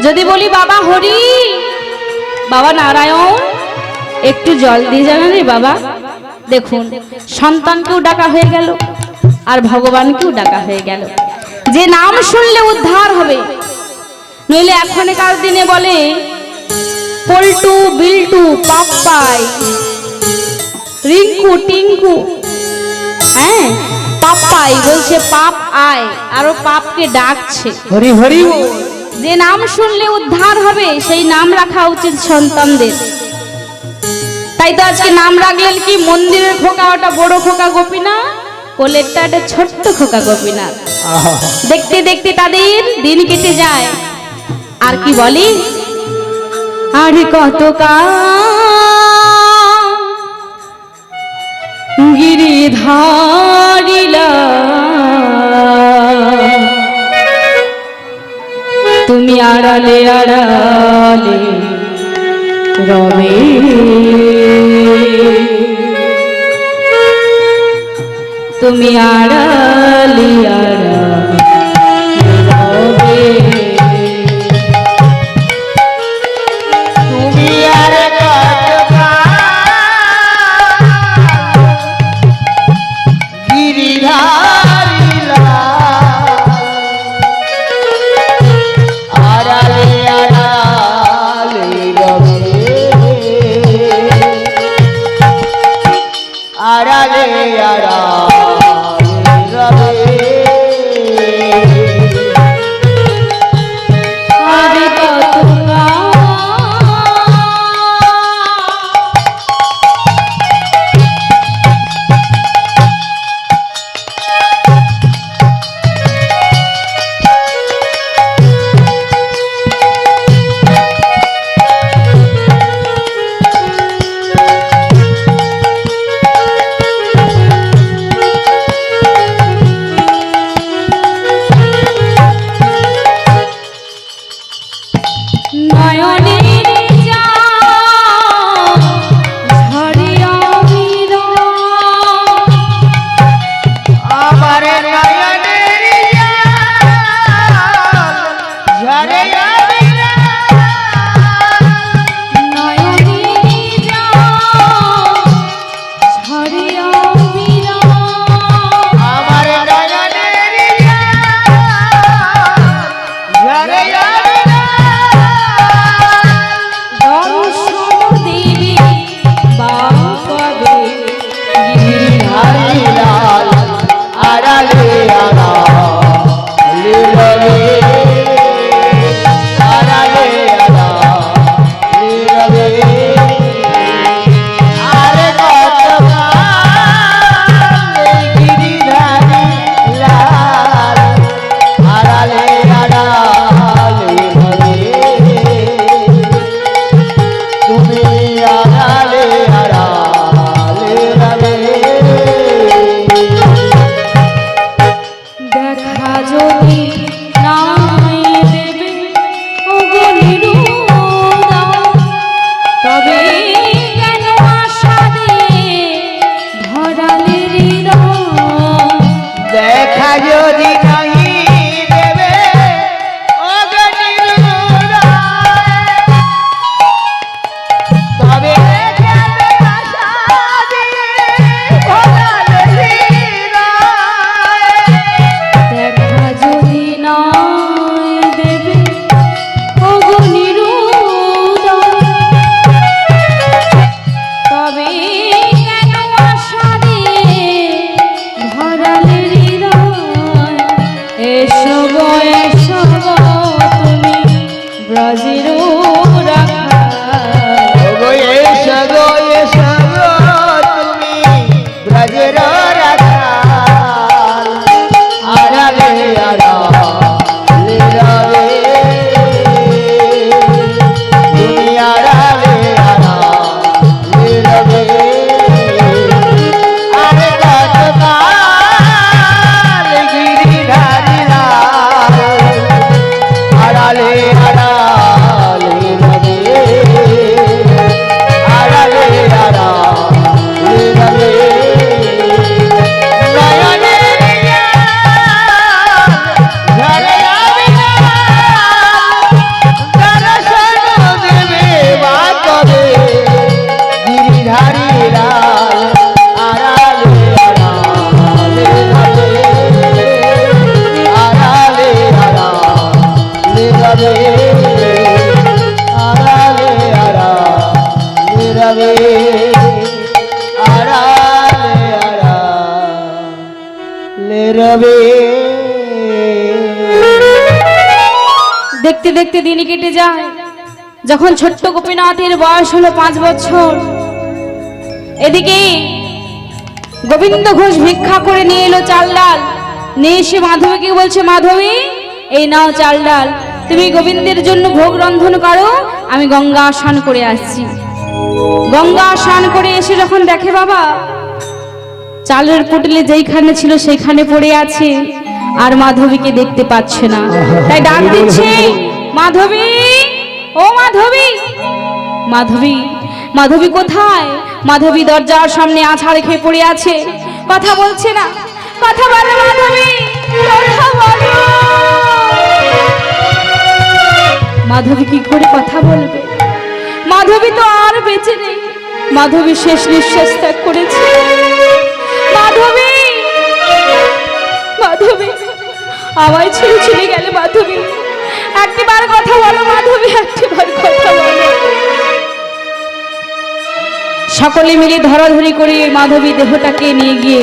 Speaker 1: যদি বলি বাবা হরি, বাবা নারায়ণ, একটু জল দিয়ে যাবেন রে বাবা, দেখুন সন্তানকেও ডাকা হয়ে গেল আর ভগবানকেও ডাকা হয়ে গেল। যে নাম শুনলে উদ্ধার হবে। নইলে এখনকার দিনে বলে পল্টু, বিল্টু, পাপ্পাই, রিঙ্কু, টিঙ্কু, পাপ্পাই বলছে পাপ আয়, আরো পাপকে ডাকছে।
Speaker 2: হরি হরি।
Speaker 1: যে নাম শুনলে উদ্ধার হবে সেই নাম রাখা উচিত সন্তানদের। তাই তো আজকে নাম রাখলেন কি? মন্দিরের খোকা ওটা বড় খোকা গোপীনাথ, কোলেরটা একটা ছোট্ট খোকা গোপীনাথ। দেখতে দেখতে তাদের দিন কেটে যায়। আর কি বলি, আর কত গিরিধারিলা তুমি আড়ালে আড়ালে রবে, তুমি আড়ালে আড়ালে রবে,
Speaker 2: তুমি আর গিরিধারিলা আড়ালে আড়ালে রবে, আড়ালে আড়ালে রবে। রবে আড়ালে আড়ালে রবে।
Speaker 1: দেখতে দেখতে দিন কেটে যায়। যখন ছোট্ট গোপীনাথের বয়স হলো 5 বছর, এদিকে গোবিন্দ ঘোষ ভিক্ষা করে নিয়ে এলো চাল ডাল, নিয়ে এসে মাধবীকে বলছে, মাধবী এই নাও চাল ডাল, তুমি গোবিন্দের জন্য ভোগ রন্ধন করো, আমি গঙ্গা স্নান করে আসছি। গঙ্গা স্নান করে এসে যখন দেখে বাবা চালের পুটলি যেইখানে ছিল সেইখানে পড়ে আছে, আর মাধবীকে দেখতে পাচ্ছে না, তাই ডাক দিচ্ছে, মাধবী ও মাধবী। মাধবী মাধবী কোথায়? মাধবী দরজার সামনে আছাড় খেয়ে পড়ে আছে, কথা বলছে না। কথা বলো মাধবী, কথা বলো। মাধবী কি করে কথা বলবে? মাধবী তো আর বেঁচে নেই, মাধবী শেষ নিঃশ্বাস ত্যাগ করেছে। মাধবী মাধবী আমায় ছেড়ে চলে গেলে মাধবী, একটিবার কথা বলো মাধবী, একটিবার কথা বলো। সকলে মিলে ধরাধরি করে মাধবী দেহটাকে নিয়ে গিয়ে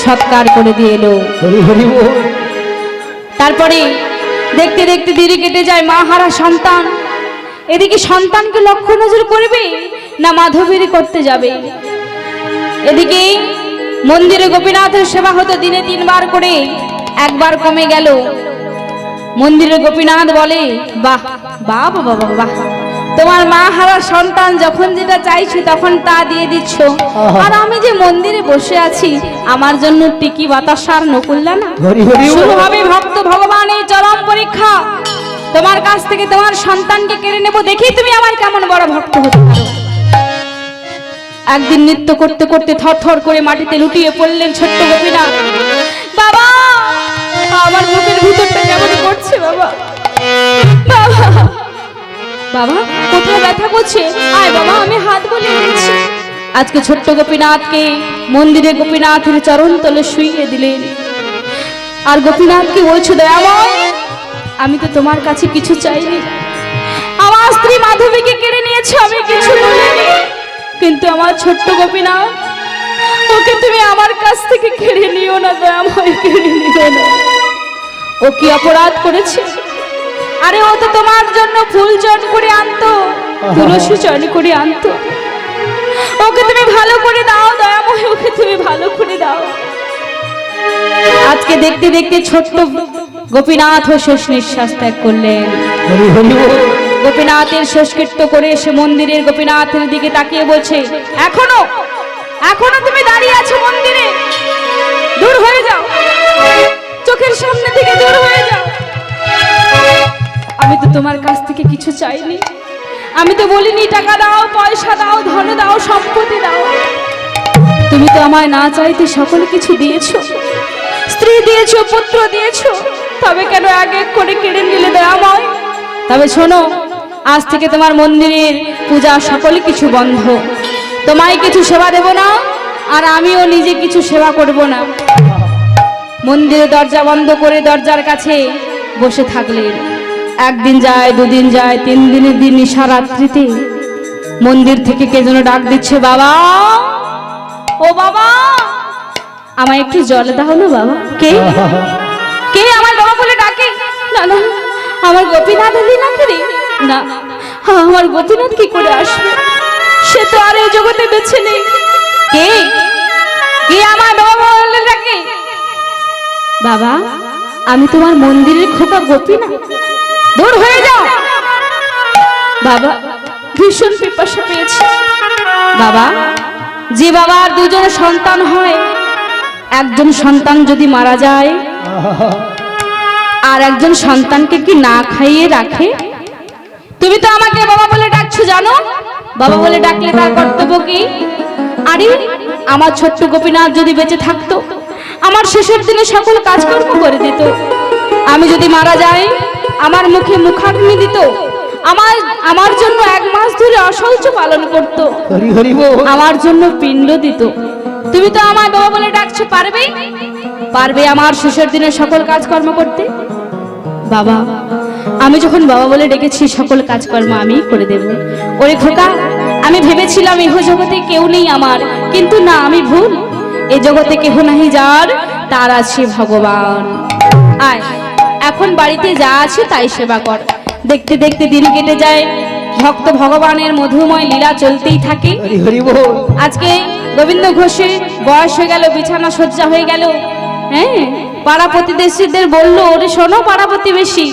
Speaker 1: সৎকার করে দিয়ে এলো।
Speaker 2: হরি হরি বল।
Speaker 1: তারপরে দেখতে দেখতে দেরি কেটে যায়, মা হারা সন্তান। এদিকে সন্তানকে লক্ষ্য নজর করবে না মাধবীর করতে যাবে? এদিকে মন্দিরে গোপীনাথের সেবা হতো দিনে 3 বার করে, একবার কমে গেল। মন্দিরে গোপীনাথ বলে, বাহ বাহ বাবা বাহ, তোমার মা হারা সন্তান যখন যেটা চাইছো তখন তা দিয়ে দিচ্ছ, আর আমি যে মন্দিরে বসে আছি আমার জন্য টিকি বাতাসার নকুল্লা না। শুরু হবে ভক্ত ভগবানের চরম পরীক্ষা। তোমার কাছ থেকে তোমার সন্তানকে কেড়ে নেব, দেখি তুমি আমার কেমন বড় ভক্ত হতে পারো। একদিন নৃত্য করতে করতে থরথর করে মাটিতে লুটিয়ে পড়লেন ছোট্ট গোপীনাথ। বাবা আমার বুকের ভিতরটা কেমন করছে বাবা, বাবা বাবা কোথায় ব্যথা করছে? আয় বাবা আমি হাত বুলিয়ে দিচ্ছি। আজকে ছোট্ট গোপীনাথকে মন্দিরে গোপীনাথের চরণ তলে শুইয়ে দিলেন, আর গোপীনাথকে বলছো, দয়াময় আমি তো তোমার কাছে কিছু চাইনি, আমার স্ত্রী মাধবীকে কেড়ে নিয়েছো, আমি কিছু বলিনি, কিন্তু আমার ছোট্ট গোপীনাথ ওকে তুমি আমার কাছ থেকে কেড়ে নিও না, দয়াময় কেড়ে নিও না। ও কি অপরাধ করেছে? আরে ও তো তোমার জন্য ফুল চয়ন করে আনতো, তুলসী চয়ন করে আনতো, ওকে তুমি ভালো করে দাও দয়াময়, ওকে তুমি ভালো করে দাও। আজকে দেখতে দেখতে ছোট্ট গোপীনাথ শেষ নিঃশ্বাস ত্যাগ করলেন। গোপীনাথের শেষকৃত্য করে এসে মন্দিরের গোপীনাথের দিকে তাকিয়ে বলছে, এখনো এখনো তুমি দাঁড়িয়ে আছো মন্দিরে, দূর হয়ে যাও, চোখের সামনে থেকে দূর হয়ে যাও। আমি তো তোমার কাছ থেকে কিছু চাইনি, আমি তো বলিনি টাকা দাও, পয়সা দাও, ধন দাও, সম্পত্তি দাও, তুমি তো আমায় না চাইতে সকল কিছু দিয়েছো, স্ত্রী দিয়েছো, পুত্র দিয়েছো, তবে কেন এক এক করে কেড়ে নিলে দয়াময়? তবে শোনো, আজ থেকে তোমার মন্দিরের পূজা সকল কিছু বন্ধ, তোমায় কিছু সেবা দেব না, আর আমিও নিজে কিছু সেবা করব না। মন্দিরে দরজা বন্ধ করে দরজার কাছে বসে থাকলেন। একদিন যায়, 2 দিন যায়, 3 দিনের দিন নিশারাত্রিতে মন্দির থেকে কে যেন ডাক দিচ্ছে, বাবা ও বাবা আমায় একটু জল দাও না বাবা। কে কে আমার বাবা বলে ডাকে? না না আমার গোপীনাথ এলি না রে, না আমার গোপীনাথ কি করে আসবে, সে তো আর এই জগতে বেঁচে নেই। কে কে আমার বাবা বলে ডাকে? বাবা আমি তোমার মন্দিরের খোকা গোপীনাথ, দূর হয়ে যাও। বাবা ভীষণ পিপাসা পেয়েছে। বাবা যে বাবার 2 জন সন্তান হয়, একজন সন্তান যদি মারা যায় আর একজন সন্তানকে কি না খাইয়ে রাখে? তুমি তো আমাকে বাবা বলে ডাকছো, জানো বাবা বলে ডাকলে তার কর্তব্য কি? আরে আমার ছোট্ট গোপীনাথ যদি বেঁচে থাকতো, আমার শেষের দিনে সকল কাজকর্ম করে দিত, আমি যদি মারা যাই আমার মুখে মুখাগ্নি দিত, আমার জন্য 1 মাস ধরে অশৌচ পালন করত, আমার জন্য পিণ্ড দিত। তুমি তো আমার বাবা বলে ডাকছো, পারবে পারবে আমার শেষের দিনে সকল কাজকর্ম করতে? বাবা আমি যখন বাবা বলে ডেকেছি সকল কাজকর্ম আমি করে দেব। ওরে খোকা আমি ভেবেছিলাম ইহ জগতে কেউ নেই আমার, কিন্তু না, আমি ভুল। এ জগতে কেহ নাহি যার, তার আছে ভগবান। আয়, এখন বাড়িতে যা আছে তাই সেবা কর। দেখতে দেখতে দিন কেটে যায়, ভক্ত ভগবানের মধুময় লীলা চলতেই থাকে।
Speaker 2: হরি হরি বল।
Speaker 1: আজকে গোবিন্দ ঘোষের বয়স হয়ে গেল, বিছানা সজ্জা হয়ে গেল। হ্যাঁ, পাড়া প্রতিবেশীদের বললো, ওরে শোনো পাড়া প্রতিবেশী,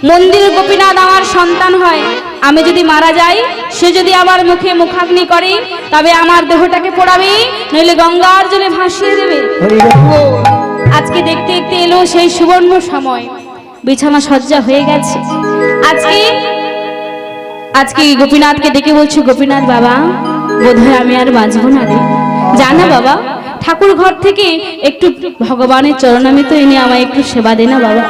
Speaker 1: মন্দির গোপীনাথ আমার সন্তান হয়, আমি যদি মারা যাই, সে যদি আমার মুখে মুখাগ্নি করে, তবে আমার দেহটাকে পোড়াবে, নইলে গঙ্গার জলে ভাসিয়ে দেবে।
Speaker 2: হরি হরি বল।
Speaker 1: আজকে দেখতে দেখতে এলো সেই সুবর্ণ সময়, বিছানা সজ্জা হয়ে গেছে। আজকে গোপীনাথকে ডেকে বলছে, গোপীনাথ বাবা, বোধহয় আমি আর বাঁচবো না রে। জানা বাবা, ঠাকুর ঘর থেকে একটু ভগবানের চরণামৃত এনে আমায় একটু সেবা দে না বাবা।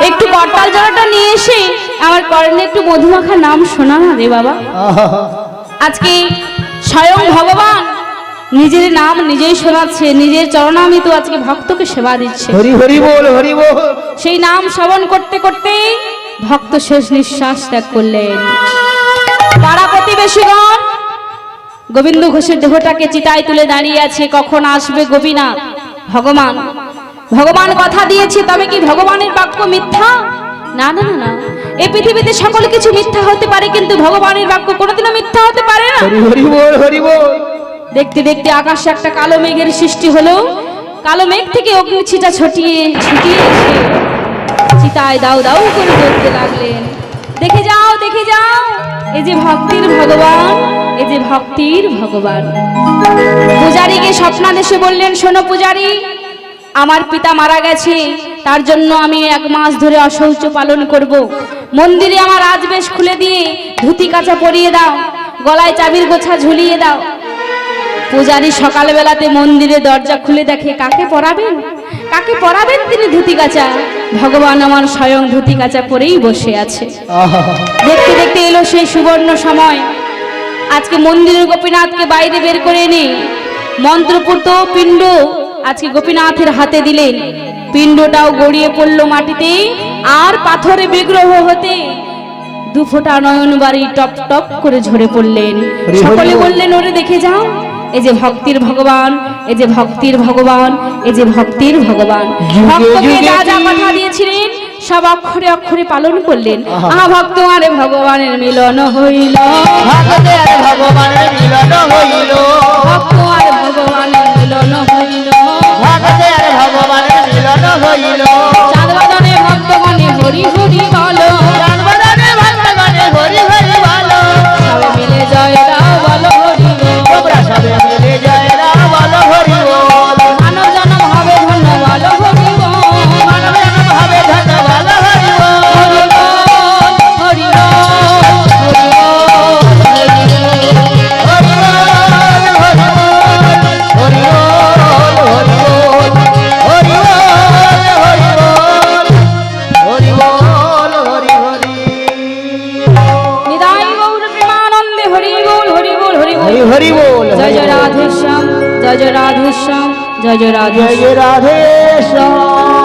Speaker 1: একটু করতাল জড়াটা নিয়ে এসে আমার কর্ণে একটু মধুমাখা নাম শোনা না রে বাবা। আজকে স্বয়ং ভগবান নিজের নাম নিজেই শোনাচ্ছে, নিজের চরণামৃত আজকে ভক্তকে সেবা দিচ্ছে।
Speaker 2: হরি হরি বল, হরি বল।
Speaker 1: সেই নাম শ্রবণ করতে করতে ভক্ত শেষ নিঃশ্বাস ত্যাগ করলেন। পাড়া প্রতিবেশীগণ গোবিন্দ ঘোষের দেহটাকে চিতায় তুলে দাঁড়িয়ে আছে, কখন আসবে গোপীনাথ। ভগবান ভগবান কথা দিয়েছে, তবে কি ভগবানের বাক্য মিথ্যা? না না না না, এই পৃথিবীতে সকল কিছু মিথ্যা হতে পারে, কিন্তু ভগবানের বাক্য কোনোদিনও মিথ্যা হতে পারে না।
Speaker 2: হরি হরি বল, হরি বল।
Speaker 1: দেখতে দেখতে আকাশে একটা কালো মেঘের সৃষ্টি হলো। কালো মেঘ থেকে অগ্নি ছিটা ছটিয়ে ছিটিয়ে এসে চিতায় দাউ দাউ করে বলতে লাগলেন, দেখে যাও দেখে যাও, এই যে ভক্তির ভগবান, এই যে ভক্তির ভগবান। পূজারীকে স্বপ্নাদেশে বললেন, শোনো পূজারী, আমার পিতা মারা গেছে, তার জন্য আমি 1 মাস ধরে অশৌচ পালন করব। মন্দিরে আমার রাজবেশ খুলে দিয়ে ধুতি কাঁচা পরিয়ে দাও, গলায় চাবির গোছা ঝুলিয়ে দাও। পূজারী সকালবেলাতে মন্দিরে দরজা খুলে দেখে, কাকে পরাবেন, কাকে পরাবেন তিনি ধুতি কাঁচা? ভগবান আমার স্বয়ং ধুতি কাঁচা পরেই বসে আছে। দেখতে দেখতে এলো সেই সুবর্ণ সময়। আজকে মন্দিরের গোপীনাথকে বাইরে বের করে এনে মন্ত্রপুত পিণ্ড আজকে গোপীনাথের হাতে দিলেন। পিণ্ডটাও গড়িয়ে পড়লো মাটিতে, আর পাথরে বিগ্রহ হতে 2 ফোঁটা নয়ন বাড়ি টপ টপ করে ঝরে পড়লেন। সকলে বললেন, ওরে দেখে যাও, এই যে ভক্তির ভগবান, এই যে ভক্তির ভগবান, এই যে ভক্তির ভগবান। ভক্তকে যা যা কথা দিয়েছিলেন সব অক্ষরে অক্ষরে পালন করলেন। ভক্ত আরে ভগবানের মিলন হইল,
Speaker 2: ভক্তে আর ভগবানের মিলন হইল,
Speaker 1: ভক্ত আর ভগবানের মিলন হইল,
Speaker 2: ভক্তে আর ভগবানের মিলন হইল।
Speaker 1: চাঁদ বাদনে ভক্তগণে হরি হরি বলো,
Speaker 2: জানবাদানে ভক্তগণে হরি হরি বলো,
Speaker 1: সবাই মিলে জয় দাও বলো হরি বল।
Speaker 2: তোমরা সবে মিলে জয় রাম বলো হরি বল।
Speaker 1: মানব জনম হবে ধন্য বলো হরি বল,
Speaker 2: মানব জনম হবে ধন্য বলো হরি বল।
Speaker 1: হরি বল, হরি বল, হরি বল, হরি নিতাই গৌর প্রেমানন্দে হরি বল, হরি বল, হরি বল।
Speaker 2: হরি বল।
Speaker 1: জয় জয় রাধেশ্যাম, জয় জয় রাধেশ্যাম, জয় জয়
Speaker 2: জয়
Speaker 1: রাধেশ্যাম।
Speaker 2: জয় রাধে শ্যাম।